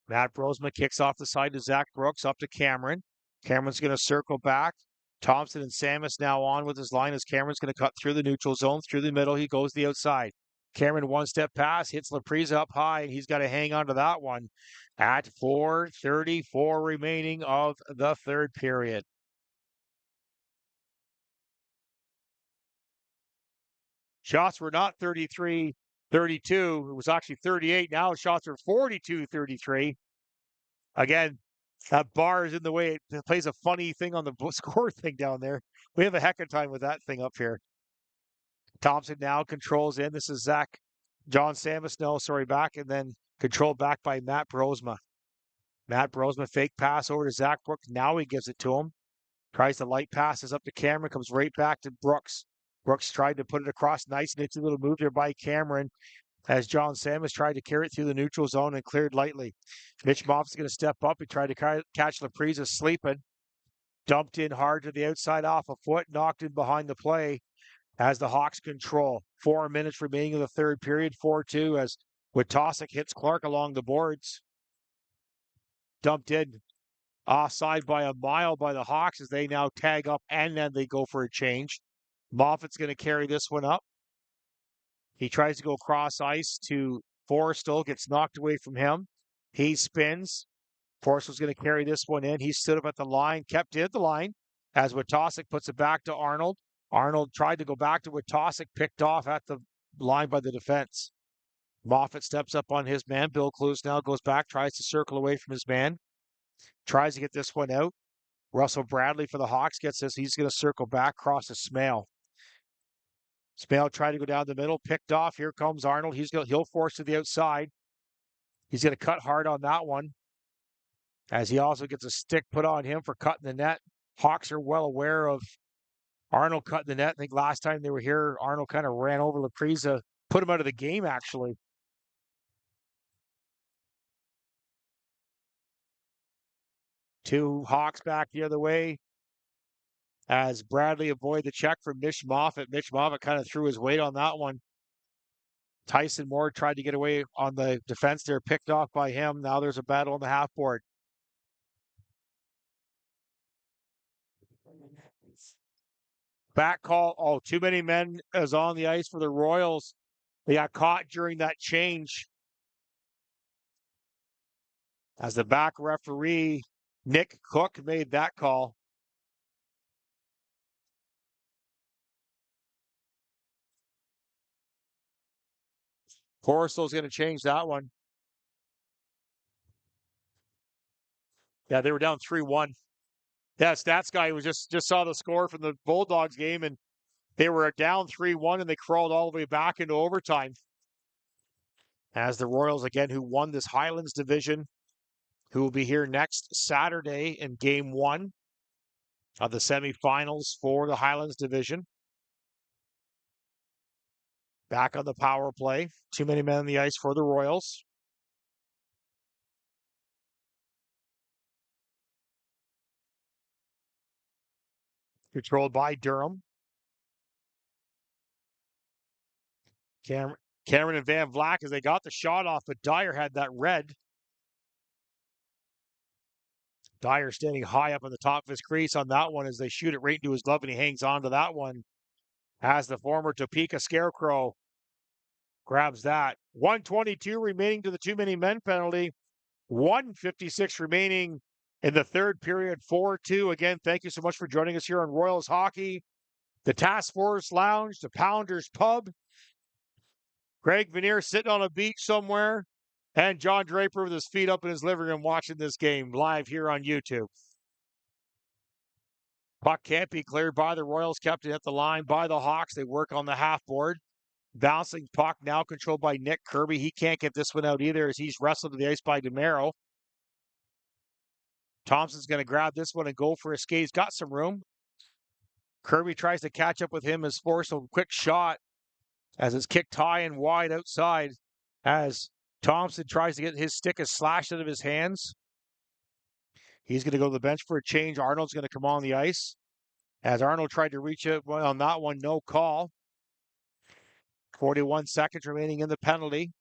Matt Brosman kicks off the side to Zach Brooks, up to Cameron. Cameron's going to circle back. Thompson and Samus now on with his line as Cameron's going to cut through the neutral zone, through the middle. He goes the outside. Cameron one-step pass, hits Laprise up high, and he's got to hang on to that one at 4:34 remaining of the third period. Shots were not 33-32. It was actually 38. Now shots are 42-33. Again, that bar is in the way. It plays a funny thing on the score thing down there. We have a heck of time with that thing up here. Thompson now controls in. This is John Samus. No, sorry, back. And then controlled back by Matt Brosma. Matt Brosma fake pass over to Zach Brooks. Now he gives it to him. Tries to light passes up to Cameron. Comes right back to Brooks. Brooks tried to put it across. Nice nifty little move there by Cameron as John Samus tried to carry it through the neutral zone and cleared lightly. Mitch Moffat's going to step up. He tried to catch Laprise sleeping. Dumped in hard to the outside off a foot. Knocked in behind the play as the Hawks control. 4 minutes remaining of the third period. 4-2 as Witosic hits Clark along the boards. Dumped in offside by a mile by the Hawks as they now tag up and then they go for a change. Moffat's going to carry this one up. He tries to go cross ice to Forstall, gets knocked away from him. He spins. Forstall's going to carry this one in. He stood up at the line, kept it at the line as Witosic puts it back to Arnold. Arnold tried to go back to Witosic, picked off at the line by the defense. Moffat steps up on his man. Bill Clues now goes back, tries to circle away from his man. Tries to get this one out. Russell Bradley for the Hawks gets this. He's going to circle back, cross to Smale. Smale tried to go down the middle, picked off. Here comes Arnold. He'll force to the outside. He's going to cut hard on that one as he also gets a stick put on him for cutting the net. Hawks are well aware of Arnold cutting the net. I think last time they were here, Arnold kind of ran over Laprise, put him out of the game, actually. Two Hawks back the other way as Bradley avoided the check from Mitch Moffat. Mitch Moffat kind of threw his weight on that one. Tyson Moore tried to get away on the defense there, picked off by him. Now there's a battle on the half board. Back call. Oh, too many men is on the ice for the Royals. They got caught during that change. As the back referee, Nick Cook, made that call. Forstall's going to change that one. Yeah, they were down 3-1. Yeah, stats guy was just saw the score from the Bulldogs game, and they were down 3-1, and they crawled all the way back into overtime. as the Royals, again, who won this Highlands Division, who will be here next Saturday in Game 1 of the semifinals for the Highlands Division. Back on the power play. Too many men on the ice for the Royals. Controlled by Durham. Cameron and Van Vleck, as they got the shot off, but Dyer had that red. Dyer standing high up on the top of his crease on that one as they shoot it right into his glove, and he hangs on to that one as the former Topeka Scarecrow grabs that. 1:22 remaining to the too many men penalty. 1:56 remaining in the third period, 4-2. Again, thank you so much for joining us here on Royals Hockey, the Task Force Lounge, the Pounders Pub. Greg Veneer sitting on a beach somewhere, and John Draper with his feet up in his living room watching this game live here on YouTube. Puck can't be cleared by the Royals, kept it at the line by the Hawks. They work on the half board. Bouncing puck now controlled by Nick Kirby. He can't get this one out either as he's wrestled to the ice by DeMero. Thompson's going to grab this one and go for a skate. He's got some room. Kirby tries to catch up with him as forced a quick shot as it's kicked high and wide outside as Thompson tries to get his stick is slashed out of his hands. He's going to go to the bench for a change. Arnold's going to come on the ice. As Arnold tried to reach it on that one, no call. 41 seconds remaining in the penalty.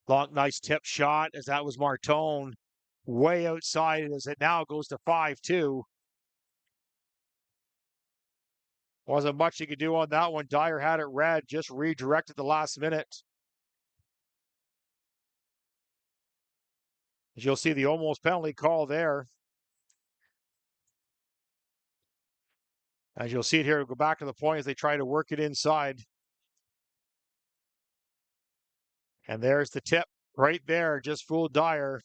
Long, nice tip shot as that was Martone way outside as it now goes to 5-2. Wasn't much he could do on that one. Dyer had it red, just redirected the last minute. As you'll see the almost penalty call there. As you'll see it here, go back to the point as they try to work it inside. And there's the tip right there, just fooled Dyer.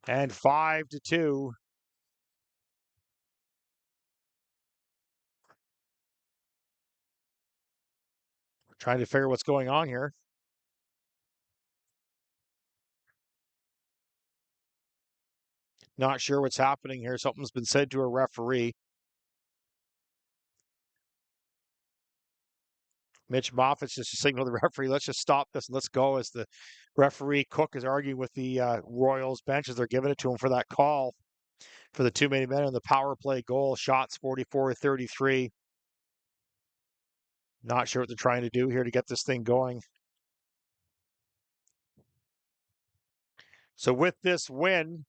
And 5-2. Trying to figure what's going on here. Not sure what's happening here. Something's been said to a referee. Mitch Moffitt's just signaling the referee, let's just stop this and let's go, as the referee Cook is arguing with the Royals bench as they're giving it to him for that call for the too many men in the power play goal. Shots 44-33. Not sure what they're trying to do here to get this thing going. So with this win,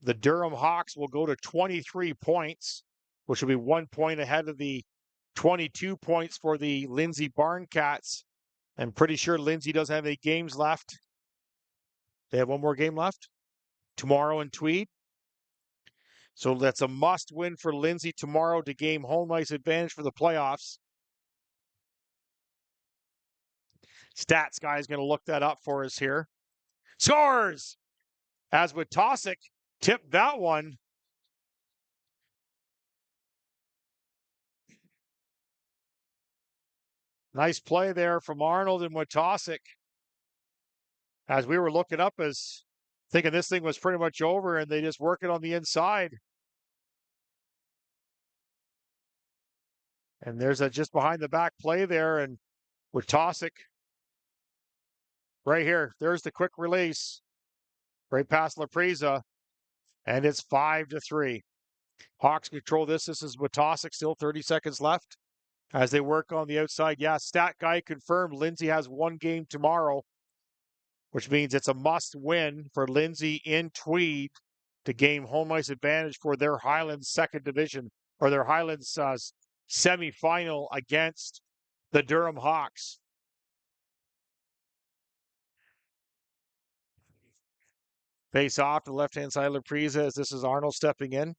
the Durham Hawks will go to 23 points, which will be 1 point ahead of the 22 points for the Lindsay Barncats. I'm pretty sure Lindsay doesn't have any games left. They have one more game left tomorrow in Tweed. So that's a must win for Lindsay tomorrow to gain home ice advantage for the playoffs. Stats guy is going to look that up for us here. Scores! As Witosic tipped that one. Nice play there from Arnold and Witosic. As we were looking up as thinking this thing was pretty much over, and they just work it on the inside. And there's a just behind the back play there, and Witosic right here. There's the quick release. Right past Lapreza. And it's 5-3. Hawks control this. This is Witosic, still 30 seconds left as they work on the outside. Yeah, stat guy confirmed Lindsay has one game tomorrow, which means it's a must win for Lindsay in Tweed to gain home ice advantage for their Highlands second division, or their Highlands semifinal against the Durham Hawks. Face off to the left-hand side of Lapreza as this is Arnold stepping in.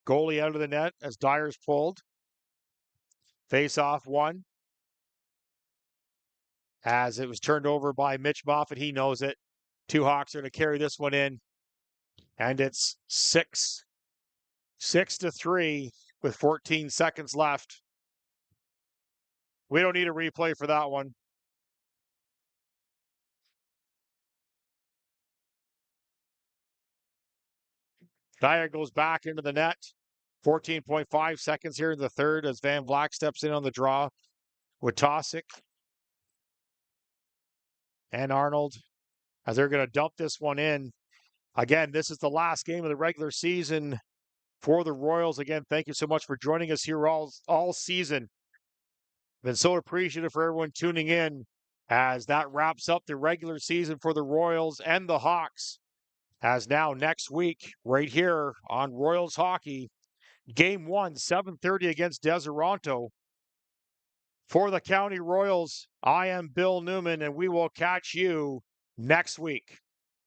Goalie out of the net as Dyer's pulled. Face off one. As it was turned over by Mitch Moffitt, he knows it. Two Hawks are going to carry this one in. And it's 6-3 with 14 seconds left. We don't need a replay for that one. Dyer goes back into the net. 14.5 seconds here in the third as Van Vlack steps in on the draw with Tosick and Arnold as they're going to dump this one in. Again, this is the last game of the regular season for the Royals. Again, thank you so much for joining us here all season. Been so appreciative for everyone tuning in as that wraps up the regular season for the Royals and the Hawks. As now next week, right here on Royals Hockey, Game 1, 7:30 against Deseronto. For the County Royals, I am Bill Newman, and we will catch you next week.